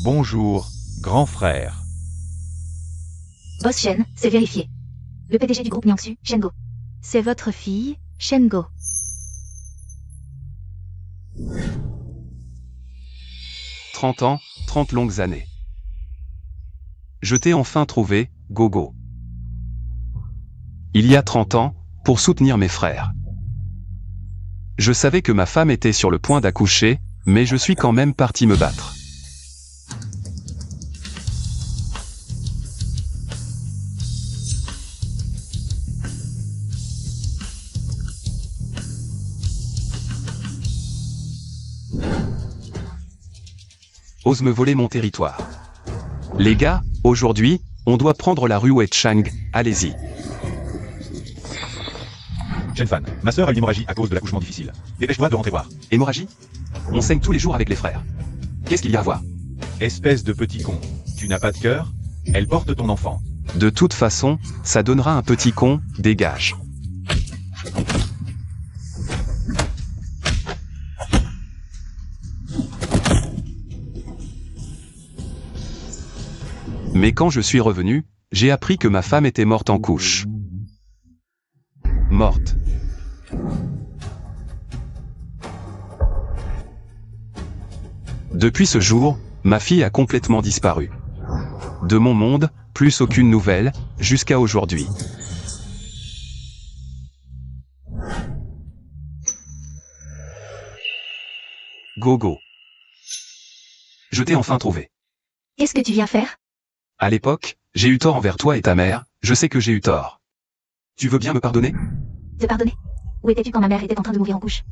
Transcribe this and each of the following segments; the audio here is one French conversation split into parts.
Bonjour, grand frère. Boss Shen, c'est vérifié. Le PDG du groupe Nyangsu, Shengo. C'est votre fille, Shengo. « 30 ans, 30 longues années. Je t'ai enfin trouvé, Gogo. Il y a 30 ans, pour soutenir mes frères. Je savais que ma femme était sur le point d'accoucher, mais je suis quand même parti me battre. Ose me voler mon territoire. Les gars, aujourd'hui, on doit prendre la rue Weichang, allez-y. Shenfan, ma sœur a une hémorragie à cause de l'accouchement difficile. Dépêche-toi de rentrer voir. Hémorragie? On saigne tous les jours avec les frères. Qu'est-ce qu'il y a à voir? Espèce de petit con. Tu n'as pas de cœur? Elle porte ton enfant. De toute façon, ça donnera un petit con, dégage. Mais quand je suis revenu, j'ai appris que ma femme était morte en couche. Morte. Depuis ce jour, ma fille a complètement disparu. De mon monde, plus aucune nouvelle, jusqu'à aujourd'hui. Gogo. Je t'ai enfin trouvé. Qu'est-ce que tu viens faire? À l'époque, j'ai eu tort envers toi et ta mère, je sais que j'ai eu tort. Tu veux bien me pardonner? Te pardonner? Où étais-tu quand ma mère était en train de mourir en couche?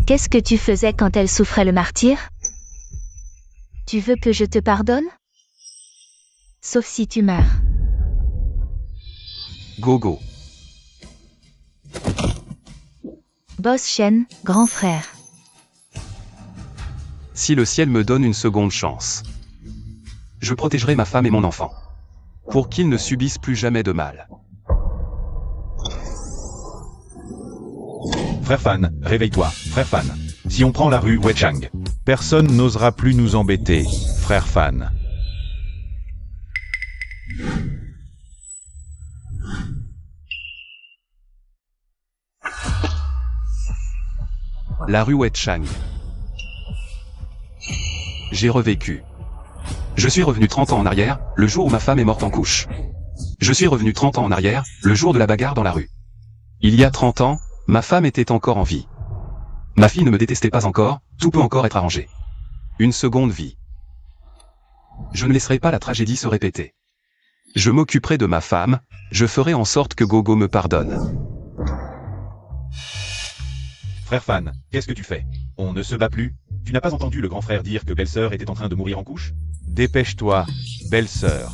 Qu'est-ce que tu faisais quand elle souffrait le martyre? Tu veux que je te pardonne? Sauf si tu meurs. Gogo. Boss Shen, grand frère. Si le ciel me donne une seconde chance, je protégerai ma femme et mon enfant, pour qu'ils ne subissent plus jamais de mal. Frère Fan, réveille-toi, frère Fan. Si on prend la rue Weichang, Personne n'osera plus nous embêter, frère Fan. La rue Weichang. J'ai revécu. Je suis revenu 30 ans en arrière, le jour où ma femme est morte en couche. Je suis revenu 30 ans en arrière, le jour de la bagarre dans la rue. Il y a 30 ans, ma femme était encore en vie. Ma fille ne me détestait pas encore, tout peut encore être arrangé. Une seconde vie. Je ne laisserai pas la tragédie se répéter. Je m'occuperai de ma femme, je ferai en sorte que Gogo me pardonne. frère Fan, qu'est-ce que tu fais? On ne se bat plus? Tu n'as pas entendu le grand frère dire que belle-sœur était en train de mourir en couche? Dépêche-toi, belle-sœur.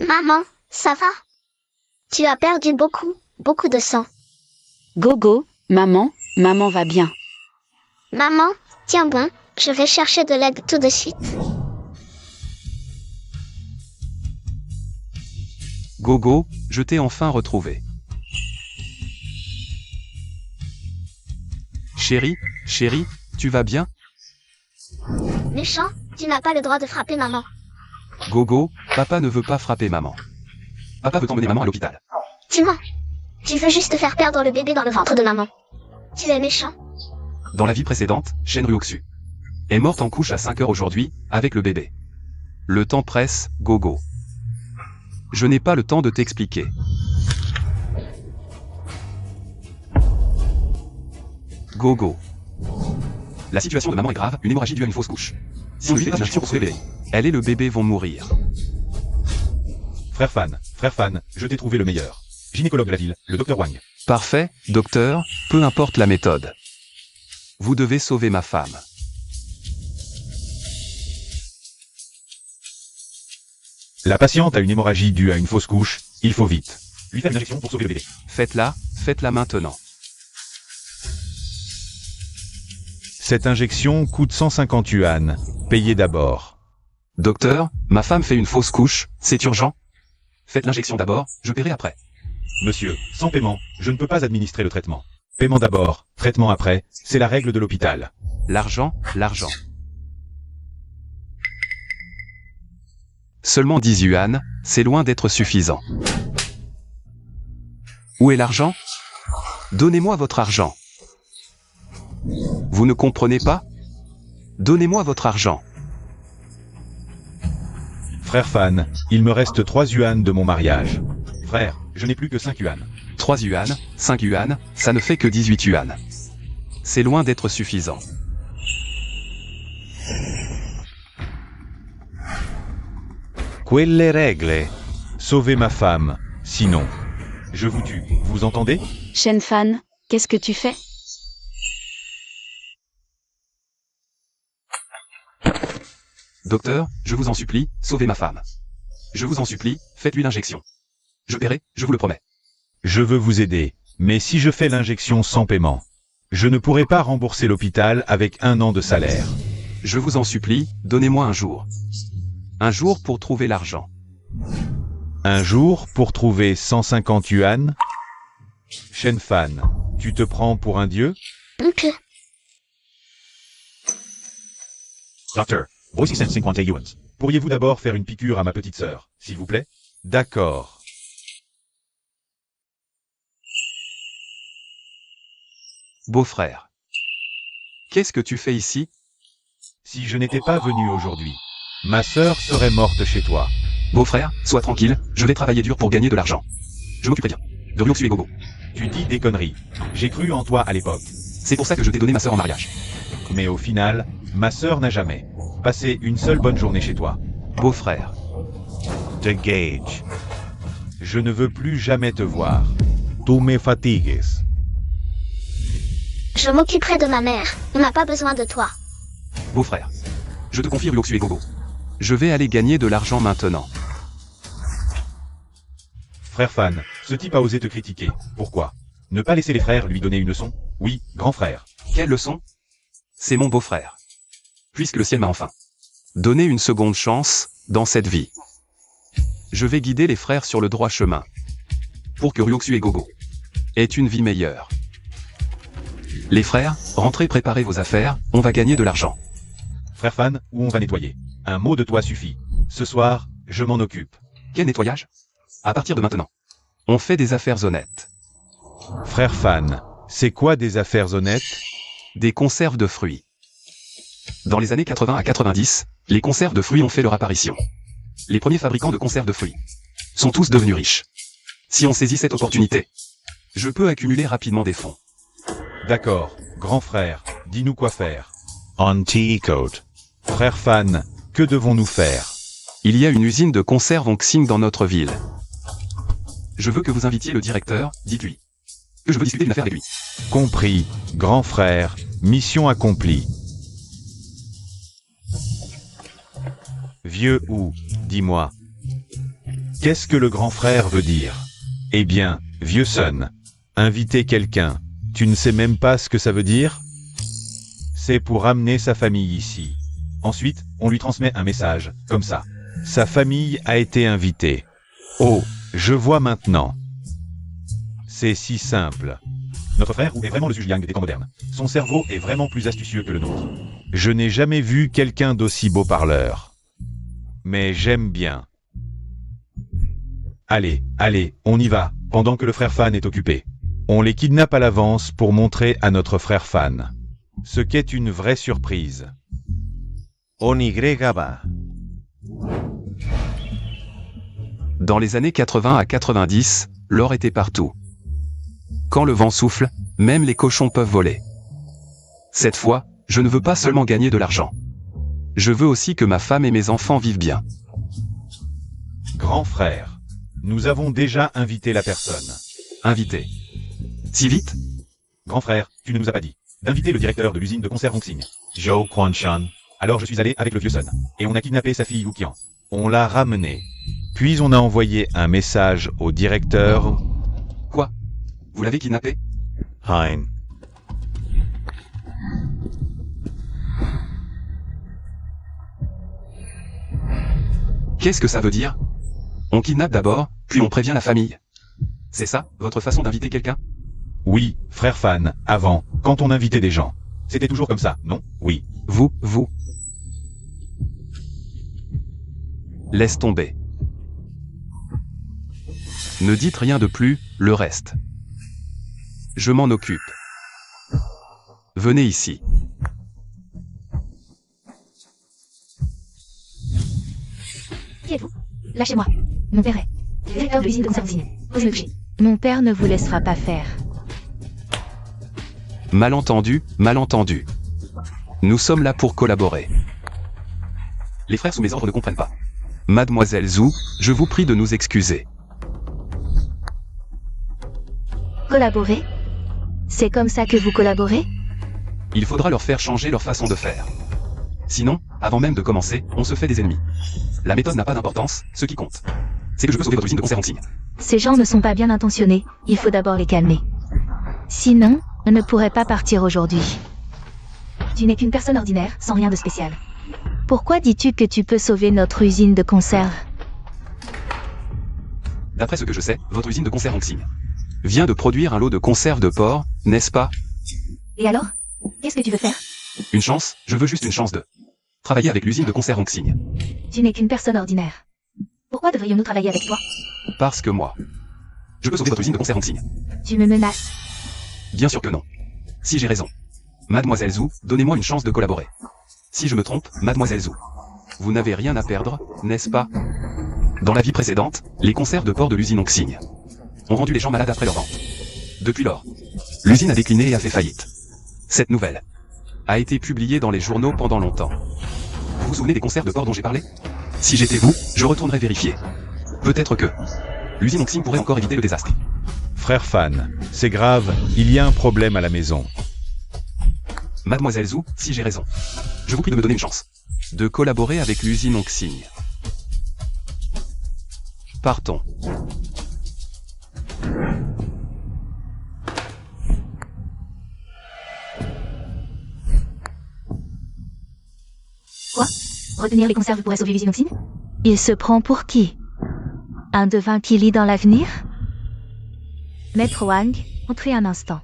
Maman, ça va? Tu as perdu beaucoup de sang. Gogo, maman va bien. Maman, tiens bon, je vais chercher de l'aide tout de suite. Gogo, je t'ai enfin retrouvé. Chérie, tu vas bien? Méchant, tu n'as pas le droit de frapper maman. Gogo, papa ne veut pas frapper maman. Papa veut emmener maman à l'hôpital. Tu mens. Tu veux juste faire perdre le bébé dans le ventre de maman. Tu es méchant. Dans la vie précédente, Shen Ryoksu est morte en couche à 5 heures aujourd'hui, avec le bébé. Le temps presse, Gogo. Je n'ai pas le temps de t'expliquer. Gogo. La situation de maman est grave, une hémorragie due à une fausse couche. Si on lui fait des injections pour sauver le bébé, elle et le bébé vont mourir. Frère Fan, je t'ai trouvé le meilleur. Gynécologue de la ville, le docteur Wang. Parfait, docteur, peu importe la méthode. Vous devez sauver ma femme. La patiente a une hémorragie due à une fausse couche, il faut vite lui faire une injection pour sauver le bébé. Faites-la maintenant. Cette injection coûte 150 yuan. Payez d'abord. Docteur, ma femme fait une fausse couche, c'est urgent. Faites l'injection d'abord, je paierai après. Monsieur, sans paiement, je ne peux pas administrer le traitement. Paiement d'abord, traitement après, c'est la règle de l'hôpital. L'argent, l'argent. Seulement 10 yuan, c'est loin d'être suffisant. Où est l'argent? Donnez-moi votre argent. Vous ne comprenez pas? Donnez-moi votre argent. Frère Fan, il me reste 3 yuan de mon mariage. Frère, je n'ai plus que 5 yuan. 3 yuan, 5 yuan, ça ne fait que 18 yuan. C'est loin d'être suffisant. Quelle règle? Sauvez ma femme, sinon, je vous tue, vous entendez? Shen Fan, qu'est-ce que tu fais? Docteur, je vous en supplie, sauvez ma femme. Je vous en supplie, faites-lui l'injection. Je paierai, je vous le promets. Je veux vous aider, mais si je fais l'injection sans paiement, je ne pourrai pas rembourser l'hôpital avec 1 an de salaire. Je vous en supplie, donnez-moi un jour. Un jour pour trouver l'argent. Un jour pour trouver 150 yuan? Shen Fan, tu te prends pour un dieu? Un peu. Docteur, voici 150 yuan. Pourriez-vous d'abord faire une piqûre à ma petite sœur, s'il vous plaît? D'accord. Beau-frère. Qu'est-ce que tu fais ici? Si je n'étais pas venu aujourd'hui, ma sœur serait morte chez toi. Beau-frère, sois tranquille, je vais travailler dur pour gagner de l'argent. Je m'occuperai bien. De Ryoksu et Gogo. Tu dis des conneries. J'ai cru en toi à l'époque. C'est pour ça que je t'ai donné ma sœur en mariage. Mais au final, ma sœur n'a jamais passé une seule bonne journée chez toi. Beau-frère. De Gage. Je ne veux plus jamais te voir. Tu me fatigues. Je m'occuperai de ma mère. On n'a pas besoin de toi. Beau-frère. Je te confie Ryoksu et Gogo. Je vais aller gagner de l'argent maintenant. Frère Fan, ce type a osé te critiquer. Pourquoi? Ne pas laisser les frères lui donner une leçon? Oui, grand frère. Quelle leçon? C'est mon beau-frère. Puisque le ciel m'a enfin donné une seconde chance dans cette vie. Je vais guider les frères sur le droit chemin. Pour que Ryoksu et Gogo aient une vie meilleure. Les frères, rentrez préparez vos affaires, on va gagner de l'argent. Frère Fan, où on va nettoyer? Un mot de toi suffit. Ce soir, je m'en occupe. Quel nettoyage? À partir de maintenant. On fait des affaires honnêtes. Frère Fan, c'est quoi des affaires honnêtes? Des conserves de fruits. Dans les années 80 à 90, les conserves de fruits ont fait leur apparition. Les premiers fabricants de conserves de fruits sont tous devenus riches. Si on saisit cette opportunité, je peux accumuler rapidement des fonds. D'accord, grand frère, dis-nous quoi faire. Anticote. Frère Fan, que devons-nous faire? Il y a une usine de conserves en Xing dans notre ville. Je veux que vous invitiez le directeur, dites-lui que je veux discuter d'une affaire avec lui. Compris, grand frère, mission accomplie. Vieux ou, dis-moi. Qu'est-ce que le grand frère veut dire? Eh bien, vieux son, inviter quelqu'un, tu ne sais même pas ce que ça veut dire? C'est pour amener sa famille ici. Ensuite, on lui transmet un message, comme ça. Sa famille a été invitée. Oh, je vois maintenant. C'est si simple. Notre frère est vraiment le Zhujiang des temps modernes. Son cerveau est vraiment plus astucieux que le nôtre. Je n'ai jamais vu quelqu'un d'aussi beau parleur. Mais j'aime bien. Allez, allez, on y va, pendant que le frère Fan est occupé. On les kidnappe à l'avance pour montrer à notre frère Fan ce qu'est une vraie surprise. Onigregaba. Dans les années 80 à 90, l'or était partout. Quand le vent souffle, même les cochons peuvent voler. Cette fois, je ne veux pas seulement gagner de l'argent. Je veux aussi que ma femme et mes enfants vivent bien. Grand frère, nous avons déjà invité la personne. Invité. Si vite? Grand frère, tu ne nous as pas dit d'inviter le directeur de l'usine de conserve Hongxing. Zhou Quanshan. Alors je suis allé avec le vieux son, et on a kidnappé sa fille Wuqian. On l'a ramenée. Puis on a envoyé un message au directeur. Quoi? Vous l'avez kidnappé? Hein. Qu'est-ce que ça veut dire? On kidnappe d'abord, puis on prévient la famille. C'est ça, votre façon d'inviter quelqu'un? Oui, frère Fan, avant, quand on invitait des gens. C'était toujours comme ça, non? Oui. Vous. Laisse tomber. Ne dites rien de plus, le reste. Je m'en occupe. Venez ici. Qui êtes-vous? Lâchez-moi. Mon père est directeur de l'usine de conserve Onsigne. Osez me toucher. Mon père ne vous laissera pas faire. Malentendu. Nous sommes là pour collaborer. Les frères sous mes ordres ne comprennent pas. Mademoiselle Zhu, je vous prie de nous excuser. Collaborer? C'est comme ça que vous collaborez? Il faudra leur faire changer leur façon de faire. Sinon, avant même de commencer, on se fait des ennemis. La méthode n'a pas d'importance, ce qui compte, c'est que je peux sauver votre usine de conserve Onsigne. Ces gens ne sont pas bien intentionnés, il faut d'abord les calmer. Sinon, on ne pourrait pas partir aujourd'hui. Tu n'es qu'une personne ordinaire, sans rien de spécial. Pourquoi dis-tu que tu peux sauver notre usine de conserve? D'après ce que je sais, votre usine de conserve Onsigne vient de produire un lot de conserve de porc, n'est-ce pas? Et alors? Qu'est-ce que tu veux faire? Une chance, je veux juste une chance de travailler avec l'usine de conserve Onsigne. Tu n'es qu'une personne ordinaire. Pourquoi devrions-nous travailler avec toi? Parce que moi, je peux sauver votre usine de conserve Onsigne. Tu me menaces. Bien sûr que non. Si j'ai raison. Mademoiselle Zhu, donnez-moi une chance de collaborer. Si je me trompe, Mademoiselle Zhu, vous n'avez rien à perdre, n'est-ce pas? Dans la vie précédente, les conserves de porc de l'usine Onsigne ont rendu les gens malades après leur vente. Depuis lors, l'usine a décliné et a fait faillite. Cette nouvelle a été publiée dans les journaux pendant longtemps. Vous vous souvenez des conserves de porc dont j'ai parlé? Si j'étais vous, je retournerais vérifier. Peut-être que l'usine Onsigne pourrait encore éviter le désastre. Frère Fan, c'est grave, il y a un problème à la maison. Mademoiselle Zhu, si j'ai raison, je vous prie de me donner une chance de collaborer avec l'usine Onsigne. Partons. Quoi? Retenir les conserves pourrait sauver l'usine Onsigne? Il se prend pour qui? Un devin qui lit dans l'avenir? Maître Wang, entrez un instant.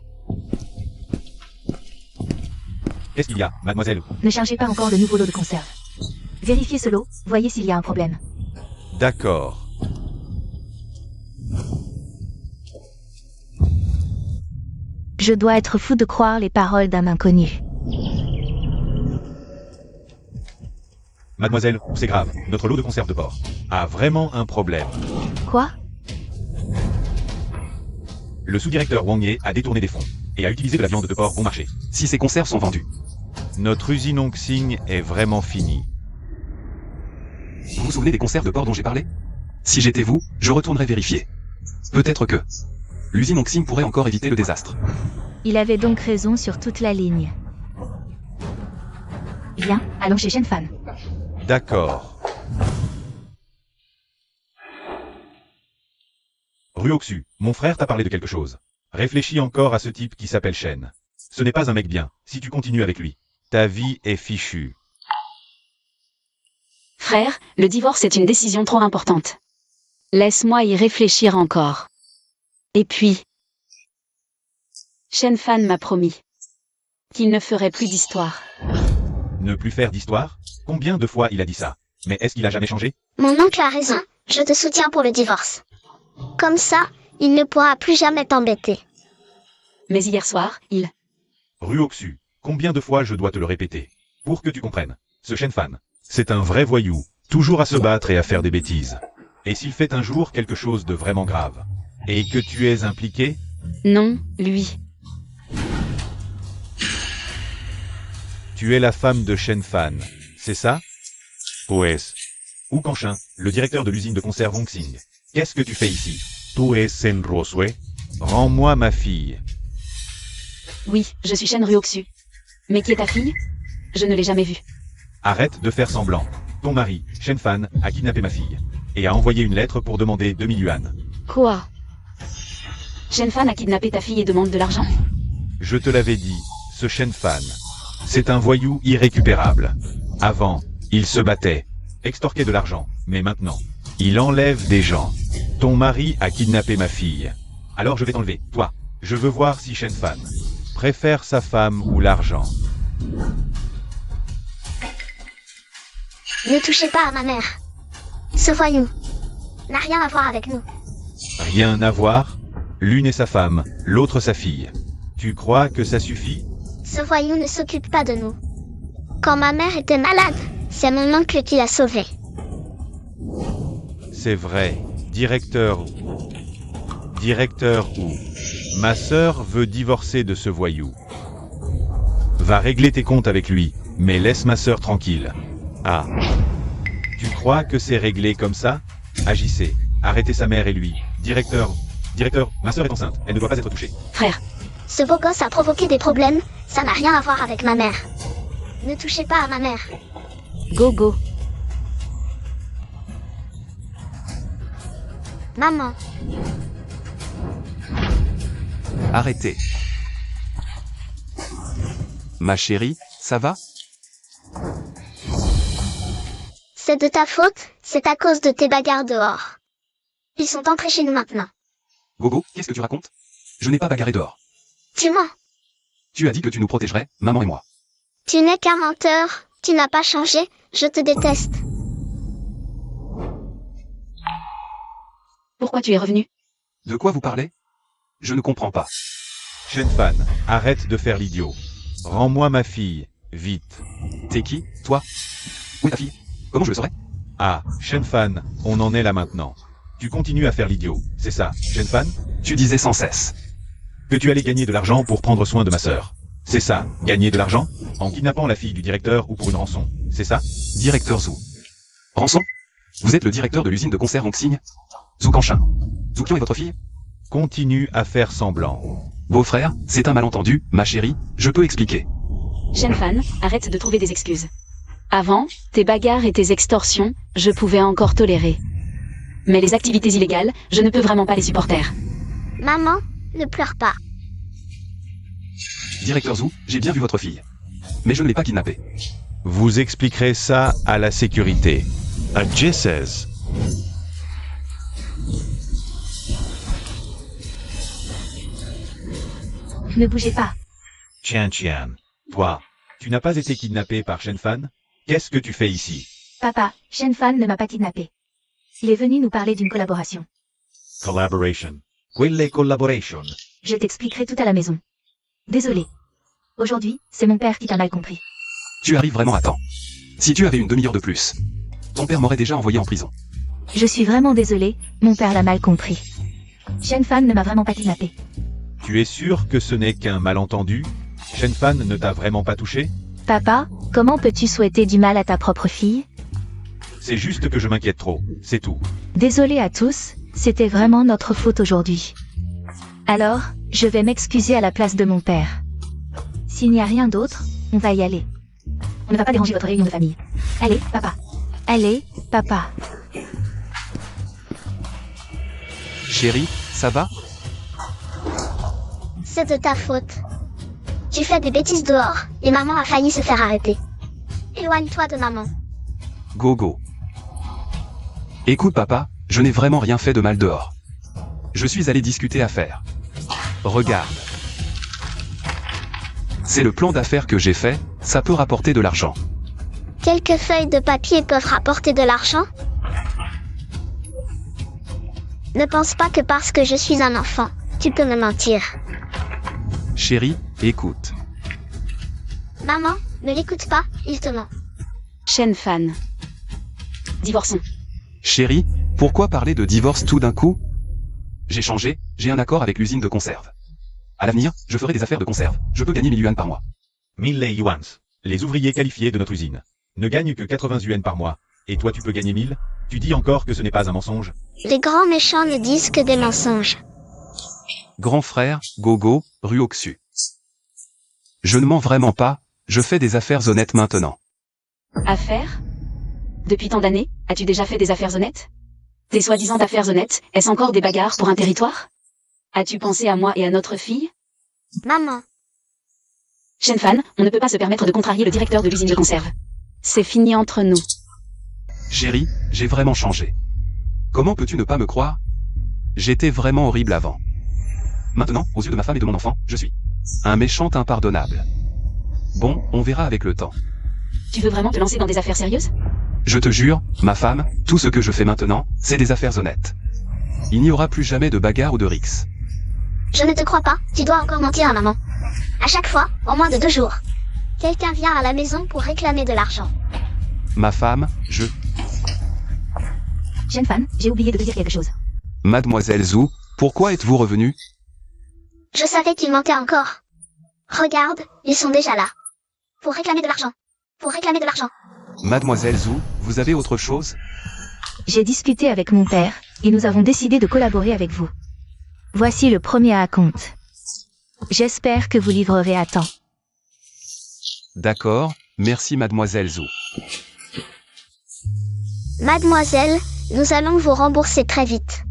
Qu'est-ce qu'il y a, mademoiselle? Ne chargez pas encore de nouveaux lots de conserve. Vérifiez ce lot, voyez s'il y a un problème. D'accord. Je dois être fou de croire les paroles d'un inconnu. Mademoiselle, c'est grave, notre lot de conserve de porc a vraiment un problème. Quoi? Le sous-directeur Wang Ye a détourné des fonds et a utilisé de la viande de porc bon marché. Si ces conserves sont vendues, Notre usine Onsigne est vraiment finie. vous vous souvenez des conserves de porc dont j'ai parlé? Si j'étais vous, je retournerais vérifier. Peut-être que l'usine Onsigne pourrait encore éviter le désastre. Il avait donc raison sur toute la ligne. Viens, allons chez Shen Fan. D'accord. Ruoxu, mon frère t'a parlé de quelque chose. Réfléchis encore à ce type qui s'appelle Shen. Ce n'est pas un mec bien, si tu continues avec lui. Ta vie est fichue. Frère, le divorce est une décision trop importante. Laisse-moi y réfléchir encore. Et puis, Shen Fan m'a promis qu'il ne ferait plus d'histoire. Ne plus faire d'histoire? Combien de fois il a dit ça? Mais est-ce qu'il a jamais changé? Mon oncle a raison. Je te soutiens pour le divorce. Comme ça, il ne pourra plus jamais t'embêter. Mais hier soir, Ruoxu, combien de fois je dois te le répéter? Pour que tu comprennes. Ce Shen Fan, c'est un vrai voyou, toujours à se battre et à faire des bêtises. Et s'il fait un jour quelque chose de vraiment grave, et que tu es impliqué? Non, lui. Tu es la femme de Shen Fan, c'est ça? Pues. Wu Kanshin, le directeur de l'usine de conserve Onsigne. Qu'est-ce que tu fais ici? Tu es Sen Rosue? Rends-moi ma fille. Oui, je suis Shen Ruoxu. Mais qui est ta fille? Je ne l'ai jamais vue. Arrête de faire semblant. Ton mari, Shen Fan, a kidnappé ma fille. Et a envoyé une lettre pour demander 2000 yuan. Quoi? Shen Fan a kidnappé ta fille et demande de l'argent? Je te l'avais dit, ce Shen Fan, c'est un voyou irrécupérable. Avant, il se battait, extorquait de l'argent, mais maintenant, il enlève des gens. Ton mari a kidnappé ma fille. Alors je vais t'enlever, toi. Je veux voir si Shenfan préfère sa femme ou l'argent. Ne touchez pas à ma mère. Ce voyou n'a rien à voir avec nous. Rien à voir. L'une est sa femme, l'autre sa fille. Tu crois que ça suffit? Ce voyou ne s'occupe pas de nous. Quand ma mère était malade, c'est mon oncle qui l'a sauvée. C'est vrai. Directeur où? Ma sœur veut divorcer de ce voyou. Va régler tes comptes avec lui, mais laisse ma sœur tranquille. Ah. Tu crois que c'est réglé comme ça? Agissez. Arrêtez sa mère et lui. Directeur, ma sœur est enceinte. Elle ne doit pas être touchée. Frère, Ce beau gosse a provoqué des problèmes, ça n'a rien à voir avec ma mère. Ne touchez pas à ma mère. Gogo. Maman, Arrêtez. Ma chérie, ça va? c'est de ta faute, c'est à cause de tes bagarres dehors. Ils sont entrés chez nous maintenant. Gogo, qu'est-ce que tu racontes? Je n'ai pas bagarré dehors. Tu mens. Tu as dit que tu nous protégerais, maman et moi. Tu n'es qu'un menteur, tu n'as pas changé, je te déteste. pourquoi tu es revenu? De quoi vous parlez? Je ne comprends pas. Shenfan, arrête de faire l'idiot. Rends-moi ma fille, vite. T'es qui, toi? Où est ta fille? Comment je le saurais? Ah, Shenfan, on en est là maintenant. Tu continues à faire l'idiot, c'est ça, Shenfan? Tu disais sans cesse. Que tu allais gagner de l'argent pour prendre soin de ma sœur. C'est ça, gagner de l'argent? En kidnappant la fille du directeur ou pour une rançon, c'est ça? Directeur Zhou. Rançon? Vous êtes le directeur de l'usine de conserve Hongxing? Zhou Kanshin. Zhou Qian est votre fille? Continue à faire semblant. Beau-frère, c'est un malentendu, ma chérie, je peux expliquer. Shenfan, arrête de trouver des excuses. Avant, tes bagarres et tes extorsions, je pouvais encore tolérer. Mais les activités illégales, je ne peux vraiment pas les supporter. Maman, ne pleure pas. Directeur Zhou, j'ai bien vu votre fille. Mais je ne l'ai pas kidnappée. Vous expliquerez ça à la sécurité. À J16. Ne bougez pas. Tian, toi, tu n'as pas été kidnappé par Shenfan? Qu'est-ce que tu fais ici? Papa, Shenfan ne m'a pas kidnappé. Il est venu nous parler d'une collaboration. Collaboration. Quelle collaboration? Je t'expliquerai tout à la maison. Désolé. Aujourd'hui, c'est mon père qui t'a mal compris. Tu arrives vraiment à temps. Si tu avais une demi-heure de plus, ton père m'aurait déjà envoyé en prison. Je suis vraiment désolée, mon père l'a mal compris. Shenfan ne m'a vraiment pas kidnappé. Tu es sûr que ce n'est qu'un malentendu? Shenfan ne t'a vraiment pas touché? Papa, comment peux-tu souhaiter du mal à ta propre fille? C'est juste que je m'inquiète trop, c'est tout. Désolé à tous, c'était vraiment notre faute aujourd'hui. Alors, je vais m'excuser à la place de mon père. S'il n'y a rien d'autre, on va y aller. On ne va pas déranger votre réunion de famille. Allez, papa. Allez, papa. Chérie, ça va? C'est de ta faute. Tu fais des bêtises dehors, et maman a failli se faire arrêter. Éloigne-toi de maman. Gogo. Écoute papa, je n'ai vraiment rien fait de mal dehors. Je suis allé discuter affaires. Regarde. C'est le plan d'affaires que j'ai fait, ça peut rapporter de l'argent. Quelques feuilles de papier peuvent rapporter de l'argent? Ne pense pas que parce que je suis un enfant, tu peux me mentir. Chérie, écoute. Maman, ne l'écoute pas, il te ment. Shenfan. Divorçons. Chérie, pourquoi parler de divorce tout d'un coup? J'ai changé, j'ai un accord avec l'usine de conserve. À l'avenir, je ferai des affaires de conserve. Je peux gagner 1000 yuan par mois. 1000 yuans. Les ouvriers qualifiés de notre usine ne gagnent que 80 yuan par mois. Et toi tu peux gagner 1000? Tu dis encore que ce n'est pas un mensonge? Les grands méchants ne disent que des mensonges. Grand frère, Gogo, Ruoxu. Je ne mens vraiment pas, je fais des affaires honnêtes maintenant. Affaires? Depuis tant d'années, as-tu déjà fait des affaires honnêtes? Des soi-disant affaires honnêtes, est-ce encore des bagarres pour un territoire? As-tu pensé à moi et à notre fille? Maman, Shenfan, on ne peut pas se permettre de contrarier le directeur de l'usine de conserve. C'est fini entre nous. Chérie, j'ai vraiment changé. Comment peux-tu ne pas me croire? J'étais vraiment horrible avant. Maintenant, aux yeux de ma femme et de mon enfant, je suis un méchant impardonnable. Bon, on verra avec le temps. Tu veux vraiment te lancer dans des affaires sérieuses? Je te jure, ma femme, tout ce que je fais maintenant, c'est des affaires honnêtes. Il n'y aura plus jamais de bagarre ou de rixe. Je ne te crois pas, tu dois encore mentir à maman. À chaque fois, en moins de 2 jours, quelqu'un vient à la maison pour réclamer de l'argent. Ma femme, Jeune fan, j'ai oublié de te dire quelque chose. Mademoiselle Zhou, pourquoi êtes-vous revenue? Je savais qu'il mentait encore. Regarde, ils sont déjà là. Pour réclamer de l'argent. Pour réclamer de l'argent. Mademoiselle Zhou, vous avez autre chose? J'ai discuté avec mon père, et nous avons décidé de collaborer avec vous. Voici le premier acompte. J'espère que vous livrerez à temps. D'accord, merci Mademoiselle Zhou. Mademoiselle, nous allons vous rembourser très vite.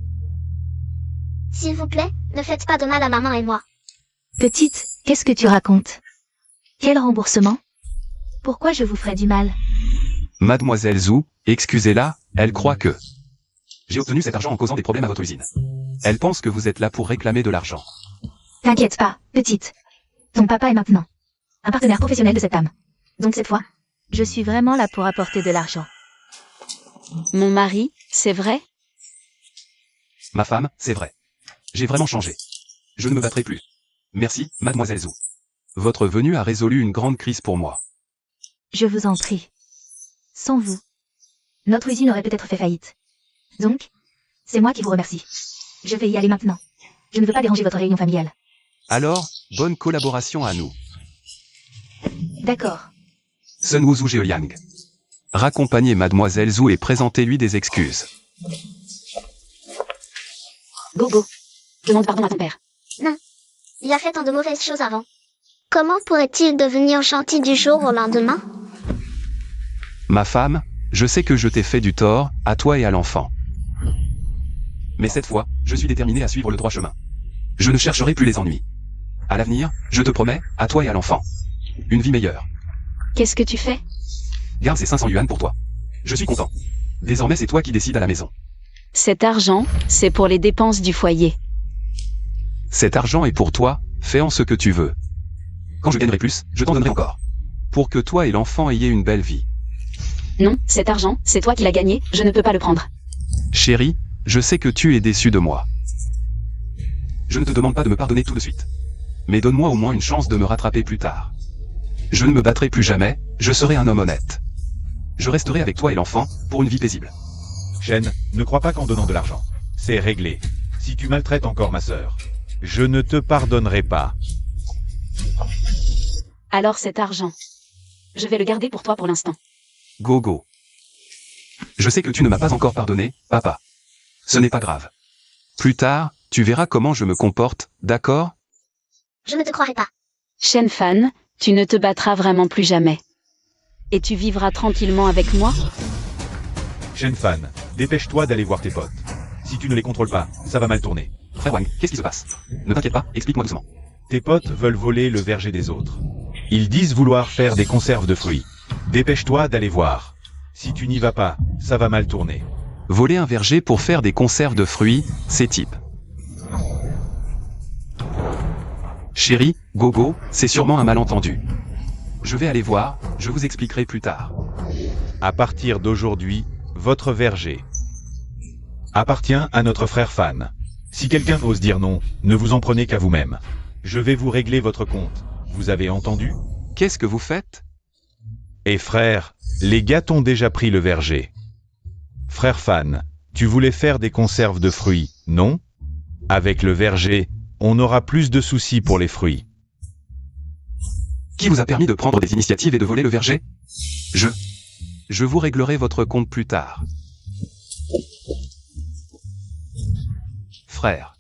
S'il vous plaît, ne faites pas de mal à maman et moi. Petite, qu'est-ce que tu racontes? Quel remboursement? Pourquoi je vous ferais du mal? Mademoiselle Zhou, excusez-la, elle croit que j'ai obtenu cet argent en causant des problèmes à votre usine. Elle pense que vous êtes là pour réclamer de l'argent. T'inquiète pas, petite. Ton papa est maintenant un partenaire professionnel de cette dame. Donc cette fois, Je suis vraiment là pour apporter de l'argent. Mon mari, c'est vrai? Ma femme, c'est vrai. J'ai vraiment changé. Je ne me battrai plus. Merci, Mademoiselle Zhou. Votre venue a résolu une grande crise pour moi. Je vous en prie. Sans vous, notre usine aurait peut-être fait faillite. Donc, c'est moi qui vous remercie. Je vais y aller maintenant. Je ne veux pas déranger votre réunion familiale. Alors, bonne collaboration à nous. D'accord. Sun Wuzhu Jeoliang. Raccompagnez Mademoiselle Zhou et présentez-lui des excuses. Gogo. Demande pardon à ton père. Il a fait tant de mauvaises choses avant. Comment pourrait-il devenir gentil du jour au lendemain? Ma femme, je sais que je t'ai fait du tort, à toi et à l'enfant. Mais cette fois, je suis déterminé à suivre le droit chemin. Je ne chercherai plus les ennuis. À l'avenir, je te promets, à toi et à l'enfant, une vie meilleure. Qu'est-ce que tu fais? Garde ces 500 yuan pour toi. Je suis content. Désormais, c'est toi qui décides à la maison. Cet argent, c'est pour les dépenses du foyer. Cet argent est pour toi, fais-en ce que tu veux. Quand je gagnerai plus, je t'en donnerai encore. Pour que toi et l'enfant ayez une belle vie. Non, cet argent, c'est toi qui l'as gagné, je ne peux pas le prendre. Chérie, je sais que tu es déçu de moi. Je ne te demande pas de me pardonner tout de suite. Mais donne-moi au moins une chance de me rattraper plus tard. Je ne me battrai plus jamais, je serai un homme honnête. Je resterai avec toi et l'enfant, pour une vie paisible. Shen, ne crois pas qu'en donnant de l'argent. C'est réglé. Si tu maltraites encore ma sœur, je ne te pardonnerai pas. Alors cet argent. Je vais le garder pour toi pour l'instant. Gogo. Je sais que tu ne m'as pas encore pardonné, papa. Ce n'est pas grave. Plus tard, tu verras comment je me comporte, d'accord? Je ne te croirai pas. Shen Fan, tu ne te battras vraiment plus jamais. Et tu vivras tranquillement avec moi? Shen Fan, dépêche-toi d'aller voir tes potes. Si tu ne les contrôles pas, ça va mal tourner. Frère Wang, qu'est-ce qui se passe? Ne t'inquiète pas, explique-moi doucement. Tes potes veulent voler le verger des autres. Ils disent vouloir faire des conserves de fruits. Dépêche-toi d'aller voir. Si tu n'y vas pas, ça va mal tourner. Voler un verger pour faire des conserves de fruits, c'est type. Chérie, Gogo, c'est sûrement un malentendu. Je vais aller voir, je vous expliquerai plus tard. À partir d'aujourd'hui, votre verger appartient à notre frère Fan. Si quelqu'un ose dire non, ne vous en prenez qu'à vous-même. Je vais vous régler votre compte. Vous avez entendu? Qu'est-ce que vous faites? Et frère, les gars t'ont déjà pris le verger. Frère Fan, tu voulais faire des conserves de fruits, non? Avec le verger, on aura plus de soucis pour les fruits. Qui vous a permis de prendre des initiatives et de voler le verger? Je vous réglerai votre compte plus tard. Frère.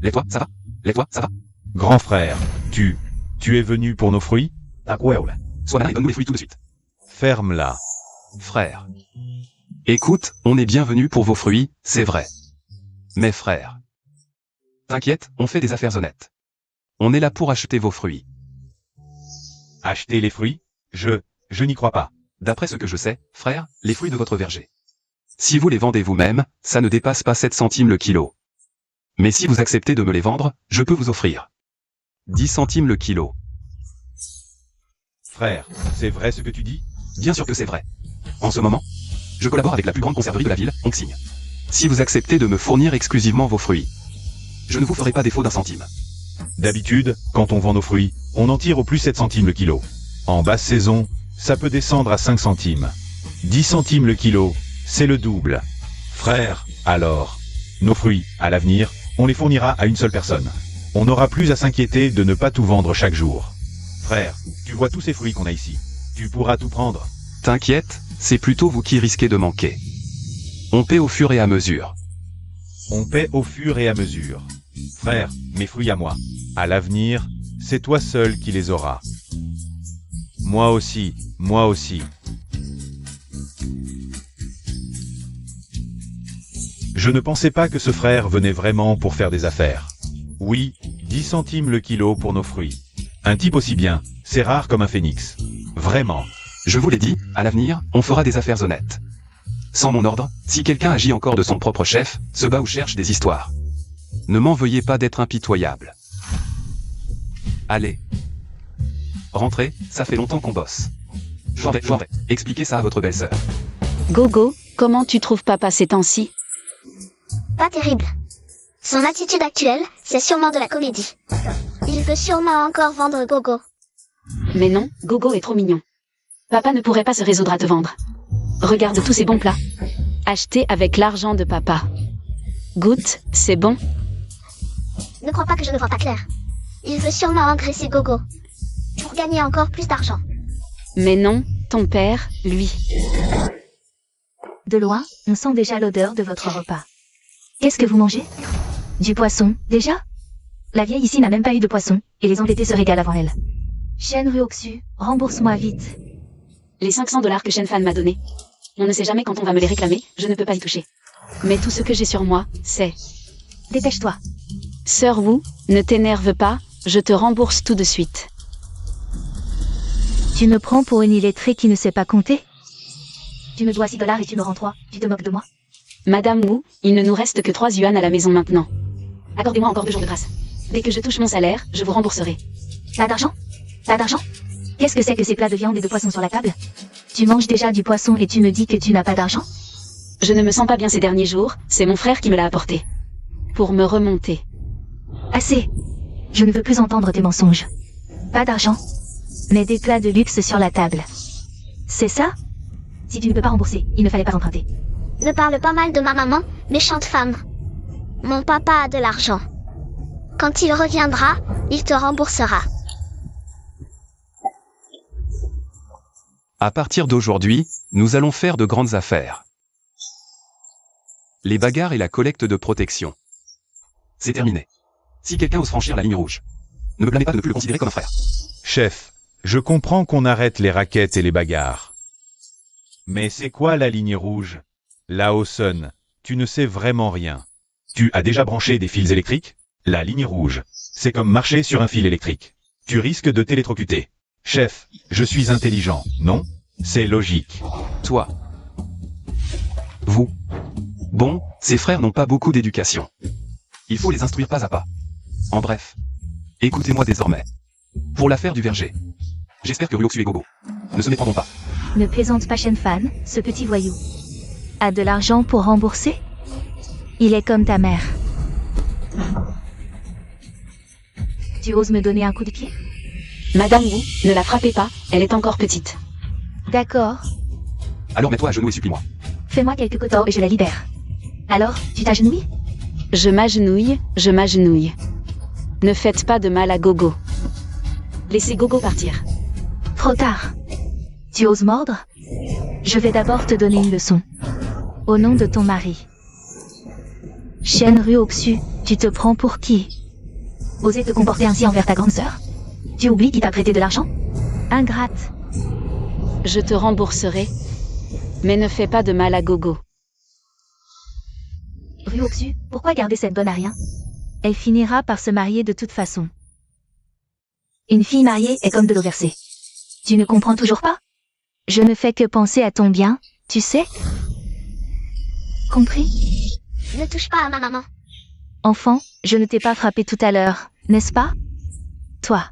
Lève-toi, ça va? Lève-toi, ça va? Grand frère, tu es venu pour nos fruits? Sois malin et donne-nous les fruits tout de suite. Ferme-la. Frère. Écoute, on est bienvenu pour vos fruits, c'est vrai. Mais frère. T'inquiète, on fait des affaires honnêtes. On est là pour acheter vos fruits. Acheter les fruits? Je n'y crois pas. D'après ce que je sais, frère, les fruits de votre verger. Si vous les vendez vous-même, ça ne dépasse pas 7 centimes le kilo. Mais si vous acceptez de me les vendre, je peux vous offrir 10 centimes le kilo. Frère, c'est vrai ce que tu dis? Bien sûr que c'est vrai. En ce moment, je collabore avec la plus grande conserverie de la ville, Hongxing. Si vous acceptez de me fournir exclusivement vos fruits, je ne vous ferai pas défaut d'un centime. D'habitude, quand on vend nos fruits, on en tire au plus 7 centimes le kilo. En basse saison, ça peut descendre à 5 centimes. 10 centimes le kilo, c'est le double. Frère, alors, nos fruits, à l'avenir, on les fournira à une seule personne. On n'aura plus à s'inquiéter de ne pas tout vendre chaque jour. Frère, tu vois tous ces fruits qu'on a ici. Tu pourras tout prendre. T'inquiète, c'est plutôt vous qui risquez de manquer. On paie au fur et à mesure. On paie au fur et à mesure. Frère, mes fruits à moi. À l'avenir, c'est toi seul qui les auras. Moi aussi, moi aussi. Je ne pensais pas que ce frère venait vraiment pour faire des affaires. Oui, 10 centimes le kilo pour nos fruits. Un type aussi bien, c'est rare comme un phénix. Vraiment. Je vous l'ai dit, à l'avenir, on fera des affaires honnêtes. Sans mon ordre, si quelqu'un agit encore de son propre chef, se bat ou cherche des histoires. Ne m'en veuillez pas d'être impitoyable. Allez. Rentrez, ça fait longtemps qu'on bosse. Je vais. Expliquez ça à votre belle-sœur. Gogo, comment tu trouves papa ces temps-ci? Pas terrible. Son attitude actuelle, c'est sûrement de la comédie. Il veut sûrement encore vendre Gogo. Mais non, Gogo est trop mignon. Papa ne pourrait pas se résoudre à te vendre. Regarde tous ces bons plats. Achetés avec l'argent de papa. Goûte, c'est bon. Ne crois pas que je ne vois pas clair. Il veut sûrement engraisser Gogo. Pour gagner encore plus d'argent. Mais non, ton père, lui. De loin, on sent déjà l'odeur de votre repas. Qu'est-ce que vous mangez? Du poisson, déjà? La vieille ici n'a même pas eu de poisson, et les endettés se régalent avant elle. Chen Ruoxu, rembourse-moi vite. Les 500 $ que Shen Fan m'a donné. On ne sait jamais quand on va me les réclamer, je ne peux pas y toucher. Mais tout ce que j'ai sur moi, c'est... Dépêche-toi. Sœur Wu, ne t'énerve pas, je te rembourse tout de suite. Tu me prends pour une illettrée qui ne sait pas compter? Tu me dois 6 $ et tu me rends 3. Tu te moques de moi? Madame Wu, il ne nous reste que 3 yuan à la maison maintenant. Accordez-moi encore 2 jours de grâce. Dès que je touche mon salaire, je vous rembourserai. Pas d'argent? Pas d'argent? Qu'est-ce que c'est que ces plats de viande et de poisson sur la table? Tu manges déjà du poisson et tu me dis que tu n'as pas d'argent? Je ne me sens pas bien ces derniers jours, c'est mon frère qui me l'a apporté. Pour me remonter. Assez. Je ne veux plus entendre tes mensonges. Pas d'argent, mais des plats de luxe sur la table. C'est ça? Si tu ne peux pas rembourser, il ne fallait pas emprunter. Ne parle pas mal de ma maman, méchante femme. Mon papa a de l'argent. Quand il reviendra, il te remboursera. À partir d'aujourd'hui, nous allons faire de grandes affaires. Les bagarres et la collecte de protection. C'est terminé. Si quelqu'un ose franchir la ligne rouge, ne me blâmez pas de ne plus le considérer comme un frère. Chef, je comprends qu'on arrête les raquettes et les bagarres. Mais c'est quoi la ligne rouge? Lao Sun, tu ne sais vraiment rien. Tu as déjà branché des fils électriques? La ligne rouge, c'est comme marcher sur un fil électrique. Tu risques de t'électrocuter. Chef, je suis intelligent, non? C'est logique. Toi. Vous. Bon, ces frères n'ont pas beaucoup d'éducation. Il faut les instruire pas à pas. En bref. Écoutez-moi désormais. Pour l'affaire du verger. J'espère que Ruoxu et Gogo ne se méprendront pas. Ne plaisante pas Shen Fan, ce petit voyou. A de l'argent pour rembourser? Il est comme ta mère. Tu oses me donner un coup de pied? Madame Wu, ne la frappez pas, elle est encore petite. D'accord. Alors mets-toi à genoux et supplie-moi. Fais-moi quelques cotons et je la libère. Alors, tu t'agenouilles? Je m'agenouille, je m'agenouille. Ne faites pas de mal à Gogo. Laissez Gogo partir. Trop tard. Tu oses mordre? Je vais d'abord te donner une leçon. Au nom de ton mari. Shen Ruoxu, tu te prends pour qui? Oser te comporter ainsi envers ta grande sœur? Tu oublies qui t'a prêté de l'argent? Ingrate. Je te rembourserai. Mais ne fais pas de mal à Gogo. Ruoxu, pourquoi garder cette bonne à rien? Elle finira par se marier de toute façon. Une fille mariée est comme de l'eau versée. Tu ne comprends toujours pas? Je ne fais que penser à ton bien, tu sais? Compris? Ne touche pas à ma maman. Enfant, Je ne t'ai pas frappé tout à l'heure, n'est-ce pas? Toi.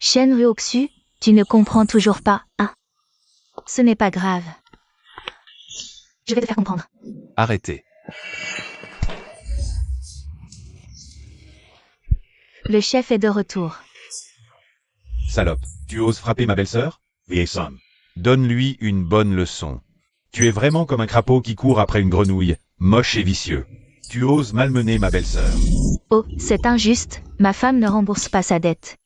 Shen Ryoxu, tu ne comprends toujours pas, hein? Ce n'est pas grave. Je vais te faire comprendre. Arrêtez. Le chef est de retour. Salope, tu oses frapper ma belle-sœur? Vieille son. Donne-lui une bonne leçon. Tu es vraiment comme un crapaud qui court après une grenouille, moche et vicieux. Tu oses malmener ma belle-sœur. Oh, c'est injuste, ma femme ne rembourse pas sa dette.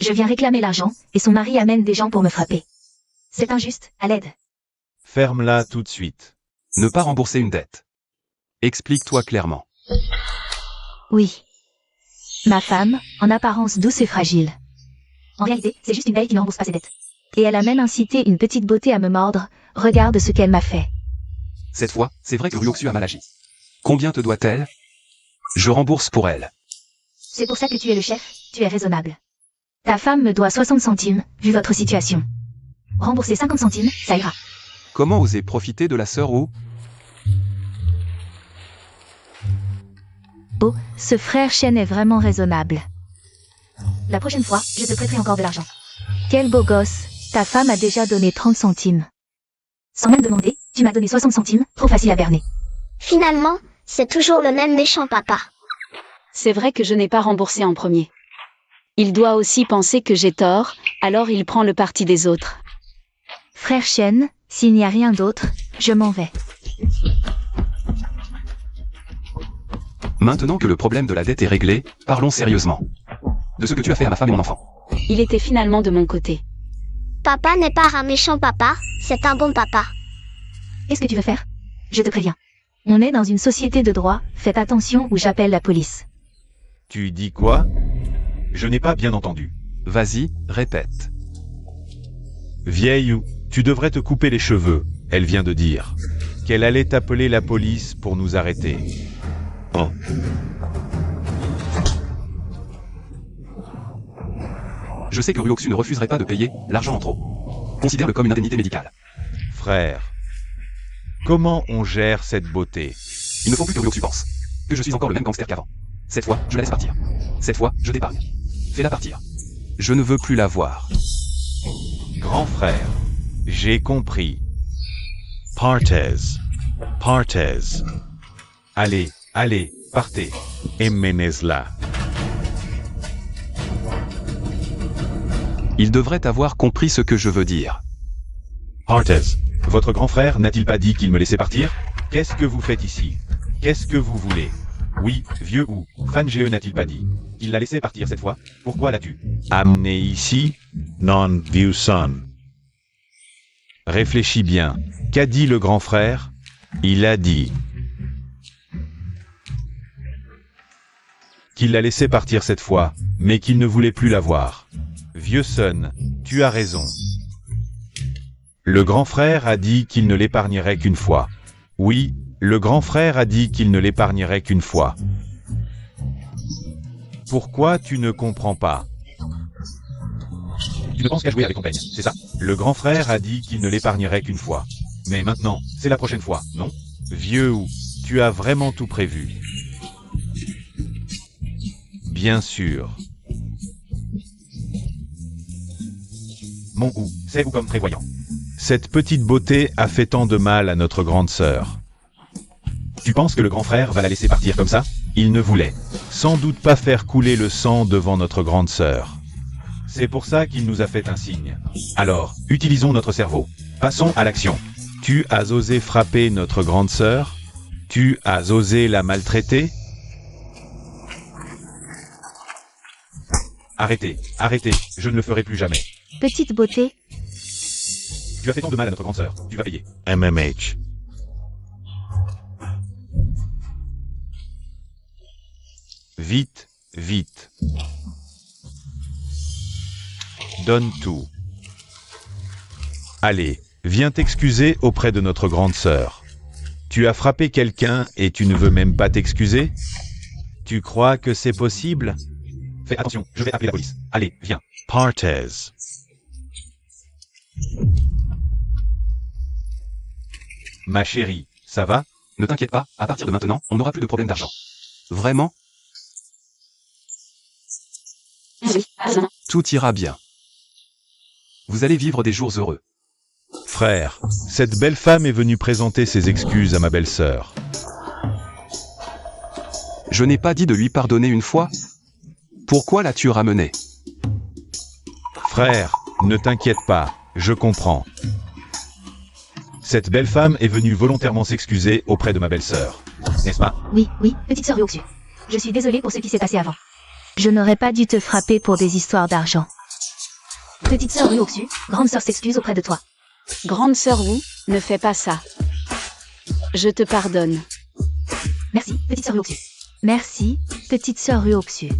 Je viens réclamer l'argent, et son mari amène des gens pour me frapper. C'est injuste, à l'aide. Ferme-la tout de suite. Ne pas rembourser une dette. Explique-toi clairement. Oui. Ma femme, en apparence douce et fragile. En réalité, c'est juste une veille qui ne rembourse pas ses dettes. Et elle a même incité une petite beauté à me mordre, regarde ce qu'elle m'a fait. Cette fois, c'est vrai que Ryoxu a mal agi. Combien te doit-elle? Je rembourse pour elle. C'est pour ça que tu es le chef, tu es raisonnable. Ta femme me doit 60 centimes, vu votre situation. Rembourser 50 centimes, ça ira. Comment oser profiter de la sœur ou? Oh, ce frère Shen est vraiment raisonnable. La prochaine fois, je te prêterai encore de l'argent. Quel beau gosse, ta femme a déjà donné 30 centimes. Sans même demander, tu m'as donné 60 centimes, trop facile à berner. Finalement, c'est toujours le même méchant papa. C'est vrai que je n'ai pas remboursé en premier. Il doit aussi penser que j'ai tort, alors il prend le parti des autres. Frère Shen, s'il n'y a rien d'autre, je m'en vais. Maintenant que le problème de la dette est réglé, parlons sérieusement. De ce que tu as fait à ma femme et mon enfant. Il était finalement de mon côté. Papa n'est pas un méchant papa, c'est un bon papa. Qu'est-ce que tu veux faire? Je te préviens. On est dans une société de droit, faites attention ou j'appelle la police. Tu dis quoi? Je n'ai pas bien entendu. Vas-y, répète. Vieille ou, tu devrais te couper les cheveux, elle vient de dire. Qu'elle allait appeler la police pour nous arrêter. Oh. Je sais que Ryoxu ne refuserait pas de payer l'argent en trop. Considère-le comme une indemnité médicale. Frère. Comment on gère cette beauté? Il ne faut plus que Ryoxu pense que je suis encore le même gangster qu'avant. Cette fois, je la laisse partir. Cette fois, je t'épargne. Fais-la partir. Je ne veux plus la voir. Grand frère. J'ai compris. Partez. Partez. Allez, allez, partez. Emmenez-la. Il devrait avoir compris ce que je veux dire. Partez. Votre grand frère n'a-t-il pas dit qu'il me laissait partir? Qu'est-ce que vous faites ici? Qu'est-ce que vous voulez? Oui, vieux ou, Fan GE n'a-t-il pas dit? Il l'a laissé partir cette fois? Pourquoi l'as-tu amené ici? Non, vieux son. Réfléchis bien. Qu'a dit le grand frère? Il a dit qu'il l'a laissé partir cette fois, mais qu'il ne voulait plus la voir. Vieux son, tu as raison. Le grand frère a dit qu'il ne l'épargnerait qu'une fois. Oui, le grand frère a dit qu'il ne l'épargnerait qu'une fois. Pourquoi tu ne comprends pas? Tu ne penses qu'à jouer avec ton peigne, c'est ça? Le grand frère a dit qu'il ne l'épargnerait qu'une fois. Mais maintenant, c'est la prochaine fois, non? Vieux ou, tu as vraiment tout prévu. Bien sûr. Mon ou, c'est ou comme prévoyant. Cette petite beauté a fait tant de mal à notre grande sœur. Tu penses que le grand frère va la laisser partir comme ça? Il ne voulait sans doute pas faire couler le sang devant notre grande sœur. C'est pour ça qu'il nous a fait un signe. Alors, utilisons notre cerveau. Passons à l'action. Tu as osé frapper notre grande sœur? Tu as osé la maltraiter? Arrêtez, arrêtez, je ne le ferai plus jamais. Petite beauté, Tu as fait tant de mal à notre grande sœur, tu vas payer. MMH. Vite, vite. Donne tout. Allez, viens t'excuser auprès de notre grande sœur. Tu as frappé quelqu'un et tu ne veux même pas t'excuser? Tu crois que c'est possible? Fais attention, je vais appeler la police. Allez, viens. Partez. Ma chérie, ça va? Ne t'inquiète pas, à partir de maintenant, on n'aura plus de problème d'argent. Vraiment? Oui, maman. Tout ira bien. Vous allez vivre des jours heureux. Frère, cette belle femme est venue présenter ses excuses à ma belle-sœur. Je n'ai pas dit de lui pardonner une fois? Pourquoi l'as-tu ramené? Frère, ne t'inquiète pas, je comprends. Cette belle femme est venue volontairement s'excuser auprès de ma belle-sœur. N'est-ce pas? Oui, petite sœur Ryoksu. Je suis désolée pour ce qui s'est passé avant. Je n'aurais pas dû te frapper pour des histoires d'argent. Petite sœur Ryoksu, grande sœur s'excuse auprès de toi. Grande sœur Wu, ne fais pas ça. Je te pardonne. Merci, petite sœur Ryoksu. Merci, petite sœur Ryoksu.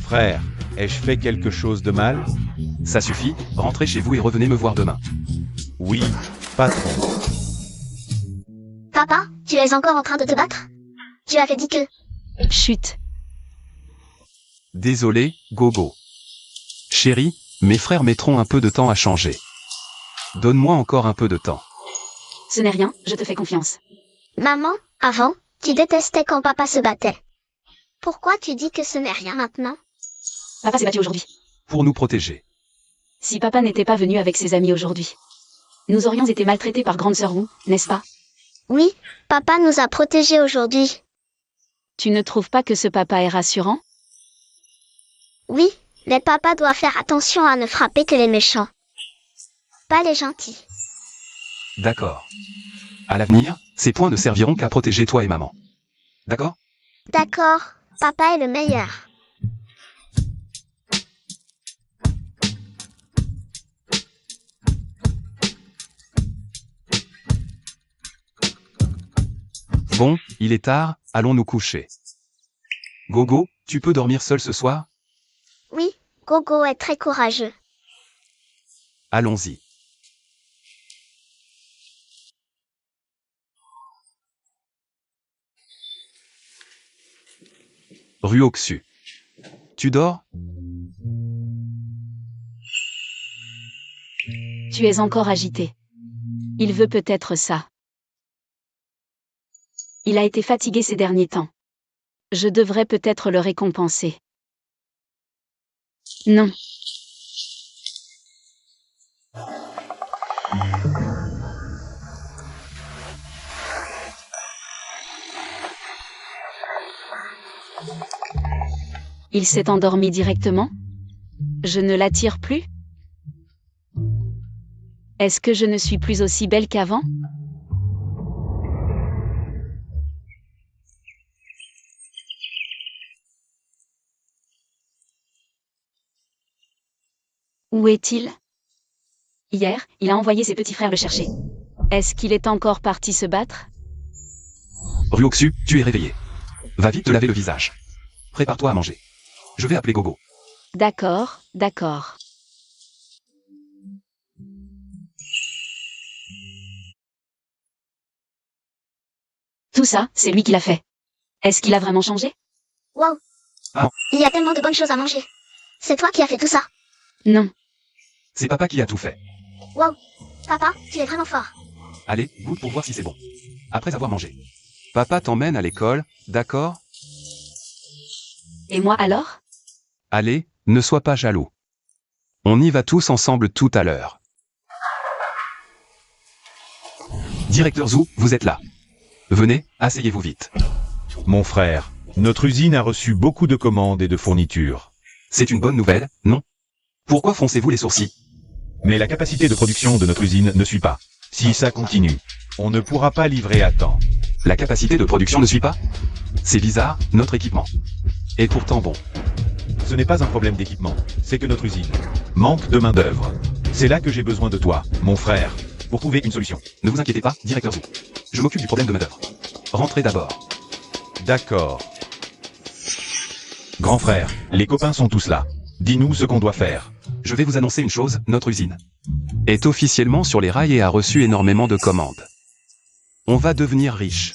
Frère, ai-je fait quelque chose de mal? Ça suffit, rentrez chez vous et revenez me voir demain. Oui, patron. Papa, tu es encore en train de te battre? Tu avais dit que... Chut. Désolé, Gogo. Chérie, mes frères mettront un peu de temps à changer. Donne-moi encore un peu de temps. Ce n'est rien, je te fais confiance. Maman, avant, tu détestais quand papa se battait. Pourquoi tu dis que ce n'est rien maintenant? Papa s'est battu aujourd'hui. Pour nous protéger. Si papa n'était pas venu avec ses amis aujourd'hui, nous aurions été maltraités par grande sœur Wu, n'est-ce pas? Oui, papa nous a protégés aujourd'hui. Tu ne trouves pas que ce papa est rassurant? Oui, mais papa doit faire attention à ne frapper que les méchants. Pas les gentils. D'accord. À l'avenir, ces points ne serviront qu'à protéger toi et maman. D'accord? D'accord, papa est le meilleur. Bon, il est tard, allons nous coucher. Gogo, tu peux dormir seul ce soir? Oui, Gogo est très courageux. Allons-y. Ryoksu. Tu dors? Tu es encore agité. Il veut peut-être ça. Il a été fatigué ces derniers temps. Je devrais peut-être le récompenser. Non. Il s'est endormi directement? Je ne l'attire plus? Est-ce que je ne suis plus aussi belle qu'avant? Où est-il? Hier, il a envoyé ses petits frères le chercher. Est-ce qu'il est encore parti se battre? Ryoksu, tu es réveillé. Va vite te laver le visage. Prépare-toi à manger. Je vais appeler Gogo. D'accord, d'accord. Tout ça, c'est lui qui l'a fait. Est-ce qu'il a vraiment changé? Wow. Ah. Il y a tellement de bonnes choses à manger. C'est toi qui as fait tout ça. Non. C'est papa qui a tout fait. Wow. Papa, tu es vraiment fort. Allez, goûte pour voir si c'est bon. Après avoir mangé. Papa t'emmène à l'école, d'accord? Et moi alors? Allez, ne sois pas jaloux. On y va tous ensemble tout à l'heure. Directeur Zhu, vous êtes là. Venez, asseyez-vous vite. Mon frère, notre usine a reçu beaucoup de commandes et de fournitures. C'est une bonne nouvelle, non? Pourquoi foncez-vous les sourcils? Mais la capacité de production de notre usine ne suit pas. Si ça continue, on ne pourra pas livrer à temps. La capacité de production ne suit pas? C'est bizarre, notre équipement est pourtant bon. Ce n'est pas un problème d'équipement, c'est que notre usine manque de main-d'œuvre. C'est là que j'ai besoin de toi, mon frère, pour trouver une solution. Ne vous inquiétez pas, directeur Zhu. Je m'occupe du problème de main-d'œuvre. Rentrez d'abord. D'accord. Grand frère, les copains sont tous là. Dis-nous ce qu'on doit faire. Je vais vous annoncer une chose, notre usine est officiellement sur les rails et a reçu énormément de commandes. On va devenir riche.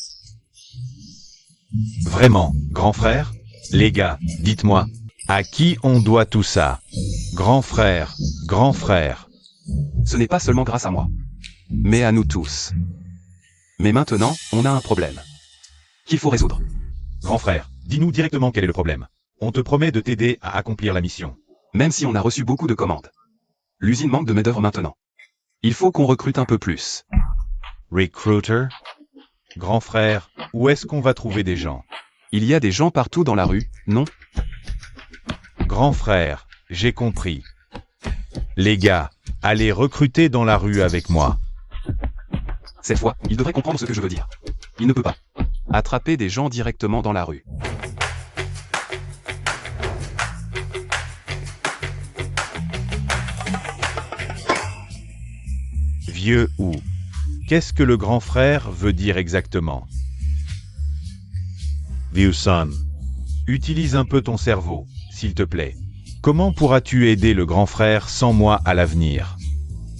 Vraiment, grand frère? Les gars, dites-moi. À qui on doit tout ça? Grand frère, grand frère. Ce n'est pas seulement grâce à moi, mais à nous tous. Mais maintenant, on a un problème qu'il faut résoudre. Grand frère, dis-nous directement quel est le problème. On te promet de t'aider à accomplir la mission. Même si on a reçu beaucoup de commandes. L'usine manque de main-d'œuvre maintenant. Il faut qu'on recrute un peu plus. Recruiter? Grand frère, où est-ce qu'on va trouver des gens? Il y a des gens partout dans la rue, non? Grand frère, j'ai compris. Les gars, allez recruter dans la rue avec moi. Cette fois, il devrait comprendre ce que je veux dire. Il ne peut pas attraper des gens directement dans la rue. Vieux ou? Qu'est-ce que le grand frère veut dire exactement? Vieux son. Utilise un peu ton cerveau, s'il te plaît. Comment pourras-tu aider le grand frère sans moi à l'avenir?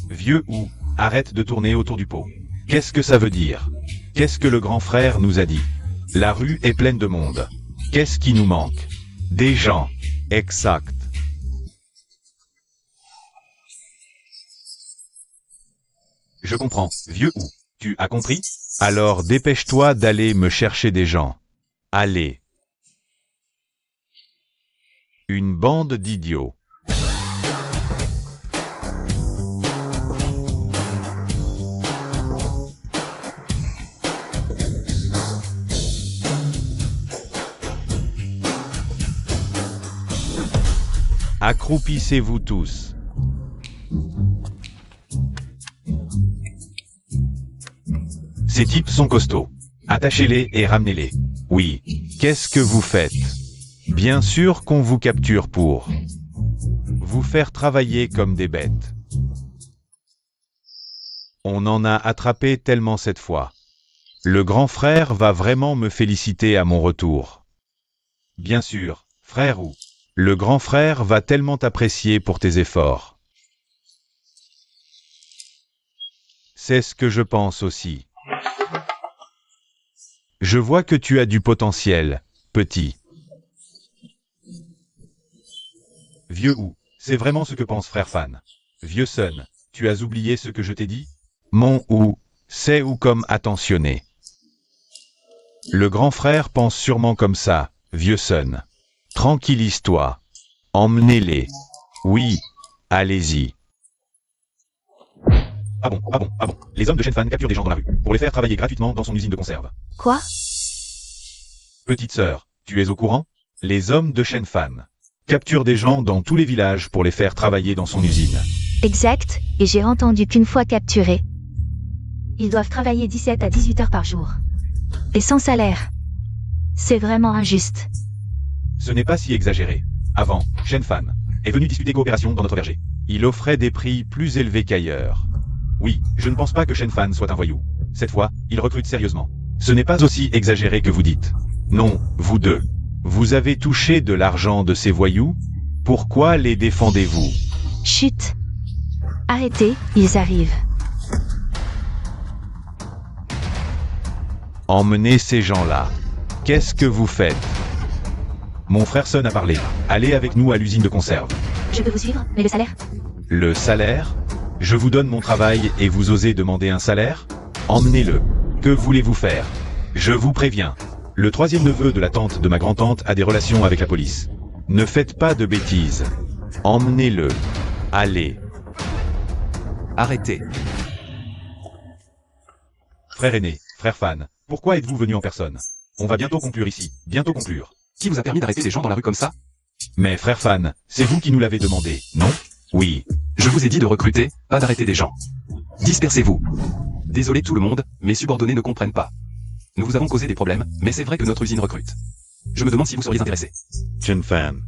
Vieux ou? Arrête de tourner autour du pot. Qu'est-ce que ça veut dire? Qu'est-ce que le grand frère nous a dit? La rue est pleine de monde. Qu'est-ce qui nous manque? Des gens. Exact. Je comprends, vieux ou? Tu as compris? Alors dépêche-toi d'aller me chercher des gens. Allez. Une bande d'idiots. Accroupissez-vous tous. Ces types sont costauds. Attachez-les et ramenez-les. Oui. Qu'est-ce que vous faites? Bien sûr qu'on vous capture pour vous faire travailler comme des bêtes. On en a attrapé tellement cette fois. Le grand frère va vraiment me féliciter à mon retour. Bien sûr, frère ou. Le grand frère va tellement t'apprécier pour tes efforts. C'est ce que je pense aussi. Je vois que tu as du potentiel, petit. Vieux ou, c'est vraiment ce que pense frère Fan. Vieux son, tu as oublié ce que je t'ai dit? Mon ou, c'est ou comme attentionné. Le grand frère pense sûrement comme ça, vieux son. Tranquillise-toi. Emmenez-les. Oui, allez-y. Ah bon. Les hommes de Shen Fan capturent des gens dans la rue, pour les faire travailler gratuitement dans son usine de conserve. Quoi? Petite sœur, tu es au courant? Les hommes de Shen Fan capturent des gens dans tous les villages pour les faire travailler dans son usine. Exact, et j'ai entendu qu'une fois capturés, ils doivent travailler 17 à 18 heures par jour. Et sans salaire. C'est vraiment injuste. Ce n'est pas si exagéré. Avant, Shen Fan est venu discuter coopération dans notre verger. Il offrait des prix plus élevés qu'ailleurs. Oui, je ne pense pas que Shen Fan soit un voyou. Cette fois, il recrute sérieusement. Ce n'est pas aussi exagéré que vous dites. Non, vous deux. Vous avez touché de l'argent de ces voyous? Pourquoi les défendez-vous? Chut. Arrêtez, ils arrivent. Emmenez ces gens-là. Qu'est-ce que vous faites? Mon frère Son a parlé. Allez avec nous à l'usine de conserve. Je peux vous suivre, mais le salaire? Le salaire? Je vous donne mon travail et vous osez demander un salaire? Emmenez-le. Que voulez-vous faire? Je vous préviens. Le troisième neveu de la tante de ma grand-tante a des relations avec la police. Ne faites pas de bêtises. Emmenez-le. Allez. Arrêtez. Frère aîné, frère Fan, pourquoi êtes-vous venu en personne? On va bientôt conclure ici. Bientôt conclure. Qui vous a permis d'arrêter des gens dans la rue comme ça? Mais frère Fan, c'est vous qui nous l'avez demandé, non? Oui. Je vous ai dit de recruter, pas d'arrêter des gens. Dispersez-vous. Désolé tout le monde, mes subordonnés ne comprennent pas. Nous vous avons causé des problèmes, mais c'est vrai que notre usine recrute. Je me demande si vous seriez intéressé. Shen Fan.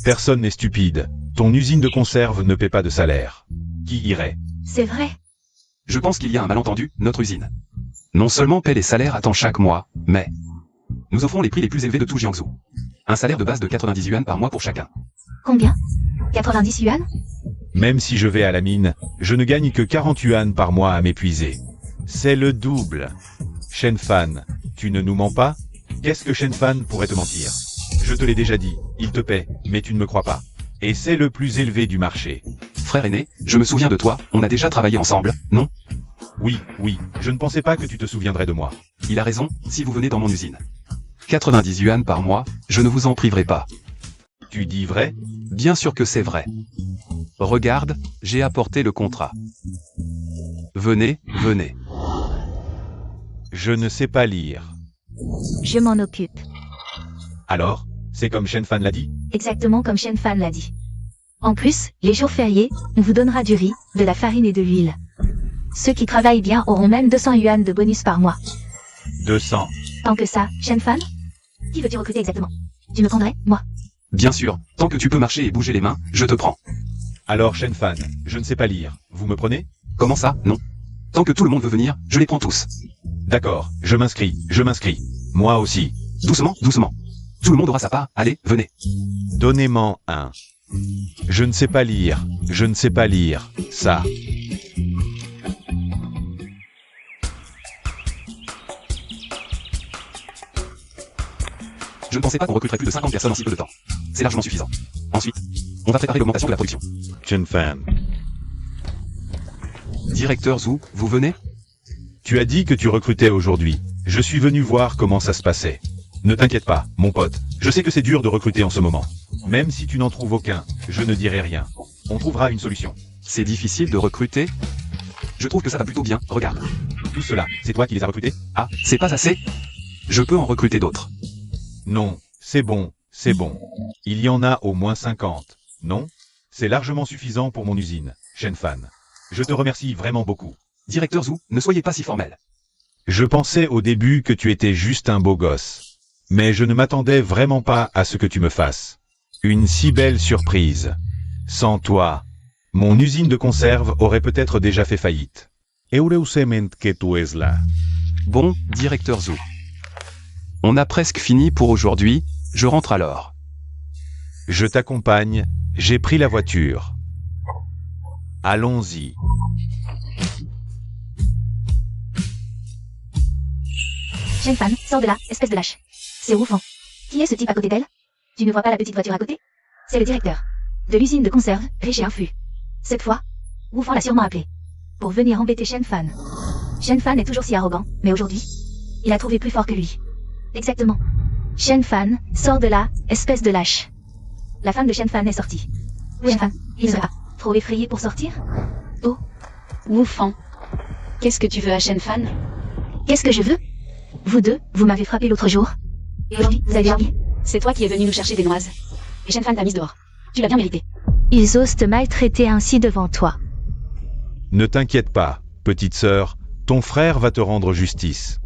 Personne n'est stupide. Ton usine de conserve ne paie pas de salaire. Qui irait? C'est vrai. Je pense qu'il y a un malentendu, notre usine. Non seulement paie les salaires à temps chaque mois, mais nous offrons les prix les plus élevés de tout Jiangsu. Un salaire de base de 90 yuan par mois pour chacun. Combien? 90 yuan? Même si je vais à la mine, je ne gagne que 40 yuan par mois à m'épuiser. C'est le double. Shen Fan, tu ne nous mens pas? Qu'est-ce que Shen Fan pourrait te mentir? je te l'ai déjà dit, il te paie, mais tu ne me crois pas. Et c'est le plus élevé du marché. Frère aîné, je me souviens de toi, on a déjà travaillé ensemble, non? Oui, je ne pensais pas que tu te souviendrais de moi. Il a raison, si vous venez dans mon usine. 90 yuan par mois, je ne vous en priverai pas. Tu dis vrai? Bien sûr que c'est vrai. Regarde, j'ai apporté le contrat. Venez, venez. Je ne sais pas lire. Je m'en occupe. Alors, c'est comme Shen Fan l'a dit? Exactement comme Shen Fan l'a dit. En plus, les jours fériés, on vous donnera du riz, de la farine et de l'huile. Ceux qui travaillent bien auront même 200 yuan de bonus par mois. 200. Tant que ça, Shen Fan? Qui veux-tu recruter exactement? Tu me prendrais, moi? Bien sûr, tant que tu peux marcher et bouger les mains, je te prends. Alors Shen Fan, je ne sais pas lire, vous me prenez? Comment ça, non? Tant que tout le monde veut venir, je les prends tous. D'accord, je m'inscris. Moi aussi. Doucement, doucement. Tout le monde aura sa part, allez, venez. Donnez-moi un. Je ne sais pas lire, ça. Je ne pensais pas qu'on recruterait plus de 50 personnes en si peu de temps. C'est largement suffisant. Ensuite, on va préparer l'augmentation de la production. Shen Fan. Directeur Zhu, vous venez? Tu as dit que tu recrutais aujourd'hui. Je suis venu voir comment ça se passait. Ne t'inquiète pas, mon pote. Je sais que c'est dur de recruter en ce moment. Même si tu n'en trouves aucun, je ne dirai rien. On trouvera une solution. C'est difficile de recruter? Je trouve que ça va plutôt bien, regarde. Tout cela, c'est toi qui les as recrutés? Ah, c'est pas assez? Je peux en recruter d'autres. Non, c'est bon. Il y en a au moins 50. Non? C'est largement suffisant pour mon usine, Shen Fan. Je te remercie vraiment beaucoup. Directeur Zhu, ne soyez pas si formel. Je pensais au début que tu étais juste un beau gosse. Mais je ne m'attendais vraiment pas à ce que tu me fasses. Une si belle surprise. Sans toi, mon usine de conserve aurait peut-être déjà fait faillite. Heureusement que tu es là. Bon, directeur Zhu. On a presque fini pour aujourd'hui, je rentre alors. Je t'accompagne, j'ai pris la voiture. Allons-y. Shen Fan, sors de là, espèce de lâche. C'est Woufan. Qui est ce type à côté d'elle? Tu ne vois pas la petite voiture à côté? C'est le directeur de l'usine de conserve, riche et influx. Cette fois, Woufan l'a sûrement appelé pour venir embêter Shen Fan. Shen Fan est toujours si arrogant, mais aujourd'hui, il a trouvé plus fort que lui. Exactement. Shen Fan, sors de là, espèce de lâche. La femme de Shen Fan est sortie. Shen Fan, il sera trop effrayé pour sortir? Oh. Woufan. Qu'est-ce que tu veux à Shen Fan? Qu'est-ce que je veux? Vous deux, vous m'avez frappé l'autre jour. Et aujourd'hui, vous avez dormi. C'est toi qui es venu nous chercher des noises. Et Shen Fan t'a mise dehors. Tu l'as bien mérité. Ils osent te maltraiter ainsi devant toi. Ne t'inquiète pas, petite sœur, ton frère va te rendre justice.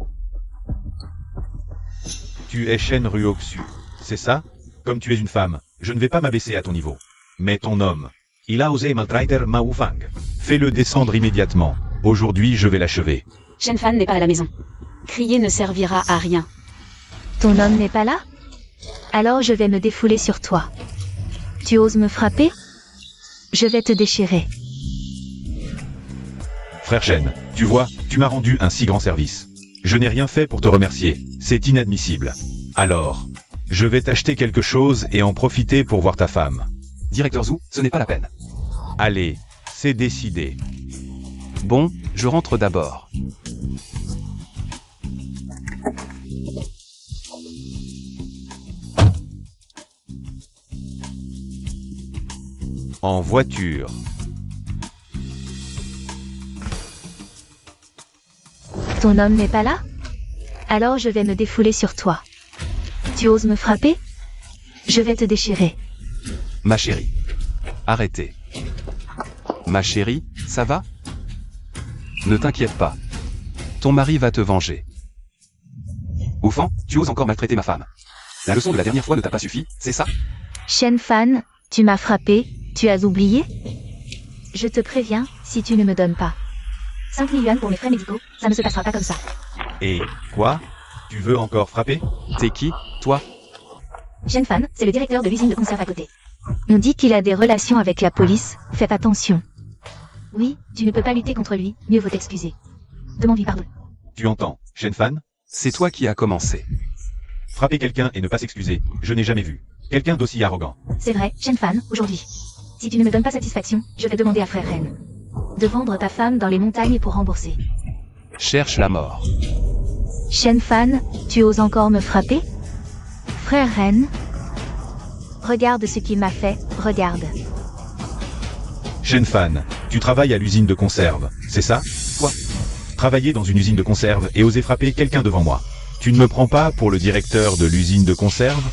Tu es Shen Ruoxu, c'est ça? Comme tu es une femme, je ne vais pas m'abaisser à ton niveau. Mais ton homme, il a osé maltraiter Ma Wufang. Fais-le descendre immédiatement. Aujourd'hui, je vais l'achever. Shen Fan n'est pas à la maison. Crier ne servira à rien. Ton homme n'est pas là? Alors je vais me défouler sur toi. Tu oses me frapper? Je vais te déchirer. Frère Shen, tu vois, tu m'as rendu un si grand service. Je n'ai rien fait pour te remercier, c'est inadmissible. Alors, je vais t'acheter quelque chose et en profiter pour voir ta femme. Directeur Zhu, ce n'est pas la peine. Allez, c'est décidé. Bon, je rentre d'abord. En voiture. Ton homme n'est pas là? Alors je vais me défouler sur toi. Tu oses me frapper? Je vais te déchirer. Ma chérie. Arrêtez. Ma chérie, ça va? Ne t'inquiète pas. Ton mari va te venger. Woufan, tu oses encore maltraiter ma femme. La leçon de la dernière fois ne t'a pas suffi, c'est ça? Shen Fan, tu m'as frappé, tu as oublié? Je te préviens, si tu ne me donnes pas 5 000 yuan pour mes frais médicaux, ça ne se passera pas comme ça. Et, quoi? Tu veux encore frapper? T'es qui, toi? Shen Fan, c'est le directeur de l'usine de conserve à côté. On dit qu'il a des relations avec la police, faites attention. Oui, tu ne peux pas lutter contre lui, mieux vaut t'excuser. Demande-lui pardon. Tu entends, Shen Fan? C'est toi qui as commencé. Frapper quelqu'un et ne pas s'excuser, je n'ai jamais vu quelqu'un d'aussi arrogant. C'est vrai, Shen Fan, aujourd'hui. Si tu ne me donnes pas satisfaction, je vais demander à Frère Ren de vendre ta femme dans les montagnes pour rembourser. Cherche la mort. Shen Fan, tu oses encore me frapper? Frère Ren, regarde ce qu'il m'a fait, regarde. Shen Fan, tu travailles à l'usine de conserve, c'est ça? Quoi? Travailler dans une usine de conserve et oser frapper quelqu'un devant moi. Tu ne me prends pas pour le directeur de l'usine de conserve?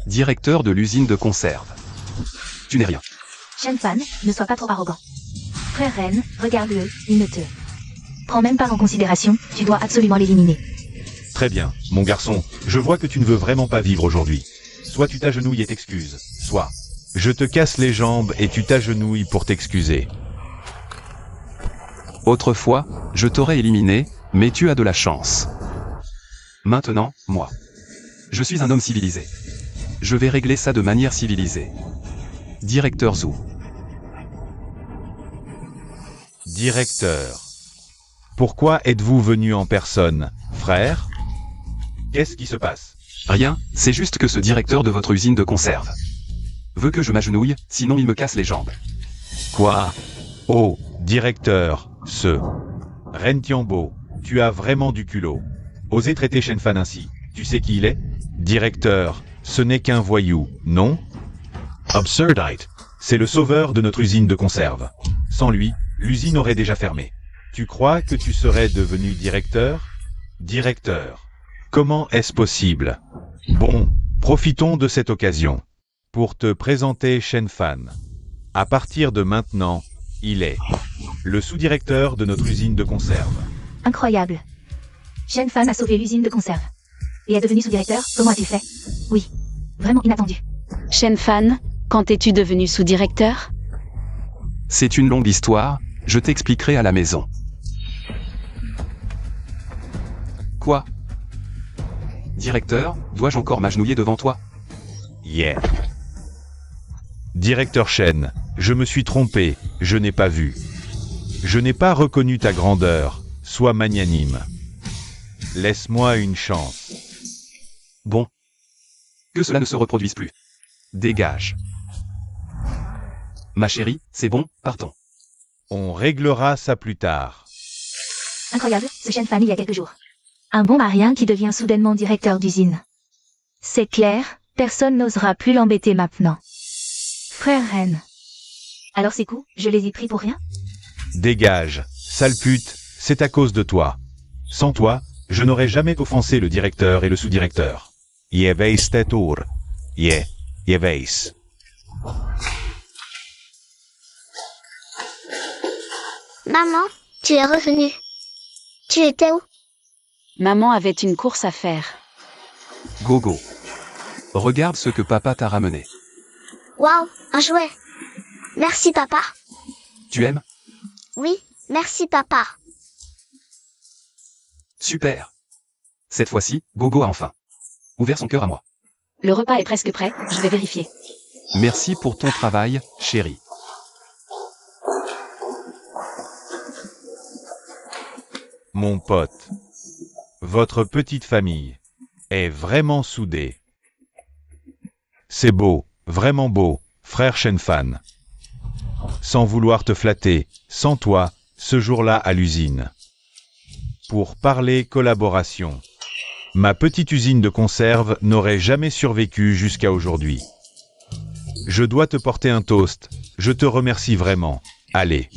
Directeur de l'usine de conserve. Tu n'es rien. Shen Fan, ne sois pas trop arrogant. Frère Ren, regarde-le, il ne te prend même pas en considération, tu dois absolument l'éliminer. Très bien, mon garçon, je vois que tu ne veux vraiment pas vivre aujourd'hui. Soit tu t'agenouilles et t'excuses, soit je te casse les jambes et tu t'agenouilles pour t'excuser. Autrefois, je t'aurais éliminé, mais tu as de la chance. Maintenant, moi. Je suis un homme civilisé. Je vais régler ça de manière civilisée. Directeur Zhu. Directeur. Pourquoi êtes-vous venu en personne, frère? Qu'est-ce qui se passe? Rien, c'est juste que ce directeur de votre usine de conserve veut que je m'agenouille, sinon il me casse les jambes. Quoi? Oh, directeur, Ren Tianbo, tu as vraiment du culot. Osez traiter Shen Fan ainsi. Tu sais qui il est? Directeur, ce n'est qu'un voyou, non? Absurdite. C'est le sauveur de notre usine de conserve. Sans lui, l'usine aurait déjà fermé. Tu crois que tu serais devenu directeur? Directeur. Comment est-ce possible? Bon, profitons de cette occasion pour te présenter Shen Fan. À partir de maintenant, il est le sous-directeur de notre usine de conserve. Incroyable. Shen Fan a sauvé l'usine de conserve. Et est devenu sous-directeur, comment a-t-il fait? Oui, vraiment inattendu. Shen Fan, quand es-tu devenu sous-directeur? C'est une longue histoire, je t'expliquerai à la maison. Quoi? Directeur, dois-je encore m'agenouiller devant toi? Yeah. Directeur Shen, je me suis trompé, je n'ai pas vu. Je n'ai pas reconnu ta grandeur, sois magnanime. Laisse-moi une chance. Bon. Que cela ne se reproduise plus. Dégage. Ma chérie, c'est bon, partons. On réglera ça plus tard. Incroyable, ce Shen Fan il y a quelques jours. Un bon marien qui devient soudainement directeur d'usine. C'est clair, personne n'osera plus l'embêter maintenant. Frère Ren. Alors ces coups, je les ai pris pour rien? Dégage, sale pute, c'est à cause de toi. Sans toi, je n'aurais jamais offensé le directeur et le sous-directeur. Je vais tour. Je vais. Maman, tu es revenue. Tu étais où? Maman avait une course à faire. Gogo. Regarde ce que papa t'a ramené. Waouh, un jouet. Merci papa. Tu aimes? Oui, merci papa. Super. Cette fois-ci, Gogo a enfin ouvert son cœur à moi. Le repas est presque prêt, je vais vérifier. Merci pour ton travail, chérie. Mon pote. Votre petite famille est vraiment soudée. C'est beau, vraiment beau, frère Shen Fan. Sans vouloir te flatter, sans toi, ce jour-là à l'usine. Pour parler collaboration. Ma petite usine de conserve n'aurait jamais survécu jusqu'à aujourd'hui. Je dois te porter un toast, je te remercie vraiment. Allez.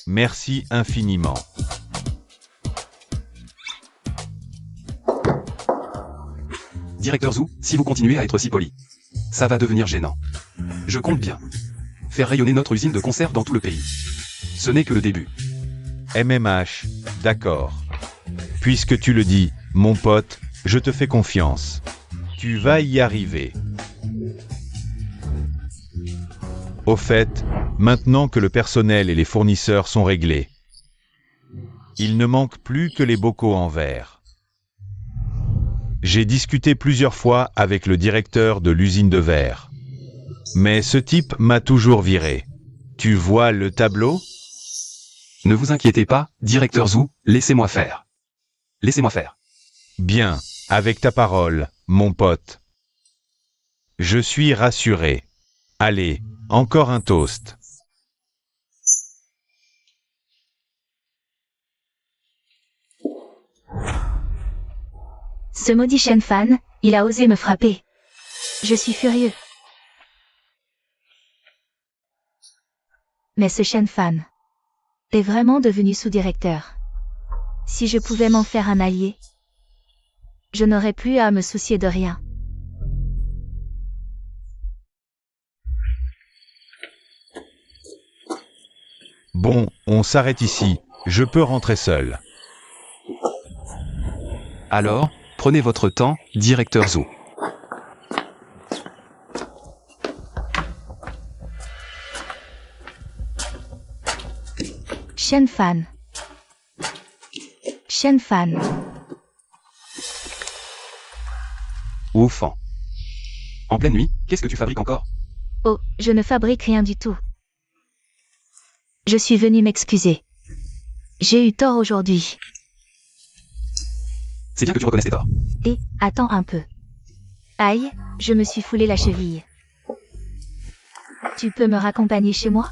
Merci infiniment. Directeur Zhu, si vous continuez à être si poli, ça va devenir gênant. Je compte bien faire rayonner notre usine de conserve dans tout le pays. Ce n'est que le début. MMH, d'accord. Puisque tu le dis, mon pote, je te fais confiance. Tu vas y arriver. Au fait, maintenant que le personnel et les fournisseurs sont réglés, il ne manque plus que les bocaux en verre. J'ai discuté plusieurs fois avec le directeur de l'usine de verre. Mais ce type m'a toujours viré. Tu vois le tableau? Ne vous inquiétez pas, directeur Zhu, laissez-moi faire. Laissez-moi faire. Bien, avec ta parole, mon pote. Je suis rassuré. Allez, encore un toast. Ce maudit Shen Fan, il a osé me frapper. Je suis furieux. Mais ce Shen Fan est vraiment devenu sous-directeur. Si je pouvais m'en faire un allié, je n'aurais plus à me soucier de rien. Bon, on s'arrête ici. Je peux rentrer seul. Alors, prenez votre temps, directeur Zhou. Shen Fan. Shen Fan. Oufant. En pleine nuit, qu'est-ce que tu fabriques encore? Oh, je ne fabrique rien du tout. Je suis venu m'excuser. J'ai eu tort aujourd'hui. C'est bien que tu reconnaisses tes torts. Et, attends un peu. Aïe, je me suis foulé la cheville. Tu peux me raccompagner chez moi?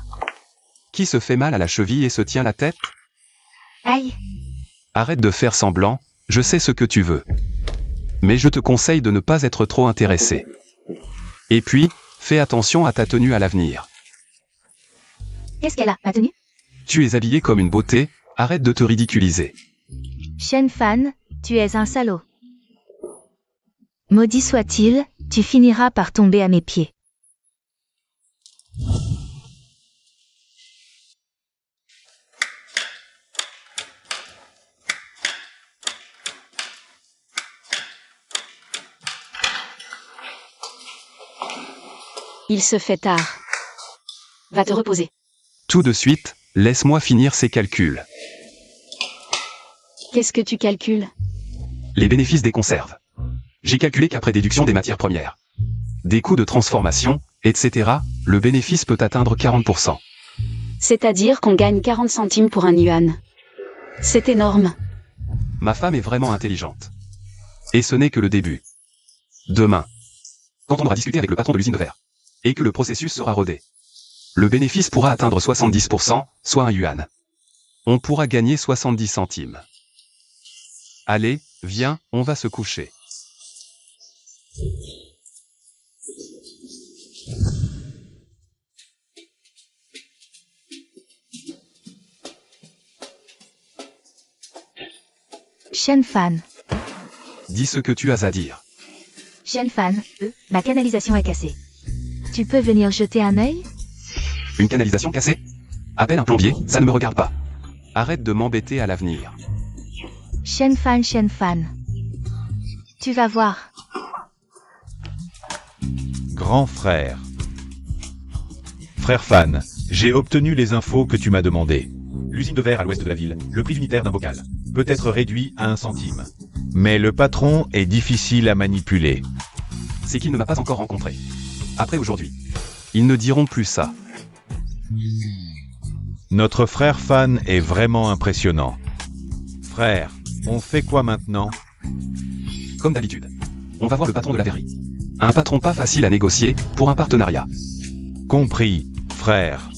Qui se fait mal à la cheville et se tient la tête? Aïe. Arrête de faire semblant, je sais ce que tu veux. Mais je te conseille de ne pas être trop intéressé. Et puis, fais attention à ta tenue à l'avenir. Qu'est-ce qu'elle a, ma tenue? Tu es habillé comme une beauté, arrête de te ridiculiser. Shen Fan, tu es un salaud. Maudit soit-il, tu finiras par tomber à mes pieds. Il se fait tard. Va te reposer. Tout de suite, laisse-moi finir ces calculs. Qu'est-ce que tu calcules? Les bénéfices des conserves. J'ai calculé qu'après déduction des matières premières, des coûts de transformation, etc., le bénéfice peut atteindre 40%. C'est-à-dire qu'on gagne 40 centimes pour un yuan. C'est énorme. Ma femme est vraiment intelligente. Et ce n'est que le début. Demain, quand on aura discuté avec le patron de l'usine de verre, et que le processus sera rodé, le bénéfice pourra atteindre 70%, soit un yuan. On pourra gagner 70 centimes. Allez, viens, on va se coucher. Shen Fan. Dis ce que tu as à dire. Shen Fan, ma canalisation est cassée. Tu peux venir jeter un œil? Une canalisation cassée? Appelle un plombier, ça ne me regarde pas. Arrête de m'embêter à l'avenir. Shen Fan, Shen Fan. Tu vas voir. Grand frère. Frère Fan, j'ai obtenu les infos que tu m'as demandées. L'usine de verre à l'ouest de la ville, le prix unitaire d'un bocal peut être réduit à 1 centime. Mais le patron est difficile à manipuler. C'est qu'il ne m'a pas encore rencontré. Après aujourd'hui, ils ne diront plus ça. Notre frère Fan est vraiment impressionnant. Frère, on fait quoi maintenant? Comme d'habitude, on va voir le patron de la verrerie. Un patron pas facile à négocier pour un partenariat. Compris, frère.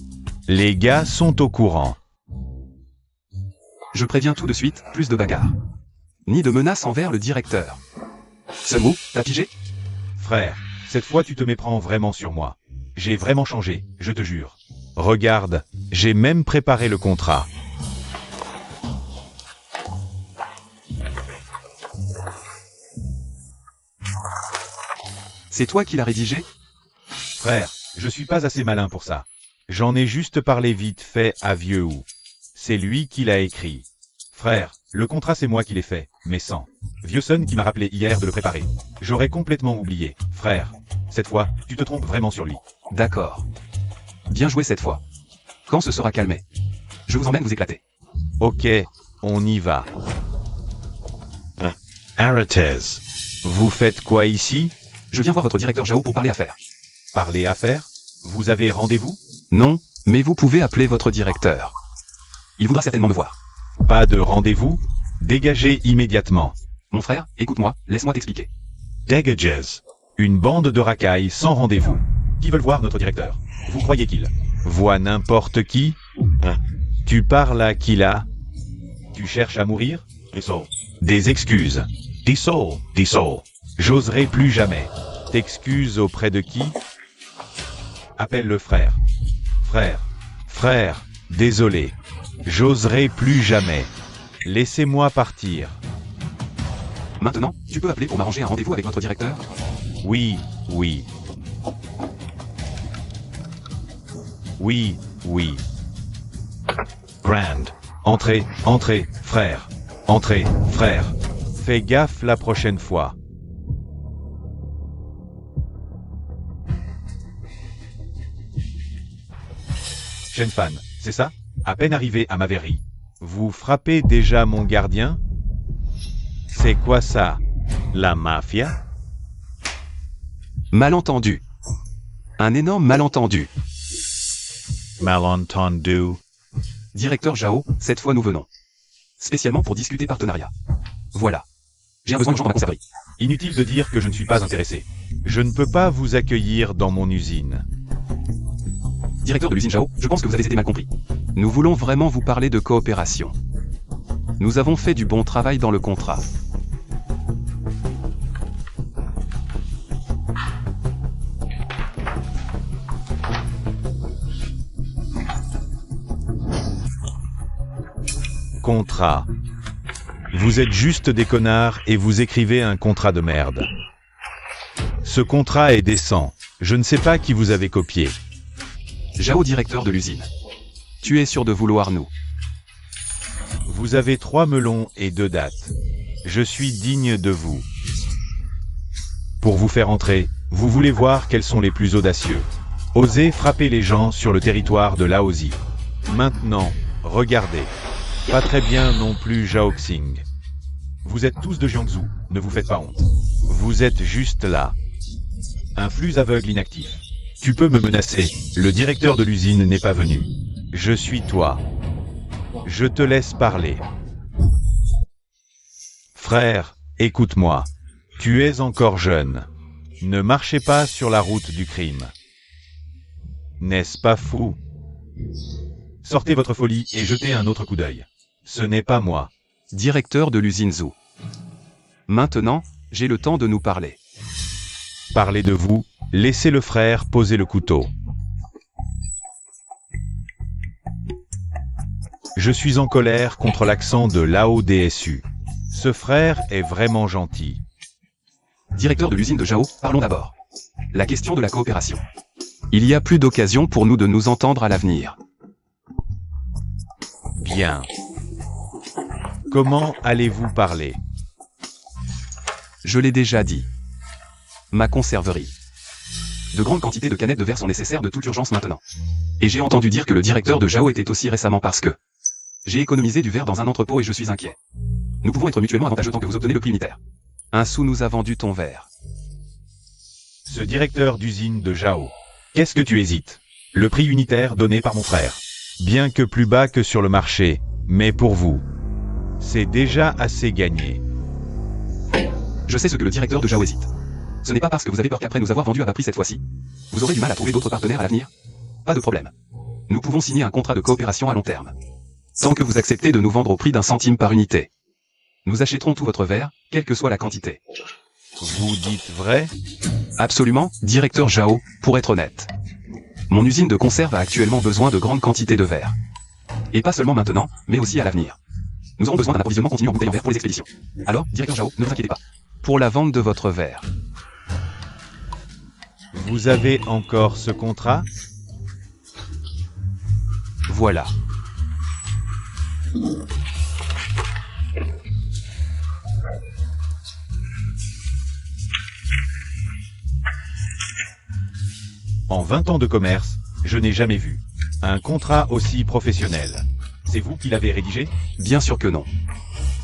Les gars sont au courant. Je préviens tout de suite, plus de bagarres. Ni de menaces envers le directeur. Sun-woo, t'as pigé? Frère, cette fois tu te méprends vraiment sur moi. J'ai vraiment changé, je te jure. Regarde, j'ai même préparé le contrat. C'est toi qui l'as rédigé? Frère, je suis pas assez malin pour ça. J'en ai juste parlé vite fait à Vieux Wu. C'est lui qui l'a écrit. Frère, le contrat c'est moi qui l'ai fait, mais sans. Vieux Sun qui m'a rappelé hier de le préparer. J'aurais complètement oublié. Frère, cette fois, tu te trompes vraiment sur lui. D'accord. Bien joué cette fois. Quand ce sera calmé, je vous emmène vous éclater. Ok, on y va. Arrêtez. Vous faites quoi ici? Je viens voir votre directeur Zhao pour parler affaires. Parler affaires? Vous avez rendez-vous? Non, mais vous pouvez appeler votre directeur. Il voudra certainement me voir. Pas de rendez-vous? Dégagez immédiatement. Mon frère, écoute-moi, laisse-moi t'expliquer. Dagages. Une bande de racailles sans rendez-vous. Qui veulent voir notre directeur. Vous croyez qu'ils voient n'importe qui? Tu parles à qui là? Tu cherches à mourir? Des excuses. Dissol. J'oserai plus jamais. T'excuses auprès de qui? Appelle le frère. Frère, désolé. J'oserai plus jamais. Laissez-moi partir. Maintenant, tu peux appeler pour m'arranger un rendez-vous avec votre directeur? Oui. Grand. Entrez, frère. Entrez, frère. Fais gaffe la prochaine fois. Shenfan, c'est ça? À peine arrivé à ma verrerie. Vous frappez déjà mon gardien? C'est quoi ça? La mafia? Malentendu. Un énorme malentendu. Malentendu. Directeur Zhao, cette fois nous venons. Spécialement pour discuter partenariat. Voilà. J'ai un besoin de gens dans la conserverie. Inutile de dire que je ne suis pas intéressé. Je ne peux pas vous accueillir dans mon usine. Directeur de l'usine Zhao, je pense que vous avez été mal compris. Nous voulons vraiment vous parler de coopération. Nous avons fait du bon travail dans le contrat. Contrat. Vous êtes juste des connards et vous écrivez un contrat de merde. Ce contrat est décent. Je ne sais pas qui vous avez copié. Zhao, directeur de l'usine. Tu es sûr de vouloir nous? Vous avez 3 melons et 2 dattes. Je suis digne de vous. Pour vous faire entrer, vous voulez voir quels sont les plus audacieux. Osez frapper les gens sur le territoire de Laozi. Maintenant, regardez. Pas très bien non plus Zhaoxing. Vous êtes tous de Jiangsu, ne vous faites pas honte. Vous êtes juste là. Un flux aveugle inactif. Tu peux me menacer, le directeur de l'usine n'est pas venu. Je suis toi. Je te laisse parler. Frère, écoute-moi. Tu es encore jeune. Ne marchez pas sur la route du crime. N'est-ce pas fou? Sortez votre folie et jetez un autre coup d'œil. Ce n'est pas moi. Directeur de l'usine Zhou. Maintenant, j'ai le temps de nous parler. Parlez de vous, laissez le frère poser le couteau. Je suis en colère contre l'accent de l'AODSU. Ce frère est vraiment gentil. Directeur de l'usine de Zhao, parlons d'abord. La question de la coopération. Il y a plus d'occasions pour nous de nous entendre à l'avenir. Bien. Comment allez-vous parler? Je l'ai déjà dit. Ma conserverie. De grandes quantités de canettes de verre sont nécessaires de toute urgence maintenant. Et j'ai entendu dire que le directeur de Zhao était aussi récemment parce que j'ai économisé du verre dans un entrepôt et je suis inquiet. Nous pouvons être mutuellement avantageux tant que vous obtenez le prix unitaire. Un sou nous a vendu ton verre. Ce directeur d'usine de Zhao. Qu'est-ce que tu hésites? Le prix unitaire donné par mon frère. Bien que plus bas que sur le marché, mais pour vous, c'est déjà assez gagné. Je sais ce que le directeur de Zhao hésite. Ce n'est pas parce que vous avez peur qu'après nous avoir vendu à bas prix cette fois-ci, vous aurez du mal à trouver d'autres partenaires à l'avenir? Pas de problème. Nous pouvons signer un contrat de coopération à long terme. Tant que vous acceptez de nous vendre au prix d'1 centime par unité. Nous achèterons tout votre verre, quelle que soit la quantité. Vous dites vrai? Absolument, directeur Zhao, pour être honnête. Mon usine de conserve a actuellement besoin de grandes quantités de verre. Et pas seulement maintenant, mais aussi à l'avenir. Nous aurons besoin d'un approvisionnement continu en bouteilles en verre pour les expéditions. Alors, directeur Zhao, ne vous inquiétez pas. Pour la vente de votre verre. Vous avez encore ce contrat? Voilà. En 20 ans de commerce, je n'ai jamais vu un contrat aussi professionnel. C'est vous qui l'avez rédigé? Bien sûr que non.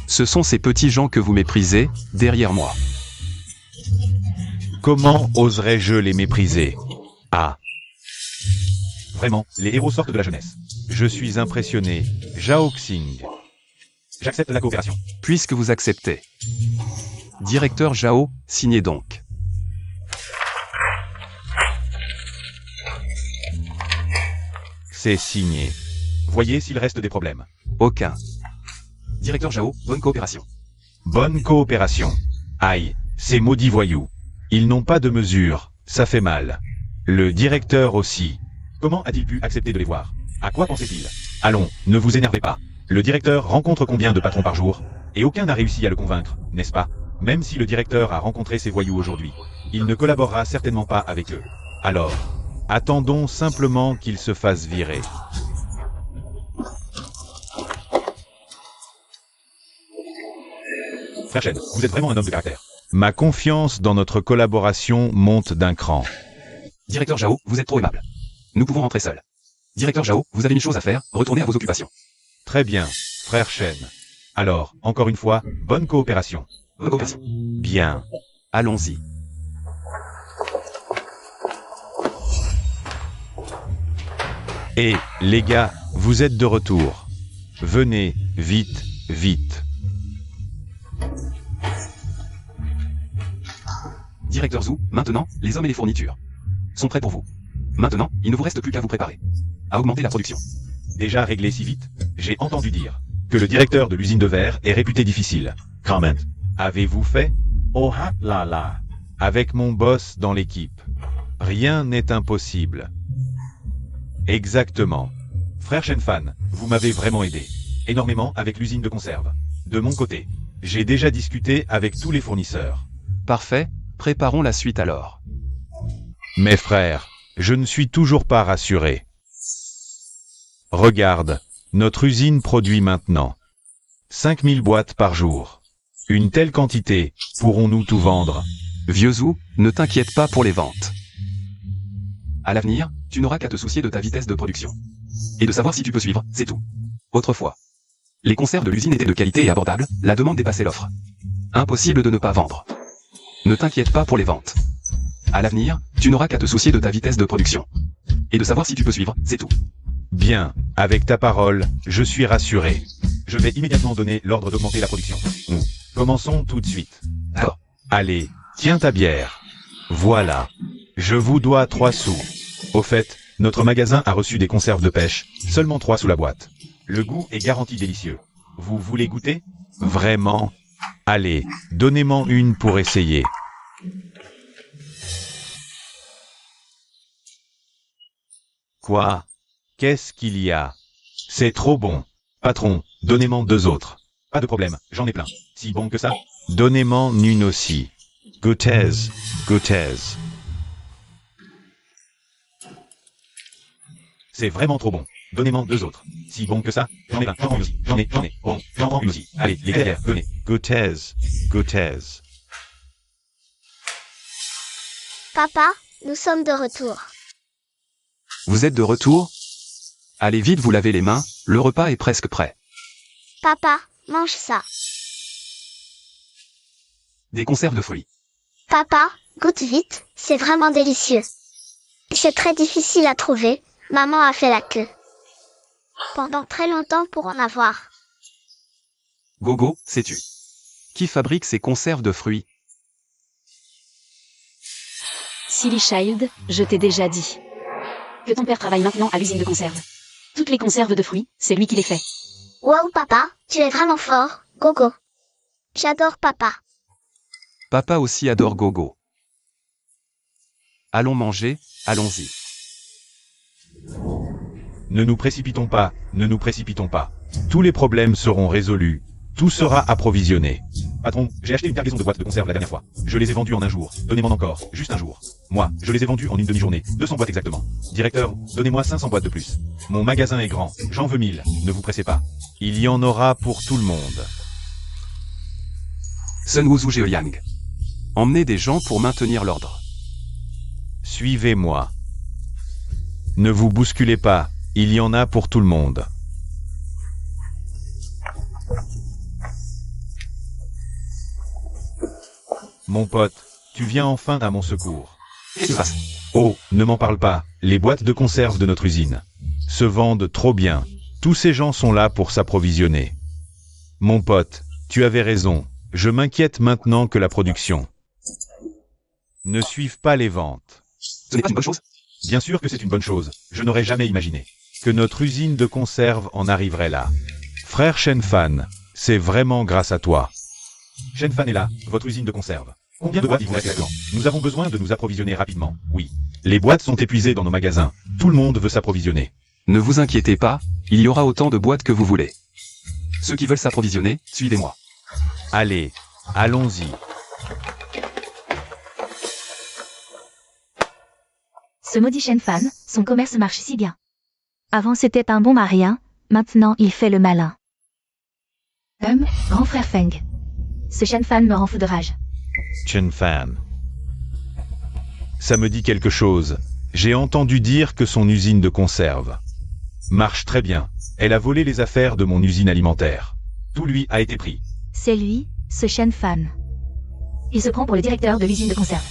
Ce sont ces petits gens que vous méprisez, derrière moi. Comment oserais-je les mépriser? Ah. Vraiment, les héros sortent de la jeunesse. Je suis impressionné. Zhaoxing. J'accepte la coopération. Puisque vous acceptez. Directeur Jao, signez donc. C'est signé. Voyez s'il reste des problèmes. Aucun. Directeur Jao, bonne coopération. Bonne coopération. Aïe, ces maudits voyous. Ils n'ont pas de mesure, ça fait mal. Le directeur aussi. Comment a-t-il pu accepter de les voir? À quoi pensait-il? Allons, ne vous énervez pas. Le directeur rencontre combien de patrons par jour? Et aucun n'a réussi à le convaincre, n'est-ce pas? Même si le directeur a rencontré ces voyous aujourd'hui, il ne collaborera certainement pas avec eux. Alors, attendons simplement qu'il se fasse virer. Frère Shen, vous êtes vraiment un homme de caractère. Ma confiance dans notre collaboration monte d'un cran. Directeur Jao, vous êtes trop aimable. Nous pouvons rentrer seuls. Directeur Jao, vous avez une chose à faire, retournez à vos occupations. Très bien, frère Shen. Alors, encore une fois, bonne coopération. Bonne coopération. Bien. Allons-y. Et, les gars, vous êtes de retour. Venez, vite, vite. Directeur Zhu, maintenant, les hommes et les fournitures sont prêts pour vous. Maintenant, il ne vous reste plus qu'à vous préparer. À augmenter la production. Déjà réglé si vite? J'ai entendu dire que le directeur de l'usine de verre est réputé difficile. Comment? Avez-vous fait? Oh ah là là. Avec mon boss dans l'équipe. Rien n'est impossible. Exactement. Frère Shenfan, vous m'avez vraiment aidé. Énormément avec l'usine de conserve. De mon côté, j'ai déjà discuté avec tous les fournisseurs. Parfait, préparons la suite alors. Mes frères, je ne suis toujours pas rassuré. Regarde, notre usine produit maintenant 5000 boîtes par jour. Une telle quantité, pourrons-nous tout vendre? Vieux Zhu, ne t'inquiète pas pour les ventes. À l'avenir, tu n'auras qu'à te soucier de ta vitesse de production. Et de savoir si tu peux suivre, c'est tout. Autrefois, les conserves de l'usine étaient de qualité et abordables, la demande dépassait l'offre. Impossible de ne pas vendre. Ne t'inquiète pas pour les ventes. À l'avenir, tu n'auras qu'à te soucier de ta vitesse de production. Et de savoir si tu peux suivre, c'est tout. Bien, avec ta parole, je suis rassuré. Je vais immédiatement donner l'ordre d'augmenter la production. Nous commençons tout de suite. D'accord. Allez, tiens ta bière. Voilà. Je vous dois 3 sous. Au fait, notre magasin a reçu des conserves de pêche, seulement 3 sous la boîte. Le goût est garanti délicieux. Vous voulez goûter? Vraiment? Allez, donnez-moi une pour essayer. Quoi? Qu'est-ce qu'il y a? C'est trop bon. Patron, donnez-moi 2 autres. Pas de problème, j'en ai plein. Si bon que ça? Donnez-moi une aussi. Goûtez, goûtez. C'est vraiment trop bon. Donnez-moi 2 autres. Si bon que ça? J'en ai plein, j'en prends une aussi. J'en ai. Bon, j'en prends une aussi. Allez, les gars, venez. Goûtez, goûtez. Papa, nous sommes de retour. Vous êtes de retour? Allez vite vous laver les mains, le repas est presque prêt. Papa, mange ça. Des conserves de fruits. Papa, goûte vite, c'est vraiment délicieux. C'est très difficile à trouver, maman a fait la queue. Pendant très longtemps pour en avoir. Gogo, sais-tu qui fabrique ces conserves de fruits? Silly Child, je t'ai déjà dit que ton père travaille maintenant à l'usine de conserve. Toutes les conserves de fruits, c'est lui qui les fait. Wow papa, tu es vraiment fort, Gogo. J'adore papa. Papa aussi adore Gogo. Allons manger, allons-y. Ne nous précipitons pas, ne nous précipitons pas. Tous les problèmes seront résolus. Tout sera approvisionné. Patron, j'ai acheté une cargaison de boîtes de conserve la dernière fois. Je les ai vendues en un jour. Donnez-moi encore, juste un jour. Moi, je les ai vendues en une demi-journée. 200 boîtes exactement. Directeur, donnez-moi 500 boîtes de plus. Mon magasin est grand. J'en veux 1000. Ne vous pressez pas. Il y en aura pour tout le monde. Sun Wuzhu Jeoyang. Emmenez des gens pour maintenir l'ordre. Suivez-moi. Ne vous bousculez pas. Il y en a pour tout le monde. Mon pote, tu viens enfin à mon secours. Qu'est-ce qui se passe? Oh, ne m'en parle pas. Les boîtes de conserve de notre usine se vendent trop bien. Tous ces gens sont là pour s'approvisionner. Mon pote, tu avais raison. Je m'inquiète maintenant que la production ne suive pas les ventes. Ce n'est pas une bonne chose. Bien sûr que c'est une bonne chose. Je n'aurais jamais imaginé que notre usine de conserve en arriverait là. Frère Shenfan, c'est vraiment grâce à toi. Shenfan est là, votre usine de conserve. Combien de boîtes il vous reste là-dedans? Nous avons besoin de nous approvisionner rapidement. Oui. Les boîtes sont épuisées dans nos magasins. Tout le monde veut s'approvisionner. Ne vous inquiétez pas, il y aura autant de boîtes que vous voulez. Ceux qui veulent s'approvisionner, suivez-moi. Allez, allons-y. Ce maudit Shenfan, son commerce marche si bien. Avant c'était un bon mari, hein, maintenant il fait le malin. Grand frère Feng. Ce Shenfan me rend fou de rage. Shenfan. Ça me dit quelque chose. J'ai entendu dire que son usine de conserve marche très bien. Elle a volé les affaires de mon usine alimentaire. Tout lui a été pris. C'est lui, ce Shenfan. Il se prend pour le directeur de l'usine de conserve.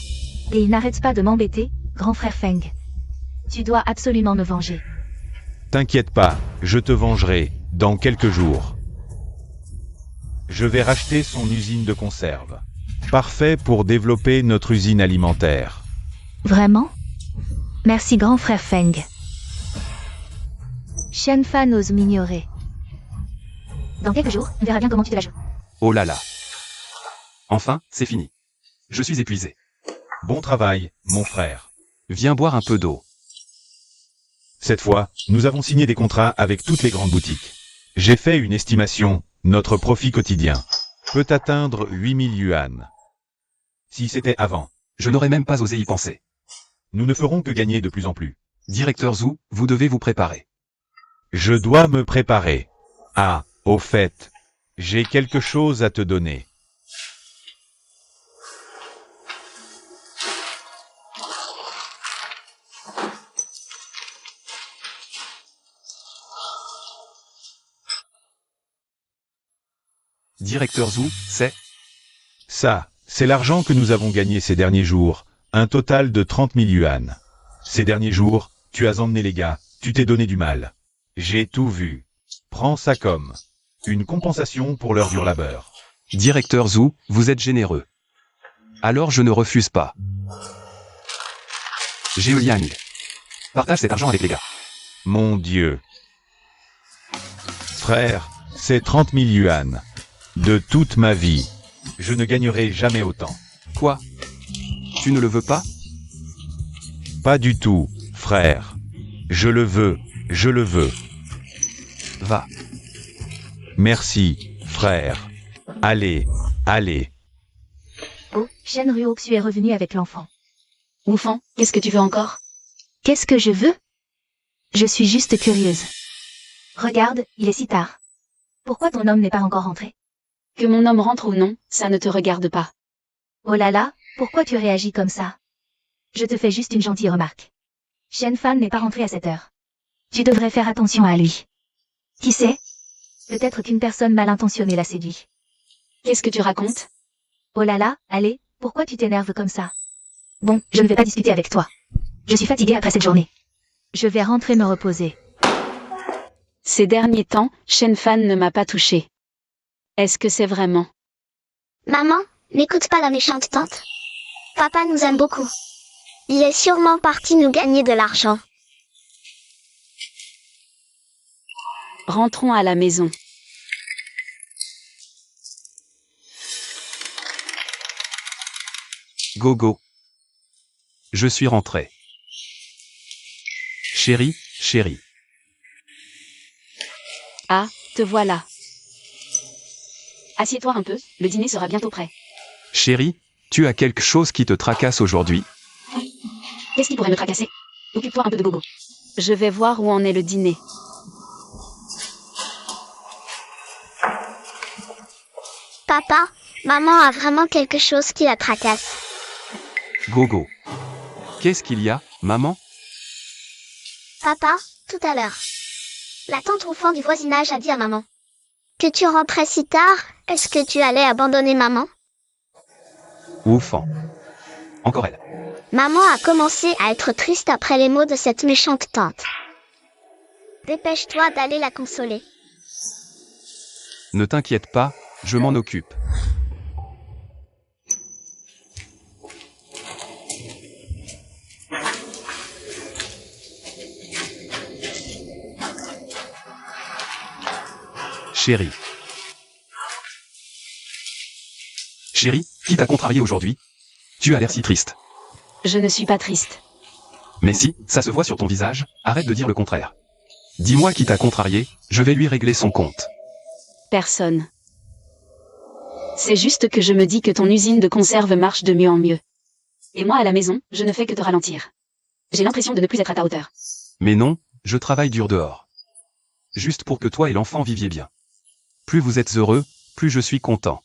Et il n'arrête pas de m'embêter, grand frère Feng. Tu dois absolument me venger. T'inquiète pas, je te vengerai, dans quelques jours. Je vais racheter son usine de conserve. Parfait pour développer notre usine alimentaire. Vraiment? Merci grand frère Feng. Shenfan ose m'ignorer. Dans quelques jours, on verra bien comment tu te la joues. Oh là là. Enfin, c'est fini. Je suis épuisé. Bon travail, mon frère. Viens boire un peu d'eau. Cette fois, nous avons signé des contrats avec toutes les grandes boutiques. J'ai fait une estimation, notre profit quotidien peut atteindre 8000 yuan. Si c'était avant, Je n'aurais même pas osé y penser. nous ne ferons que gagner de plus en plus. Directeur Zhu, vous devez vous préparer. Je dois me préparer. Ah, au fait, j'ai quelque chose à te donner. Directeur Zhu, c'est... Ça, c'est l'argent que nous avons gagné ces derniers jours, un total de 30 000 yuan. Ces derniers jours, tu as emmené les gars, tu t'es donné du mal. J'ai tout vu. Prends ça comme une compensation pour leur dur labeur. Directeur Zhu, vous êtes généreux. Alors je ne refuse pas. Liang. Partage cet argent avec les gars. Mon Dieu. Frère, c'est 30 000 yuan. De toute ma vie, je ne gagnerai jamais autant. Quoi? Tu ne le veux pas? Pas du tout, frère. Je le veux, je le veux. Va. Merci, frère. Allez, allez. Oh, Shen Ruoxu est revenu avec l'enfant. Oufan, qu'est-ce que tu veux encore? Qu'est-ce que je veux? Je suis juste curieuse. Regarde, il est si tard. Pourquoi ton homme n'est pas encore rentré? Que mon homme rentre ou non, ça ne te regarde pas. Oh là là, pourquoi tu réagis comme ça? Je te fais juste une gentille remarque. Shenfan n'est pas rentré à cette heure. Tu devrais faire attention à lui. Qui sait? Peut-être qu'une personne mal intentionnée l'a séduit. Qu'est-ce que tu racontes? Oh là là, allez, pourquoi tu t'énerves comme ça? Bon, je ne vais pas discuter avec toi. Je suis fatiguée après cette journée. Je vais rentrer me reposer. Ces derniers temps, Shenfan ne m'a pas touché. Est-ce que c'est vraiment? Maman, n'écoute pas la méchante tante. Papa nous aime beaucoup. Il est sûrement parti nous gagner de l'argent. Rentrons à la maison. Gogo. Je suis rentré. Chérie, chérie. Ah, te voilà. Assieds-toi un peu, le dîner sera bientôt prêt. Chérie, tu as quelque chose qui te tracasse aujourd'hui? Qu'est-ce qui pourrait me tracasser? Occupe-toi un peu de Gogo. Je vais voir où en est le dîner. Papa, maman a vraiment quelque chose qui la tracasse. Gogo. Qu'est-ce qu'il y a, maman? Papa, tout à l'heure. La tante Oufan du voisinage a dit à maman que tu rentrais si tard, est-ce que tu allais abandonner maman? Oufan. Encore elle. Maman a commencé à être triste après les mots de cette méchante tante. Dépêche-toi d'aller la consoler. Ne t'inquiète pas, je m'en occupe. Chérie. Chérie, qui t'a contrarié aujourd'hui? Tu as l'air si triste. Je ne suis pas triste. Mais si, ça se voit sur ton visage, arrête de dire le contraire. Dis-moi qui t'a contrarié, je vais lui régler son compte. Personne. C'est juste que je me dis que ton usine de conserve marche de mieux en mieux. Et moi à la maison, je ne fais que te ralentir. J'ai l'impression de ne plus être à ta hauteur. Mais non, je travaille dur dehors. Juste pour que toi et l'enfant viviez bien. Plus vous êtes heureux, plus je suis content.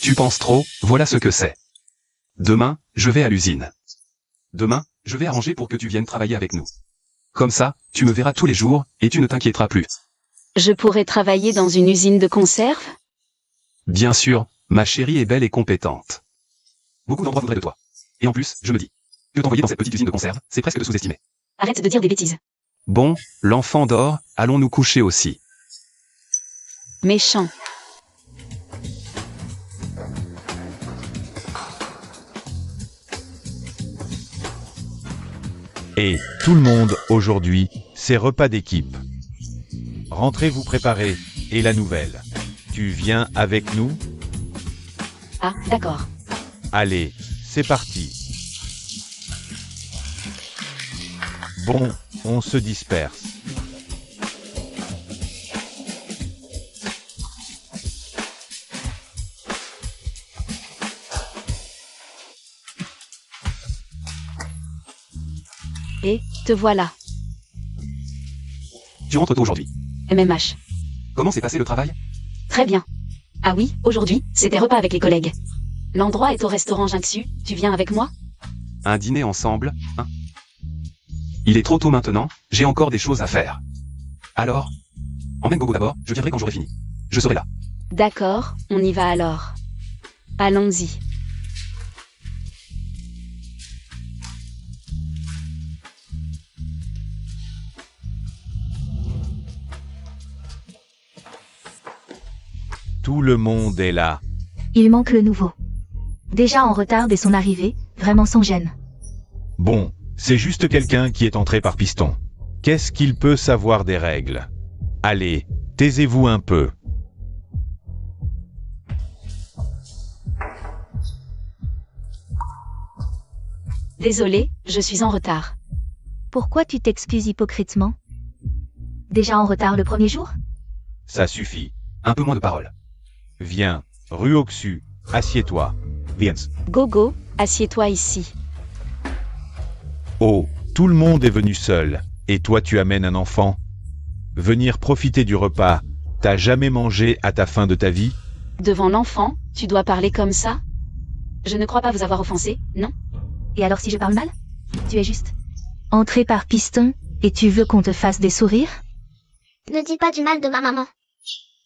Tu penses trop, voilà ce que c'est. Demain, je vais à l'usine. Demain, je vais arranger pour que tu viennes travailler avec nous. Comme ça, tu me verras tous les jours, et tu ne t'inquiéteras plus. Je pourrais travailler dans une usine de conserve? Bien sûr, ma chérie est belle et compétente. Beaucoup d'endroits voudraient de toi. Et en plus, je me dis que t'envoyer dans cette petite usine de conserve, c'est presque de sous-estimer. Arrête de dire des bêtises. Bon, l'enfant dort, allons nous coucher aussi. Méchant. Et tout le monde, aujourd'hui, c'est repas d'équipe. Rentrez vous préparer. Et la nouvelle. Tu viens avec nous? Ah, d'accord. Allez, c'est parti. Bon, on se disperse. Et, te voilà. Tu rentres tôt aujourd'hui. MMH. Comment s'est passé le travail? Très bien. Ah oui, aujourd'hui, c'était repas avec les collègues. L'endroit est au restaurant Jinxu, tu viens avec moi? Un dîner ensemble, hein? Il est trop tôt maintenant, j'ai encore des choses à faire. Alors? Emmène Gogo d'abord, je viendrai quand j'aurai fini. Je serai là. D'accord, on y va alors. Allons-y. Tout le monde est là. Il manque le nouveau. Déjà en retard dès son arrivée, vraiment sans gêne. Bon, c'est juste quelqu'un qui est entré par piston. Qu'est-ce qu'il peut savoir des règles? Allez, taisez-vous un peu. Désolé, je suis en retard. Pourquoi tu t'excuses hypocritement? Déjà en retard le premier jour? Ça suffit. Un peu moins de paroles. Viens, rue Oxu, assieds-toi. Viens. Gogo, assieds-toi ici. Oh, tout le monde est venu seul, et toi tu amènes un enfant? Venir profiter du repas, t'as jamais mangé à ta faim de ta vie? Devant l'enfant, tu dois parler comme ça? Je ne crois pas vous avoir offensé, non? Et alors si je parle mal? Tu es juste entré par piston, et tu veux qu'on te fasse des sourires? Ne dis pas du mal de ma maman.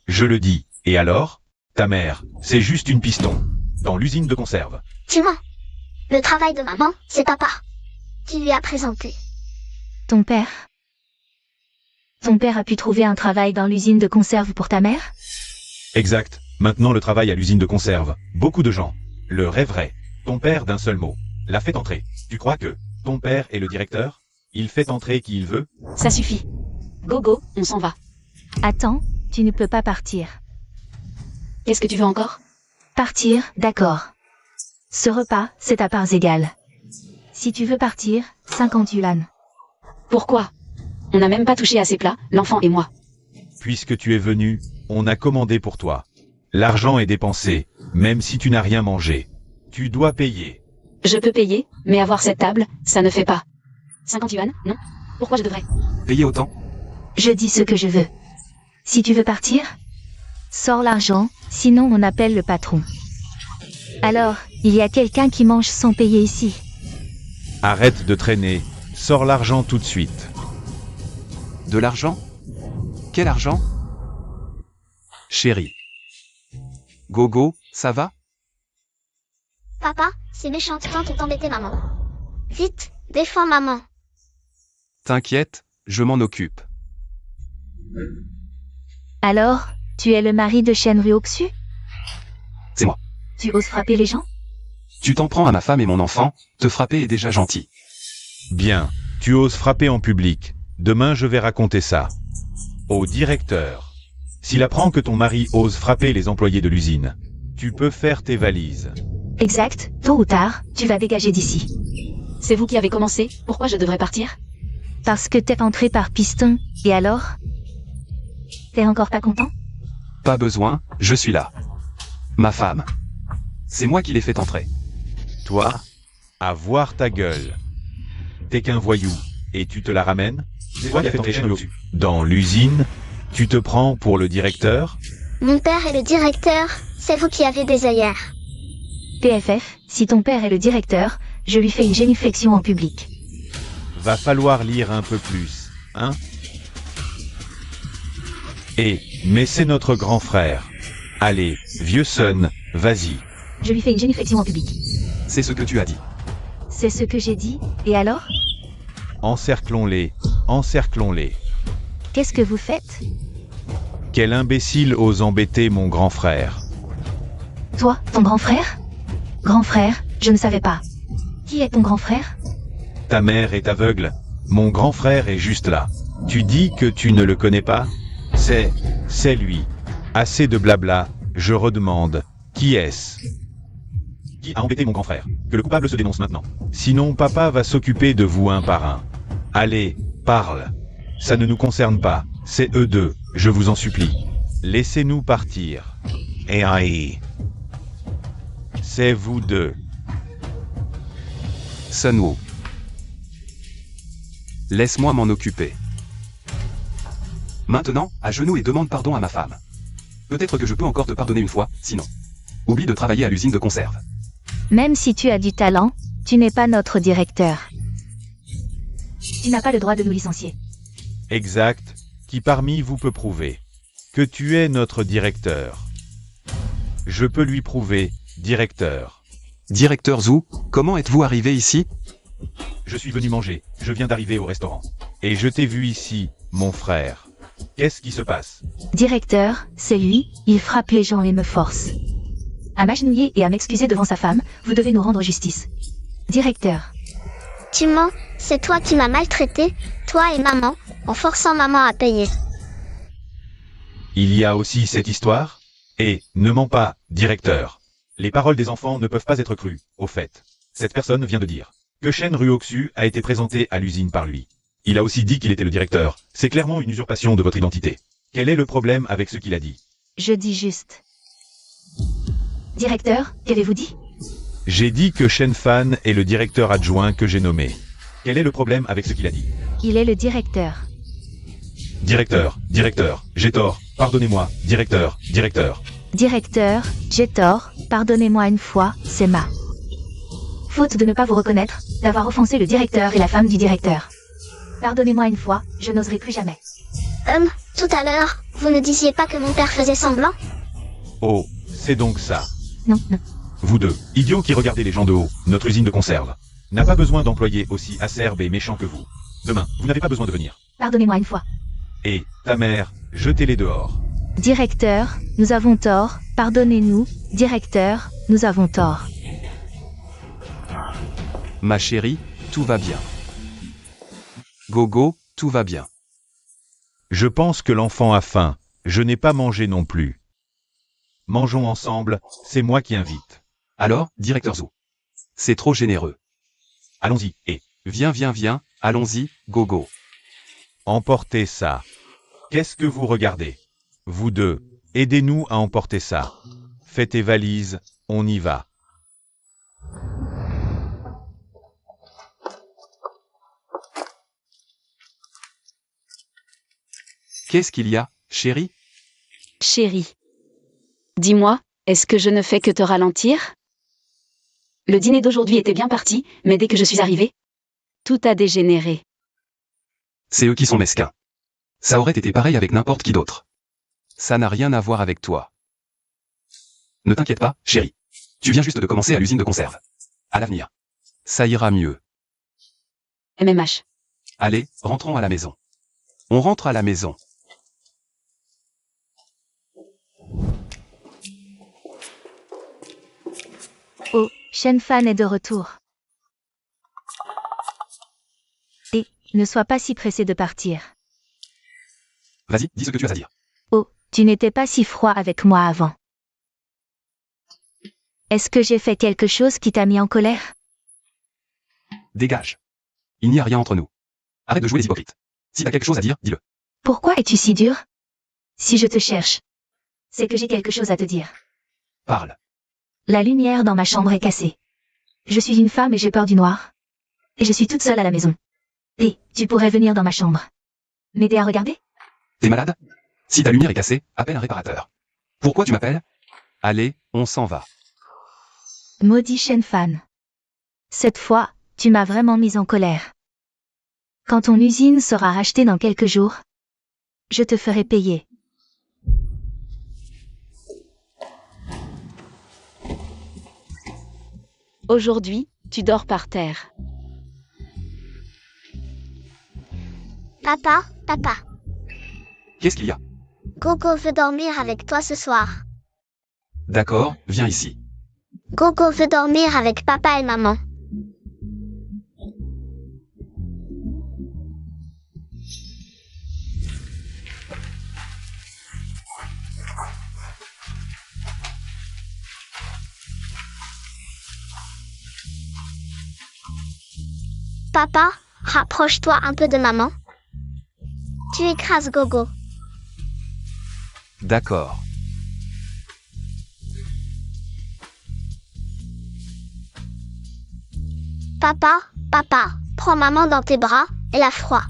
Je le dis, et alors? Ta mère, c'est juste une piston. Dans l'usine de conserve. Tu mens. Le travail de maman, c'est papa. Tu lui as présenté. Ton père? Ton père a pu trouver un travail dans l'usine de conserve pour ta mère? Exact. Maintenant le travail à l'usine de conserve. Beaucoup de gens le rêveraient. Ton père d'un seul mot l'a fait entrer. Tu crois que ton père est le directeur? Il fait entrer qui il veut? Ça suffit. Gogo, on s'en va. Attends, tu ne peux pas partir. Qu'est-ce que tu veux encore? Partir, d'accord. Ce repas, c'est à parts égales. Si tu veux partir, 50 yuan. Pourquoi? On n'a même pas touché à ces plats, l'enfant et moi. Puisque tu es venu, on a commandé pour toi. L'argent est dépensé, même si tu n'as rien mangé. Tu dois payer. Je peux payer, mais avoir cette table, ça ne fait pas. 50 yuan, non? Pourquoi je devrais? Payer autant? Je dis ce que je veux. Si tu veux partir, sors l'argent, sinon on appelle le patron. Alors, il y a quelqu'un qui mange sans payer ici. Arrête de traîner, sors l'argent tout de suite. De l'argent? Quel argent? Chérie. Gogo, ça va? Papa, ces méchantes tantes ont embêté maman. Vite, défends maman. T'inquiète, je m'en occupe. Alors, tu es le mari de Shenryu Oxu? C'est moi. Tu oses frapper les gens? Tu t'en prends à ma femme et mon enfant, te frapper est déjà gentil. Bien, tu oses frapper en public. Demain je vais raconter ça. Au directeur. S'il apprend que ton mari ose frapper les employés de l'usine, tu peux faire tes valises. Exact, tôt ou tard, tu vas dégager d'ici. C'est vous qui avez commencé, pourquoi je devrais partir? Parce que t'es entré par piston, et alors? T'es encore pas content? Pas besoin, je suis là. Ma femme. C'est moi qui l'ai fait entrer. Toi, à voir ta gueule. T'es qu'un voyou, et tu te la ramènes? C'est toi qui as fait entrer Shenryu Oxu. Dans l'usine, tu te prends pour le directeur? Mon père est le directeur, c'est vous qui avez des œillères. PFF, si ton père est le directeur, je lui fais une génuflexion en public. Va falloir lire un peu plus, hein? Mais c'est notre grand frère. Allez, vieux son, vas-y. Je lui fais une génuflexion en public. C'est ce que tu as dit. C'est ce que j'ai dit, et alors? Encerclons-les, encerclons-les. Qu'est-ce que vous faites? Quel imbécile ose embêter mon grand frère? Toi, ton grand frère? Grand frère, je ne savais pas. Qui est ton grand frère? Ta mère est aveugle. Mon grand frère est juste là. Tu dis que tu ne le connais pas? C'est lui. Assez de blabla, je redemande. Qui est-ce? Qui a embêté mon grand frère? Que le coupable se dénonce maintenant. Sinon papa va s'occuper de vous un par un. Allez, parle. Ça ne nous concerne pas. C'est eux deux, je vous en supplie. Laissez-nous partir. Et aïe. C'est vous deux. Sunwoo. Laisse-moi m'en occuper. Maintenant, à genoux et demande pardon à ma femme. Peut-être que je peux encore te pardonner une fois, sinon. Oublie de travailler à l'usine de conserve. Même si tu as du talent, tu n'es pas notre directeur. Tu n'as pas le droit de nous licencier. Exact. Qui parmi vous peut prouver que tu es notre directeur? Je peux lui prouver, directeur. Directeur Zhu, comment êtes-vous arrivé ici? Je suis venu manger, je viens d'arriver au restaurant. Et je t'ai vu ici, mon frère. Qu'est-ce qui se passe? Directeur, c'est lui, il frappe les gens et me force. À m'agenouiller et à m'excuser devant sa femme, vous devez nous rendre justice. Directeur. Tu mens, c'est toi qui m'as maltraité, toi et maman, en forçant maman à payer. Il y a aussi cette histoire? Et, ne mens pas, directeur. Les paroles des enfants ne peuvent pas être crues, au fait. Cette personne vient de dire que Shenryu Oxu a été présenté à l'usine par lui. Il a aussi dit qu'il était le directeur. C'est clairement une usurpation de votre identité. Quel est le problème avec ce qu'il a dit? Je dis juste. Directeur, qu'avez-vous dit? J'ai dit que Shen Fan est le directeur adjoint que j'ai nommé. Quel est le problème avec ce qu'il a dit? Il est le directeur. Directeur, j'ai tort. Pardonnez-moi, directeur. Directeur, j'ai tort, pardonnez-moi une fois, c'est ma faute de ne pas vous reconnaître, d'avoir offensé le directeur et la femme du directeur. Pardonnez-moi une fois, je n'oserai plus jamais. Tout à l'heure, vous ne disiez pas que mon père faisait semblant? Oh, c'est donc ça. Non. Vous deux, idiots qui regardez les gens de haut, notre usine de conserve n'a pas besoin d'employés aussi acerbes et méchants que vous. Demain, vous n'avez pas besoin de venir. Pardonnez-moi une fois. Et, ta mère, jetez-les dehors. Directeur, nous avons tort, pardonnez-nous. Directeur, nous avons tort. Ma chérie, tout va bien. Gogo, tout va bien. Je pense que l'enfant a faim. Je n'ai pas mangé non plus. Mangeons ensemble, c'est moi qui invite. Alors, directeur Zhu. C'est trop généreux. Allons-y, et Viens, allons-y, Gogo. emportez ça. Qu'est-ce que vous regardez? Vous deux, aidez-nous à emporter ça. Fais tes valises, on y va. Qu'est-ce qu'il y a, chérie? Chérie. Dis-moi, est-ce que je ne fais que te ralentir? Le dîner d'aujourd'hui était bien parti, mais dès que je suis arrivée, tout a dégénéré. C'est eux qui sont mesquins. Ça aurait été pareil avec n'importe qui d'autre. Ça n'a rien à voir avec toi. Ne t'inquiète pas, chérie. Tu viens juste de commencer à l'usine de conserve. À l'avenir. Ça ira mieux. MMH. Allez, rentrons à la maison. On rentre à la maison. Shen-fan est de retour. Et, ne sois pas si pressé de partir. Vas-y, dis ce que tu as à dire. Oh, tu n'étais pas si froid avec moi avant. Est-ce que j'ai fait quelque chose qui t'a mis en colère? Dégage. Il n'y a rien entre nous. Arrête de jouer les hypocrites. Si t'as quelque chose à dire, dis-le. Pourquoi es-tu si dur? Si je te cherche, c'est que j'ai quelque chose à te dire. Parle. La lumière dans ma chambre est cassée. Je suis une femme et j'ai peur du noir. Et je suis toute seule à la maison. Et, tu pourrais venir dans ma chambre. M'aider à regarder? T'es malade? Si ta lumière est cassée, appelle un réparateur. Pourquoi tu m'appelles? Allez, on s'en va. Maudit Shen-fan. Cette fois, tu m'as vraiment mise en colère. Quand ton usine sera rachetée dans quelques jours, je te ferai payer. Aujourd'hui, tu dors par terre. Papa, papa. Qu'est-ce qu'il y a? Gogo veut dormir avec toi ce soir. D'accord, viens ici. Gogo veut dormir avec papa et maman. Papa, rapproche-toi un peu de maman. Tu écrases Gogo. D'accord. Papa, papa, prends maman dans tes bras, elle a froid.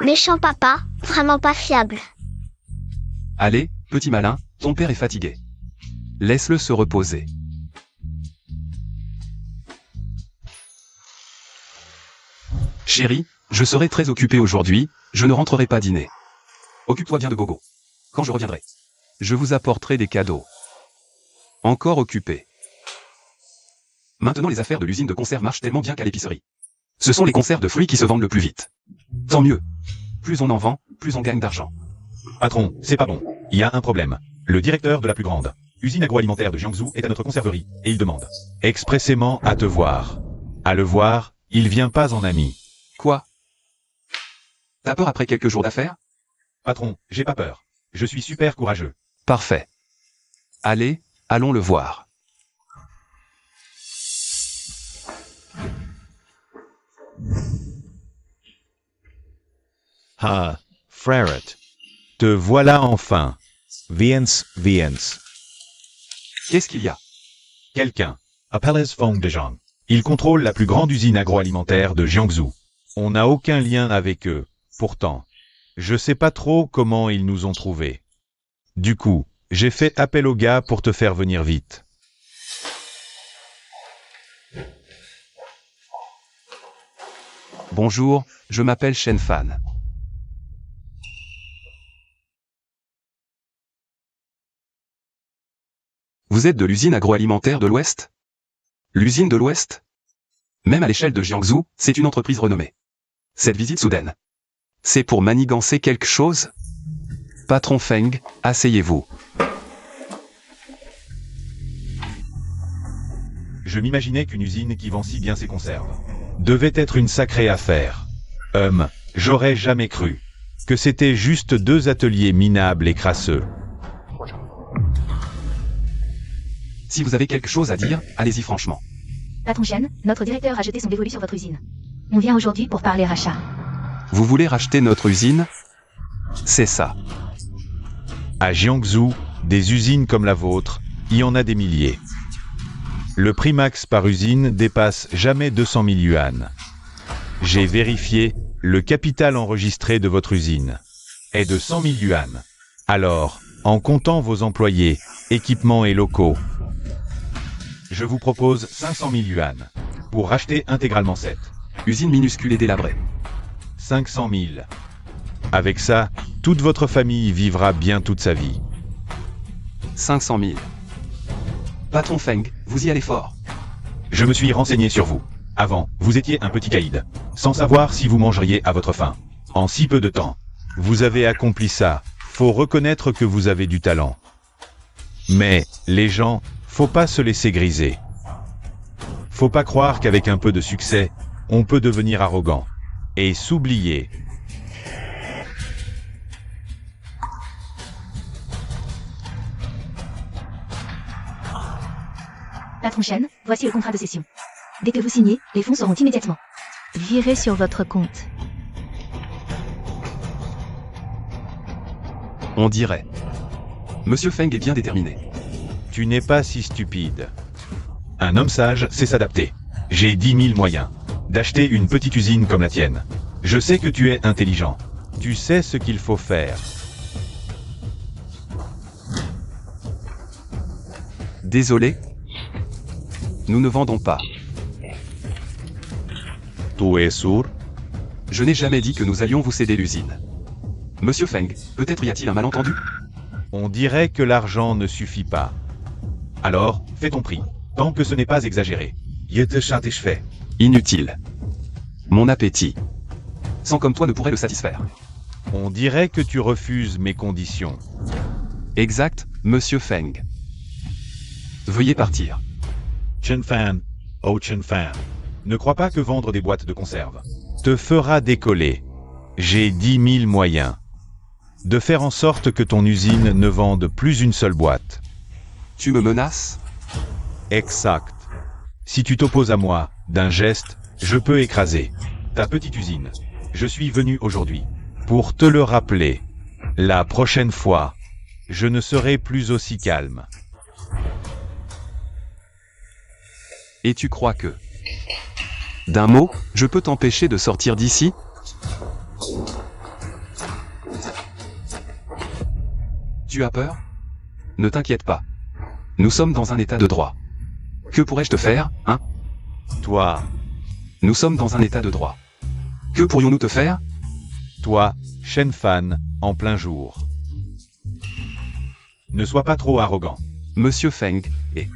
Méchant papa, vraiment pas fiable. Allez, petit malin, ton père est fatigué. Laisse-le se reposer. Chérie, je serai très occupé aujourd'hui, je ne rentrerai pas dîner. Occupe-toi bien de Gogo. Quand je reviendrai, je vous apporterai des cadeaux. Encore occupé. Maintenant les affaires de l'usine de conserve marchent tellement bien qu'à l'épicerie. Ce sont les conserves de fruits qui se vendent le plus vite. Tant mieux. Plus on en vend, plus on gagne d'argent. Patron, c'est pas bon. Il y a un problème. Le directeur de la plus grande usine agroalimentaire de Jiangsu est à notre conserverie, et il demande expressément à te voir. À le voir, il vient pas en ami. Quoi? T'as peur après quelques jours d'affaires? Patron, j'ai pas peur. Je suis super courageux. Parfait. Allez, allons le voir. Ah, frère. Te voilà enfin. Viens. Qu'est-ce qu'il y a? Quelqu'un. Appelle Fong de Zhang. Il contrôle la plus grande usine agroalimentaire de Jiangsu. On n'a aucun lien avec eux. Pourtant, je sais pas trop comment ils nous ont trouvés. Du coup, j'ai fait appel au gars pour te faire venir vite. Bonjour, je m'appelle Shen-fan. Vous êtes de l'usine agroalimentaire de l'Ouest? L'usine de l'Ouest? Même à l'échelle de Jiangsu, c'est une entreprise renommée. Cette visite soudaine, c'est pour manigancer quelque chose? Patron Feng, asseyez-vous. Je m'imaginais qu'une usine qui vend si bien ses conserves devait être une sacrée affaire. J'aurais jamais cru que c'était juste deux ateliers minables et crasseux. Si vous avez quelque chose à dire, allez-y franchement. Patron Shen, notre directeur a jeté son dévolu sur votre usine. On vient aujourd'hui pour parler rachat. Vous voulez racheter notre usine? C'est ça. À Jiangsu, des usines comme la vôtre, il y en a des milliers. Le prix max par usine dépasse jamais 200 000 yuan. J'ai vérifié, le capital enregistré de votre usine est de 100 000 yuan. Alors, en comptant vos employés, équipements et locaux, je vous propose 500 000 yuan pour racheter intégralement cette Usine minuscule et délabrée. 500 000. Avec ça, toute votre famille vivra bien toute sa vie. 500 000. Patron Feng, vous y allez fort. Je me suis renseigné sur vous. Avant, vous étiez un petit caïd, sans savoir si vous mangeriez à votre faim. En si peu de temps, vous avez accompli ça. Faut reconnaître que vous avez du talent. Mais, les gens, faut pas se laisser griser. Faut pas croire qu'avec un peu de succès, on peut devenir arrogant. Et s'oublier. Patron Chen, voici le contrat de cession. Dès que vous signez, les fonds seront immédiatement Virez sur votre compte. On dirait. Monsieur Feng est bien déterminé. Tu n'es pas si stupide. Un homme sage sait s'adapter. J'ai 10 000 moyens d'acheter une petite usine comme la tienne. Je sais que tu es intelligent. Tu sais ce qu'il faut faire. Désolé. Nous ne vendons pas. Tu es sourd? Je n'ai jamais dit que nous allions vous céder l'usine. Monsieur Feng, peut-être y a-t-il un malentendu? On dirait que l'argent ne suffit pas. Alors, fais ton prix, tant que ce n'est pas exagéré. Yete satisfait. Inutile. Mon appétit. Sans comme toi ne pourrait le satisfaire. On dirait que tu refuses mes conditions. Exact, Monsieur Feng. Veuillez partir. Chen Fan, oh Chen Fan. Ne crois pas que vendre des boîtes de conserve te fera décoller. J'ai 10 000 moyens de faire en sorte que ton usine ne vende plus une seule boîte. Tu me menaces? Exact. Si tu t'opposes à moi, d'un geste, je peux écraser ta petite usine. Je suis venu aujourd'hui pour te le rappeler. La prochaine fois, je ne serai plus aussi calme. Et tu crois que, d'un mot, je peux t'empêcher de sortir d'ici? Tu as peur? Ne t'inquiète pas. Nous sommes dans un état de droit. Que pourrais-je te faire, hein? Toi, Nous sommes dans un état de droit. Que pourrions-nous te faire? toi, Shen Fan, en plein jour. Ne sois pas trop arrogant. Monsieur Feng, et...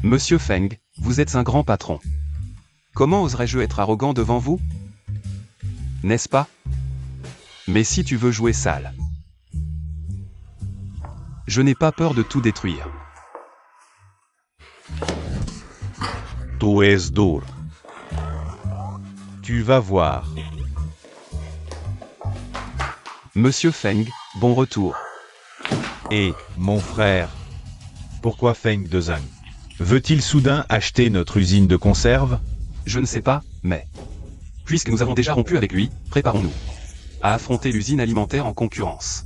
Monsieur Feng, vous êtes un grand patron. Comment oserais-je être arrogant devant vous? N'est-ce pas? Mais si tu veux jouer sale... Je n'ai pas peur de tout détruire. Tu es dur. Tu vas voir. Monsieur Feng, bon retour. Et, mon frère, pourquoi Feng de Zhang veut-il soudain acheter notre usine de conserve? Je ne sais pas, mais... Puisque nous avons déjà rompu avec lui, préparons-nous à affronter l'usine alimentaire en concurrence.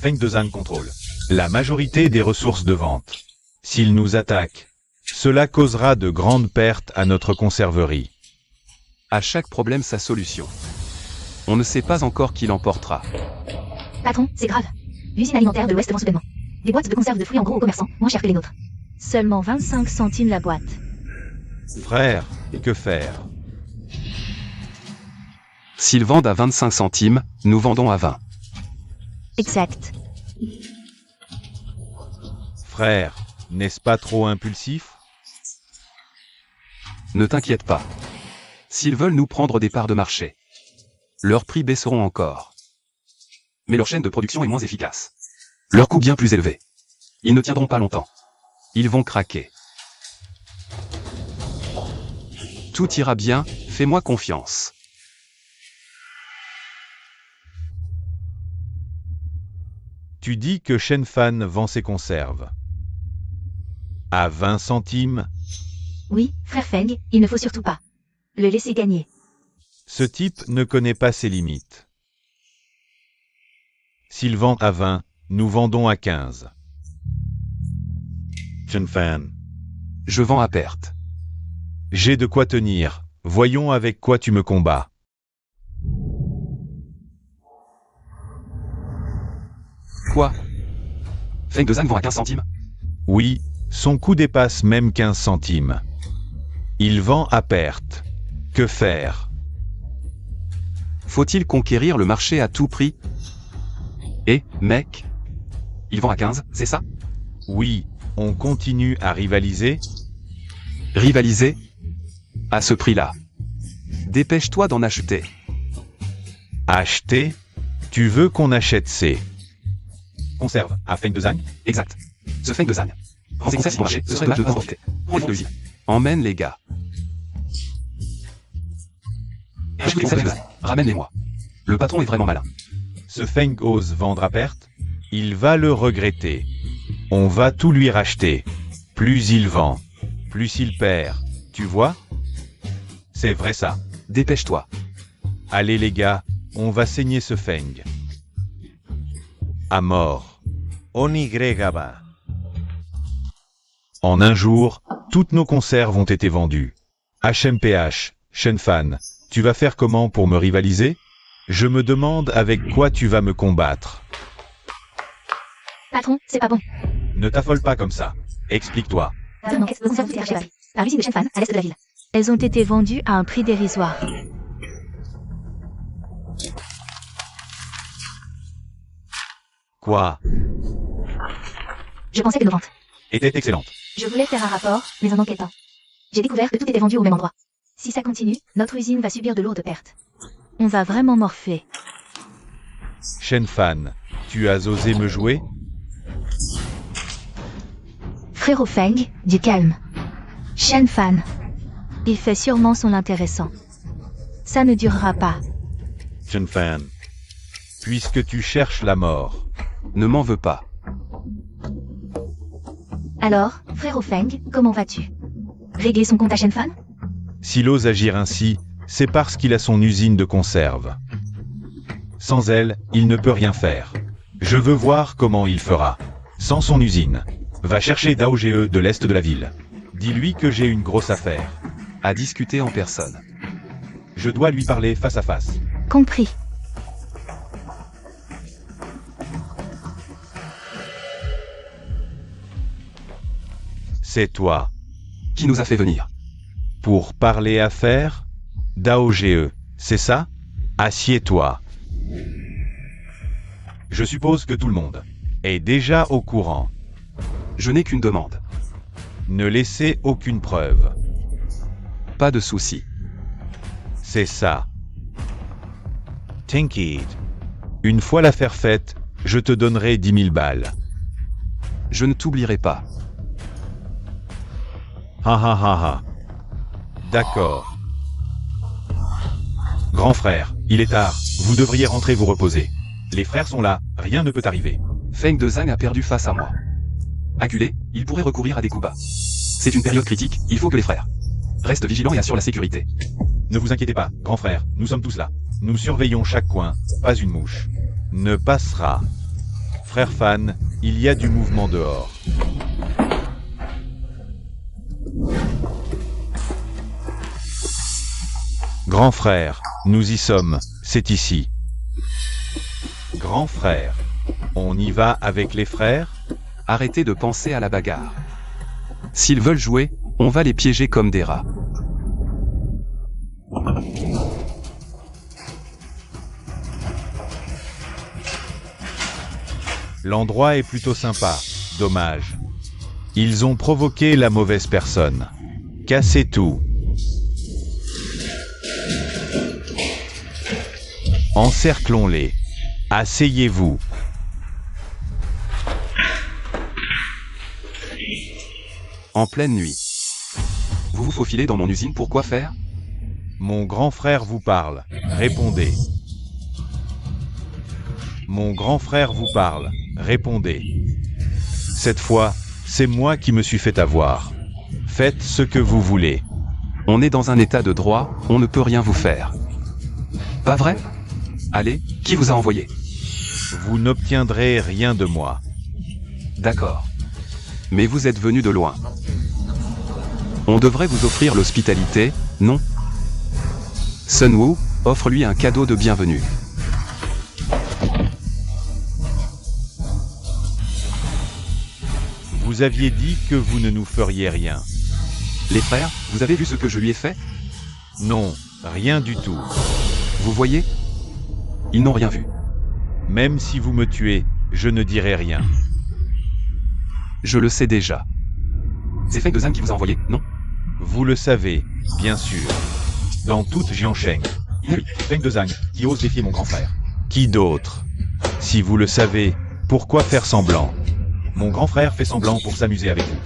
Feng de Zhang contrôle la majorité des ressources de vente. S'il nous attaque, cela causera de grandes pertes à notre conserverie. À chaque problème sa solution. On ne sait pas encore qui l'emportera. Patron, c'est grave. L'usine alimentaire de l'Ouest vend soudainement des boîtes de conserve de fruits en gros aux commerçants, moins chères que les nôtres. Seulement 25 centimes la boîte. Frère, que faire? S'ils vendent à 25 centimes, nous vendons à 20. Exact. Frère, n'est-ce pas trop impulsif? Ne t'inquiète pas. S'ils veulent nous prendre des parts de marché, leurs prix baisseront encore. Mais leur chaîne de production est moins efficace. Leur coût bien plus élevé. Ils ne tiendront pas longtemps. Ils vont craquer. Tout ira bien, fais-moi confiance. Tu dis que Shen Fan vend ses conserves à 20 centimes? Oui, frère Feng, il ne faut surtout pas le laisser gagner. Ce type ne connaît pas ses limites. S'il vend à 20, nous vendons à 15. Shen Fan. Je vends à perte. J'ai de quoi tenir. Voyons avec quoi tu me combats. Quoi? Feng de Zhang vend à 15 centimes? Oui, son coût dépasse même 15 centimes. Il vend à perte. Que faire? Faut-il conquérir le marché à tout prix? Eh, mec? Il vend à 15, c'est ça? Oui, on continue à rivaliser? Rivaliser? À ce prix-là. Dépêche-toi d'en acheter. Acheter? Tu veux qu'on achète ces Conserve, à Feng de Zhang. Exact. Ce Feng de Zhang. Prends ces conserves sur mon marché, ce serait dommage de pas en profiter. Prends les de l'usine. Emmène les gars. J'ai les conserves de Zhang. Ramène-les-moi. Le patron est vraiment malin. Ce Feng ose vendre à perte. Il va le regretter. On va tout lui racheter. Plus il vend, plus il perd. Tu vois? C'est vrai ça. Dépêche-toi. Allez les gars, on va saigner ce Feng. À mort. Onigregaba. En un jour, toutes nos conserves ont été vendues. HMPH, Shenfan, tu vas faire comment pour me rivaliser? Je me demande avec quoi tu vas me combattre. Patron, c'est pas bon. Ne t'affole pas comme ça. Explique-toi. Vos conserves ont été rachetées à Paris, par l'usine de Shenfan, à l'est de la ville. Elles ont été vendues à un prix dérisoire. Quoi? Je pensais que nos ventes. Était excellente. Je voulais faire un rapport, mais en enquêtant, j'ai découvert que tout était vendu au même endroit. Si ça continue, notre usine va subir de lourdes pertes. On va vraiment morfler. Shenfan, tu as osé me jouer? Frérot Feng, du calme. Shenfan. Il fait sûrement son intéressant. Ça ne durera pas. Shenfan. Puisque tu cherches la mort. Ne m'en veux pas. Alors, frérot Feng, comment vas-tu? Régler son compte à Shenfan? S'il ose agir ainsi, c'est parce qu'il a son usine de conserve. Sans elle, il ne peut rien faire. Je veux voir comment il fera. Sans son usine. Va chercher Dao Ge de l'est de la ville. Dis-lui que j'ai une grosse affaire. À discuter en personne. Je dois lui parler face à face. Compris. C'est toi. Qui nous a fait venir? Pour parler affaires? Dao Ge, c'est ça? Assieds-toi. Je suppose que tout le monde est déjà au courant. Je n'ai qu'une demande. Ne laissez aucune preuve. Pas de souci. C'est ça. Tinky. Une fois l'affaire faite, je te donnerai 10 000 balles. Je ne t'oublierai pas. Ha ha ha ha. D'accord. Grand frère, il est tard, vous devriez rentrer vous reposer. Les frères sont là, rien ne peut arriver. Feng de Zhang a perdu face à moi. Acculé, il pourrait recourir à des coups bas. C'est une période critique, il faut que les frères restent vigilants et assurent la sécurité. Ne vous inquiétez pas, grand frère, nous sommes tous là. Nous surveillons chaque coin, pas une mouche. Ne passera. Frère Fan, il y a du mouvement dehors. Grand frère, nous y sommes, c'est ici. Grand frère, on y va avec les frères? Arrêtez de penser à la bagarre. S'ils veulent jouer, on va les piéger comme des rats. L'endroit est plutôt sympa, dommage. Ils ont provoqué la mauvaise personne. Cassez tout. Encerclons-les. Asseyez-vous. En pleine nuit. Vous vous faufilez dans mon usine pour quoi faire? Mon grand frère vous parle. Répondez. Mon grand frère vous parle. Répondez. Cette fois, c'est moi qui me suis fait avoir. Faites ce que vous voulez. On est dans un état de droit, on ne peut rien vous faire. Pas vrai? Allez, qui vous a envoyé? Vous n'obtiendrez rien de moi. D'accord. Mais vous êtes venu de loin. On devrait vous offrir l'hospitalité, non? Sun Wu, offre-lui un cadeau de bienvenue. Vous aviez dit que vous ne nous feriez rien. Les frères, vous avez vu ce que je lui ai fait? Non, rien du tout. Vous voyez? Ils n'ont rien vu. Même si vous me tuez, je ne dirai rien. Je le sais déjà. C'est Feng de Zhang qui vous a envoyé, non? Vous le savez, bien sûr. Dans toute Jiangsheng. Oui, Feng de Zhang, qui ose défier mon grand frère. Qui d'autre? Si vous le savez, Pourquoi faire semblant? Mon grand frère fait semblant pour s'amuser avec vous.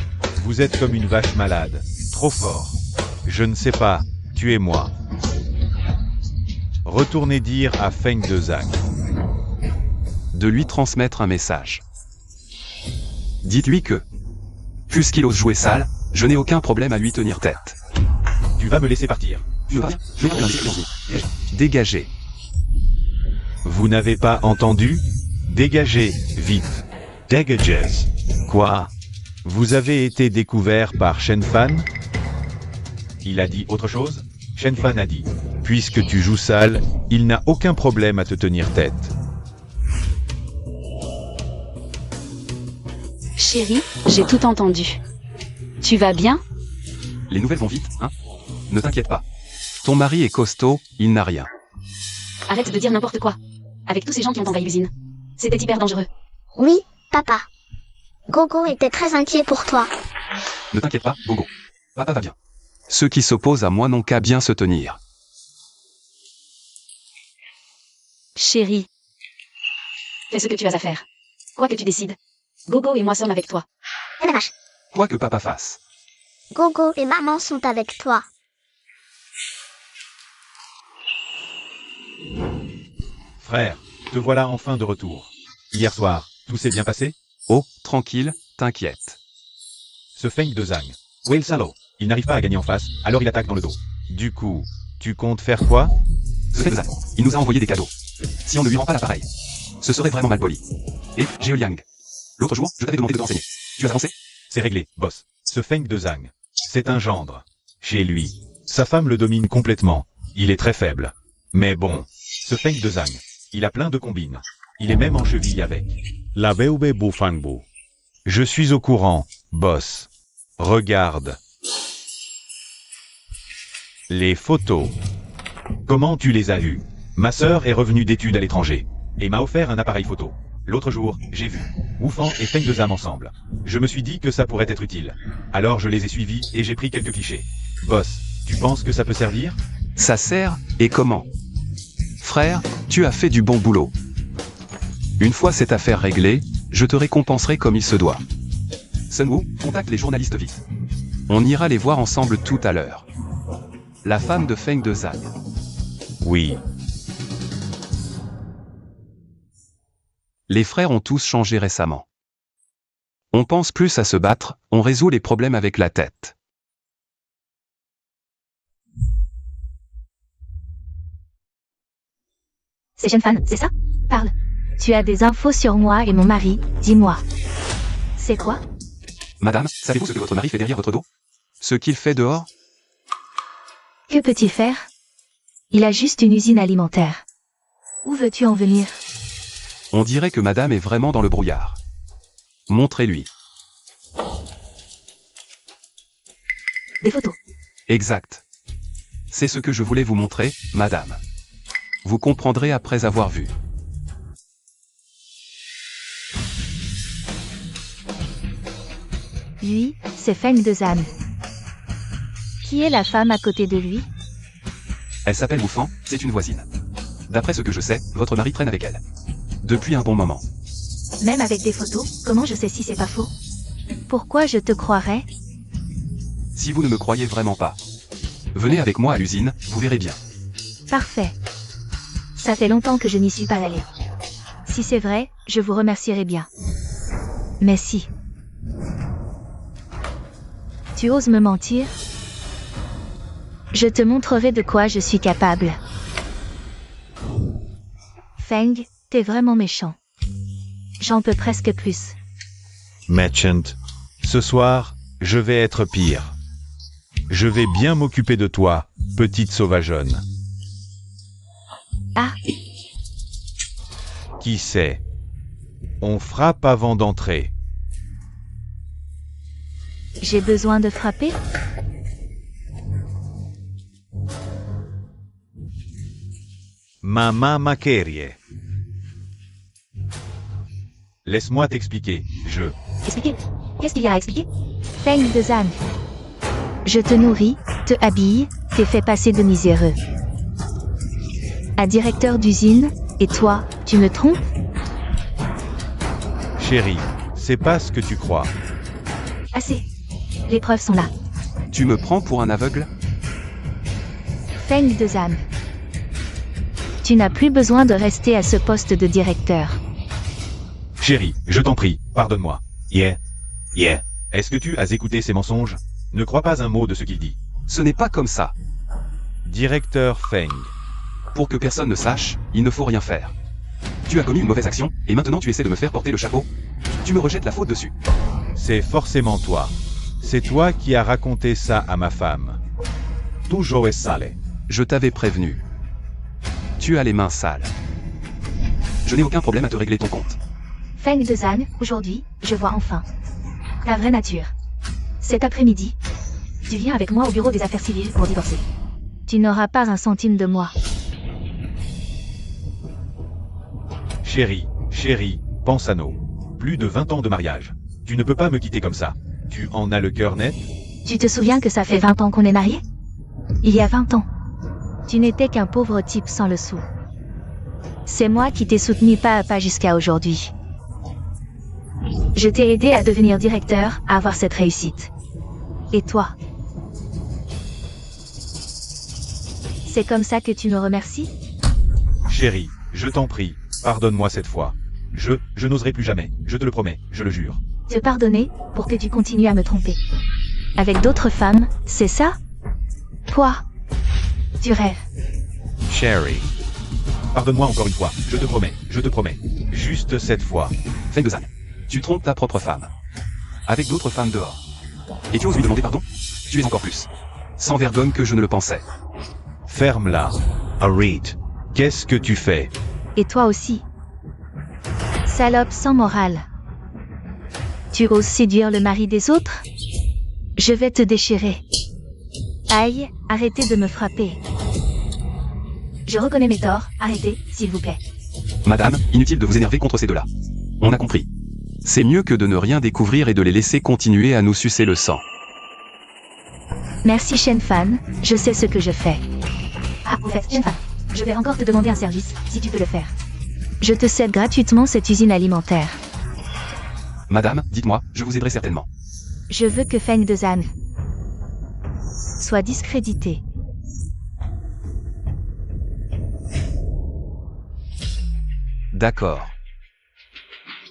Vous êtes comme une vache malade. Trop fort. Je ne sais pas, tuez-moi. Retournez dire à Feng de Zhang. De lui transmettre un message. Dites-lui que, puisqu'il ose jouer sale, je n'ai aucun problème à lui tenir tête. Tu vas me laisser partir. Dégagez. Vous n'avez pas entendu? Dégagez, vite. Dégagez. Quoi? Vous avez été découvert par Shen Fan? Il a dit autre chose? Shen Fan a dit, puisque tu joues sale, il n'a aucun problème à te tenir tête. Chérie, j'ai tout entendu. Tu vas bien? Les nouvelles vont vite, hein? Ne t'inquiète pas. Ton mari est costaud, il n'a rien. Arrête de dire n'importe quoi. Avec tous ces gens qui ont envahi l'usine. C'était hyper dangereux. Oui, papa. Gogo était très inquiet pour toi. Ne t'inquiète pas, Gogo. Papa va bien. Ceux qui s'opposent à moi n'ont qu'à bien se tenir. Chérie. Fais ce que tu as à faire. Quoi que tu décides. Gogo et moi sommes avec toi. MMH. Quoi que papa fasse. Gogo et maman sont avec toi. Frère, te voilà enfin de retour. Hier soir, tout s'est bien passé? Oh, tranquille, t'inquiète. Ce Feng de Zhang. Où est le salaud? Il n'arrive pas à gagner en face, alors il attaque dans le dos. Du coup, tu comptes faire quoi? Ce fait de Zhang, il nous a envoyé des cadeaux. Si on ne lui rend pas l'appareil, ce serait vraiment mal poli. Et, Liang. L'autre jour, je t'avais demandé de t'enseigner. Tu as avancé? C'est réglé, boss. Ce Feng de Zhang. C'est un gendre. Chez lui. Sa femme le domine complètement. Il est très faible. Mais bon. Ce Feng de Zhang. Il a plein de combines. Il est même en cheville avec. La Beoube Bufangbu. Je suis au courant, boss. Regarde. Les photos. Comment tu les as vues? Ma sœur est revenue d'études à l'étranger. Et m'a offert un appareil photo. L'autre jour, j'ai vu Wufan et Feng de Zhang ensemble. Je me suis dit que ça pourrait être utile. Alors je les ai suivis et j'ai pris quelques clichés. Boss, tu penses que ça peut servir? Ça sert, et comment? Frère, tu as fait du bon boulot. Une fois cette affaire réglée, je te récompenserai comme il se doit. Sunwoo, contacte les journalistes vite. On ira les voir ensemble tout à l'heure. La femme de Feng de Zhang. Oui. Les frères ont tous changé récemment. On pense plus à se battre, on résout les problèmes avec la tête. C'est Shen Fan, c'est ça? Parle. Tu as des infos sur moi et mon mari, dis-moi. C'est quoi? Madame, savez-vous ce que votre mari fait derrière votre dos? Ce qu'il fait dehors? Que peut-il faire? Il a juste une usine alimentaire. Où veux-tu en venir? On dirait que madame est vraiment dans le brouillard. Montrez-lui. Des photos. Exact. C'est ce que je voulais vous montrer, madame. Vous comprendrez après avoir vu. Lui, c'est Feng de Zhang. Qui est la femme à côté de lui? Elle s'appelle Wufan, c'est une voisine. D'après ce que je sais, votre mari traîne avec elle. Depuis un bon moment. Même avec des photos, comment je sais si c'est pas faux? Pourquoi je te croirais? Si vous ne me croyez vraiment pas, venez avec moi à l'usine, vous verrez bien. Parfait. Ça fait longtemps que je n'y suis pas allée. Si c'est vrai, je vous remercierai bien. Mais si tu oses me mentir, je te montrerai de quoi je suis capable. Feng, t'es vraiment méchant. J'en peux presque plus. Merchant. Ce soir, je vais être pire. Je vais bien m'occuper de toi, petite sauvageonne. Ah, Qui sait? On frappe avant d'entrer. j'ai besoin de frapper? Mama Makerie. Laisse-moi t'expliquer, Expliquez. Qu'est-ce qu'il y a à expliquer? Feng de Zhang. Je te nourris, te habille, t'es fait passer de miséreux à directeur d'usine, et toi, tu me trompes? Chérie, c'est pas ce que tu crois. Assez. Les preuves sont là. Tu me prends pour un aveugle? Feng de Zan. Tu n'as plus besoin de rester à ce poste de directeur. Chérie, je t'en prie, pardonne-moi. Yeah. Est-ce que tu as écouté ces mensonges? Ne crois pas un mot de ce qu'il dit. Ce n'est pas comme ça. Directeur Feng. Pour que personne ne sache, il ne faut rien faire. Tu as commis une mauvaise action, et maintenant tu essaies de me faire porter le chapeau? Tu me rejettes la faute dessus. C'est forcément toi. C'est toi qui as raconté ça à ma femme. Toujours es sale. Je t'avais prévenu. Tu as les mains sales. Je n'ai aucun problème à te régler ton compte. Feng de Zan, aujourd'hui, je vois enfin ta vraie nature. Cet après-midi, tu viens avec moi au bureau des affaires civiles pour divorcer. Tu n'auras pas un centime de moi. Chérie, pense à nos plus de 20 ans de mariage. Tu ne peux pas me quitter comme ça. Tu en as le cœur net? Tu te souviens que ça fait 20 ans qu'on est mariés? Il y a 20 ans. Tu n'étais qu'un pauvre type sans le sou. C'est moi qui t'ai soutenu pas à pas jusqu'à aujourd'hui. Je t'ai aidé à devenir directeur, à avoir cette réussite. Et toi? C'est comme ça que tu me remercies? Chérie, je t'en prie, pardonne-moi cette fois. Je n'oserai plus jamais, je te le promets, je le jure. Te pardonner pour que tu continues à me tromper. Avec d'autres femmes, c'est ça? Toi? Tu rêves. Chérie. Pardonne-moi encore une fois, je te promets. Juste cette fois. Feng de Zan, tu trompes ta propre femme. Avec d'autres femmes dehors. Et tu oses lui demander pardon? Tu es encore plus sans vergogne que je ne le pensais. Ferme-la. Arrête. Qu'est-ce que tu fais? Et toi aussi. Salope sans morale. Tu oses séduire le mari des autres? Je vais te déchirer. Aïe, arrêtez de me frapper. Je reconnais mes torts, arrêtez, s'il vous plaît. Madame, inutile de vous énerver contre ces deux-là. On a compris. C'est mieux que de ne rien découvrir et de les laisser continuer à nous sucer le sang. Merci Shen Fan, je sais ce que je fais. Ah, au fait, Shen Fan, je vais encore te demander un service, si tu peux le faire. Je te cède gratuitement cette usine alimentaire. Madame, dites-moi, je vous aiderai certainement. Je veux que Feng de Zan soit discrédité. D'accord.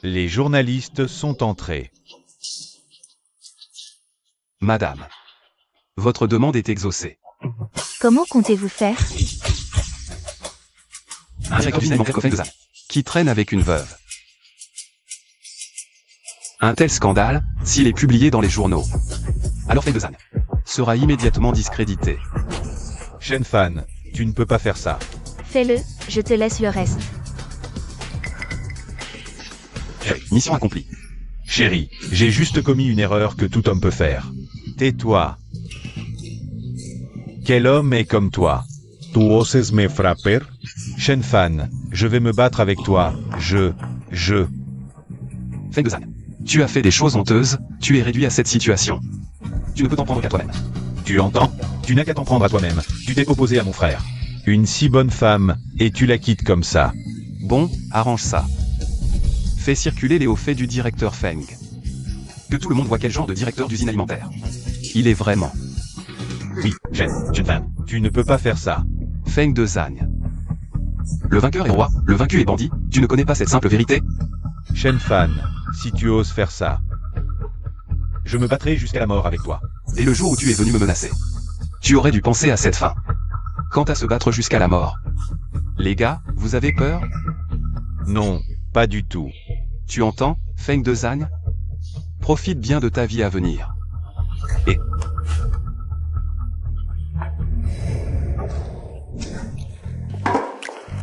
Les journalistes sont entrés. Madame, votre demande est exaucée. Comment comptez-vous faire? Un directeur du alimentaire Feng de Zan, qui traîne avec une veuve. Un tel scandale, s'il est publié dans les journaux, alors Feng de Zan sera immédiatement discrédité. Shen Fan, tu ne peux pas faire ça. Fais-le, je te laisse le reste. Mission accomplie. Chérie, j'ai juste commis une erreur que tout homme peut faire. Tais-toi. Quel homme est comme toi? Tu oses me frapper? Shen Fan, je vais me battre avec toi. Feng de Zan, tu as fait des choses honteuses, tu es réduit à cette situation. Tu ne peux t'en prendre qu'à toi-même. Tu entends? Tu n'as qu'à t'en prendre à toi-même. Tu t'es opposé à mon frère. Une si bonne femme, et tu la quittes comme ça. Bon, arrange ça. Fais circuler les hauts faits du directeur Feng. Que tout le monde voit quel genre de directeur d'usine alimentaire il est vraiment. Oui, Shen Fan, tu ne peux pas faire ça. Feng de Zan. Le vainqueur est roi, le vaincu est bandit, tu ne connais pas cette simple vérité? Shen Fan, si tu oses faire ça, je me battrai jusqu'à la mort avec toi. Dès le jour où tu es venu me menacer, tu aurais dû penser à cette fin. Quant à se battre jusqu'à la mort. Les gars, vous avez peur? Non, pas du tout. Tu entends, Feng de Zan? Profite bien de ta vie à venir. Et...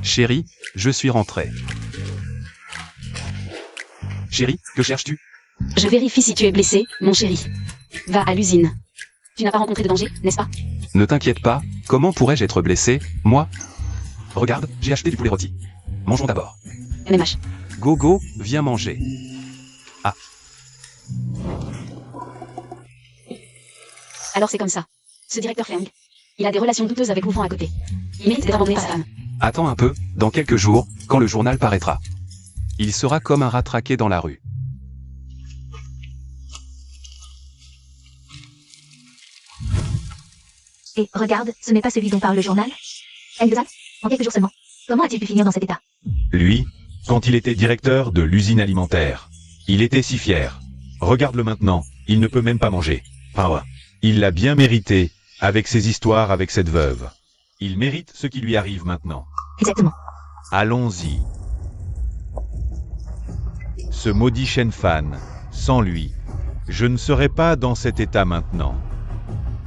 Chérie, je suis rentré. Chérie, que cherches-tu? Je vérifie si tu es blessé, mon chéri. Va à l'usine. Tu n'as pas rencontré de danger, n'est-ce pas? Ne t'inquiète pas, comment pourrais-je être blessé, moi? Regarde, j'ai acheté du poulet rôti. Mangeons d'abord. MMH. Gogo, viens manger. Ah. Alors c'est comme ça. Ce directeur Feng, il a des relations douteuses avec Wufang à côté. Il mérite d'être abandonné par sa femme. Attends un peu, dans quelques jours, quand le journal paraîtra. Il sera comme un rat traqué dans la rue. Et, regarde, ce n'est pas celui dont parle le journal. Feng Dezan, en quelques jours seulement. Comment a-t-il pu finir dans cet état? Lui, quand il était directeur de l'usine alimentaire, il était si fier. Regarde-le maintenant, il ne peut même pas manger. Ah ouais. Il l'a bien mérité, avec ses histoires avec cette veuve. Il mérite ce qui lui arrive maintenant. Exactement. Allons-y. Ce maudit Shen Fan, sans lui, je ne serais pas dans cet état maintenant.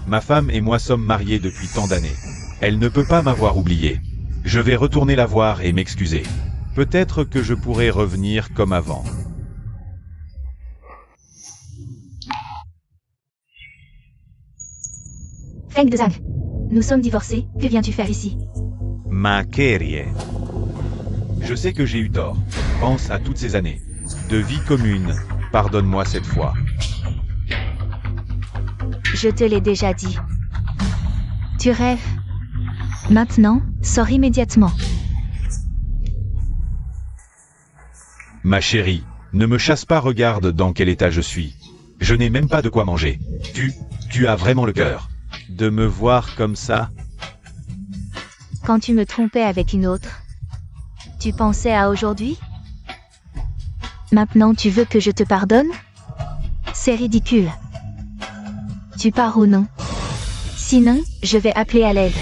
Ma femme et moi sommes mariés depuis tant d'années. Elle ne peut pas m'avoir oublié. Je vais retourner la voir et m'excuser. Peut-être que je pourrai revenir comme avant. Feng Dezan, nous sommes divorcés, que viens-tu faire ici? Ma Kerie. Je sais que j'ai eu tort. Pense à toutes ces années. De vie commune. Pardonne-moi cette fois. Je te l'ai déjà dit. Tu rêves. Maintenant, sors immédiatement. Ma chérie, ne me chasse pas, regarde dans quel état je suis. Je n'ai même pas de quoi manger. Tu as vraiment le cœur de me voir comme ça? Quand tu me trompais avec une autre, tu pensais à aujourd'hui? Maintenant tu veux que je te pardonne? C'est ridicule. Tu pars ou non? Sinon, je vais appeler à l'aide.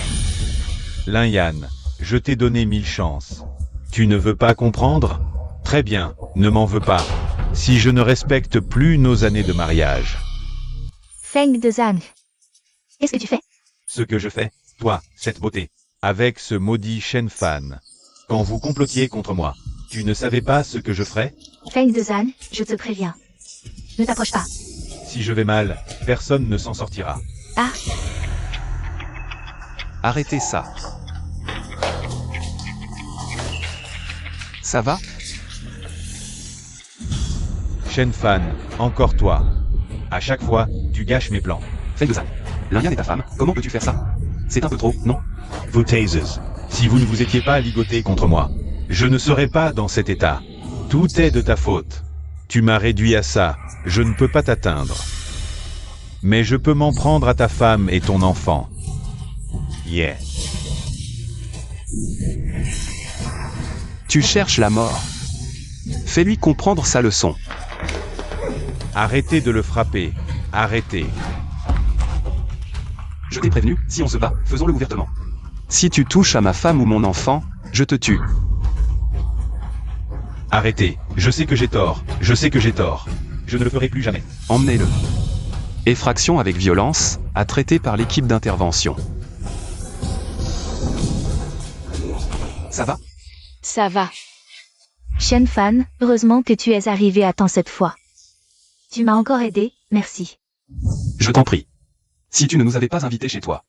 Lin Yan, je t'ai donné 1000 chances. Tu ne veux pas comprendre? Très bien, ne m'en veux pas. Si je ne respecte plus nos années de mariage. Feng Dezan, Qu'est-ce que tu fais? Ce que je fais, toi, cette beauté, avec ce maudit Shen Fan. Quand vous complotiez contre moi, tu ne savais pas ce que je ferais? Feng Dezan, je te préviens. Ne t'approche pas. Si je vais mal, personne ne s'en sortira. Ah, Arrêtez ça. Ça va? Shen Fan, encore toi. À chaque fois, tu gâches mes plans. Fais de ça. Lin Yan est ta femme, comment peux-tu faire ça? C'est un peu trop, non? Vous tasers. Si vous ne vous étiez pas ligoté contre moi, je ne serais pas dans cet état. Tout est de ta faute. Tu m'as réduit à ça, je ne peux pas t'atteindre. Mais je peux m'en prendre à ta femme et ton enfant. Yeah. Tu cherches la mort. Fais-lui comprendre sa leçon. Arrêtez de le frapper. Arrêtez. Je t'ai prévenu, si on se bat, faisons-le ouvertement. Si tu touches à ma femme ou mon enfant, je te tue. Arrêtez. Je sais que j'ai tort. Je sais que j'ai tort. Je ne le ferai plus jamais. Emmenez-le. Effraction avec violence, à traiter par l'équipe d'intervention. Ça va? Ça va. Shen Fan, heureusement que tu es arrivé à temps cette fois. tu m'as encore aidé, merci. Je t'en prie. Si tu ne nous avais pas invités chez toi,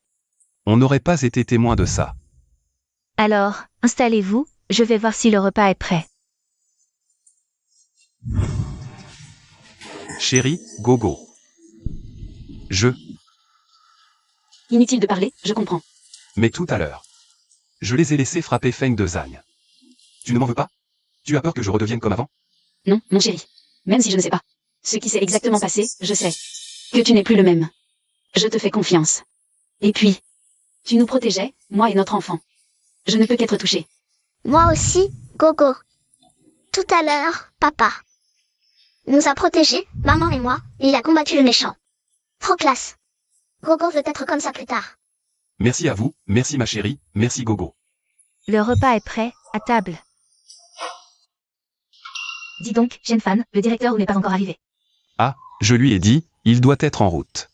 on n'aurait pas été témoin de ça. Alors, installez-vous, je vais voir si le repas est prêt. Chérie, Gogo. Inutile de parler, je comprends. Mais tout à l'heure, je les ai laissés frapper Feng Dezan. Tu ne m'en veux pas? Tu as peur que je redevienne comme avant? Non, mon chéri. Même si je ne sais pas ce qui s'est exactement passé, je sais que tu n'es plus le même. Je te fais confiance. Et puis, tu nous protégeais, moi et notre enfant. Je ne peux qu'être touchée. Moi aussi, Gogo. Tout à l'heure, papa nous a protégés, maman et moi, il a combattu le méchant. Trop classe. Gogo veut être comme ça plus tard. Merci à vous, merci ma chérie, merci Gogo. Le repas est prêt, à table. Dis donc, Shen Fan, le directeur n'est pas encore arrivé. Ah, je lui ai dit, il doit être en route.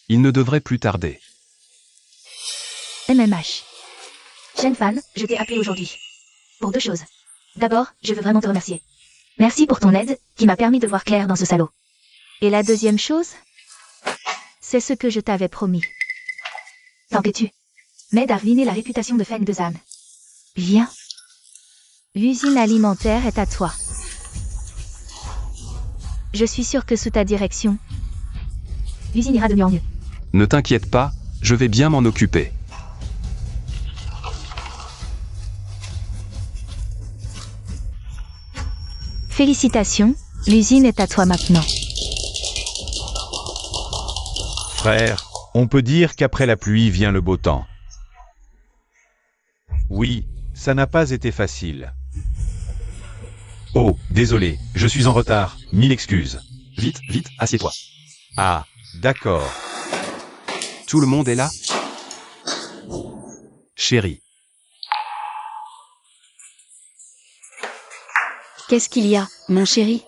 Il ne devrait plus tarder. MMH. Shen Fan, je t'ai appelé aujourd'hui. Pour deux choses. D'abord, je veux vraiment te remercier. Merci pour ton aide, qui m'a permis de voir clair dans ce salaud. Et la deuxième chose? C'est ce que je t'avais promis. T'embêtes-tu? M'aide à ruiner la réputation de Feng Dezan. Viens. L'usine alimentaire est à toi. Je suis sûr que sous ta direction, L'usine ira de mieux en mieux. Ne t'inquiète pas, je vais bien m'en occuper. félicitations, l'usine est à toi maintenant. Frère, On peut dire qu'après la pluie vient le beau temps. Oui, ça n'a pas été facile. Oh, désolé, je suis en retard, 1000 excuses. Vite, vite, assieds-toi. Ah, d'accord. Tout le monde est là? Chérie, Qu'est-ce qu'il y a, mon chéri?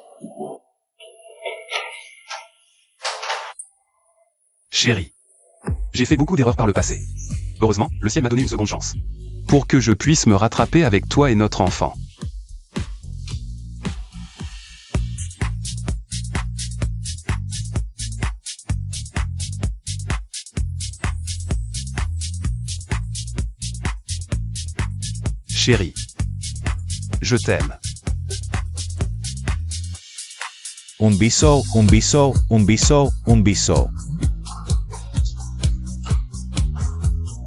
chérie. J'ai fait beaucoup d'erreurs par le passé. Heureusement, le ciel m'a donné une seconde chance. Pour que je puisse me rattraper avec toi et notre enfant. Chérie. Je t'aime. Un biso, un biso, un biso, un biso.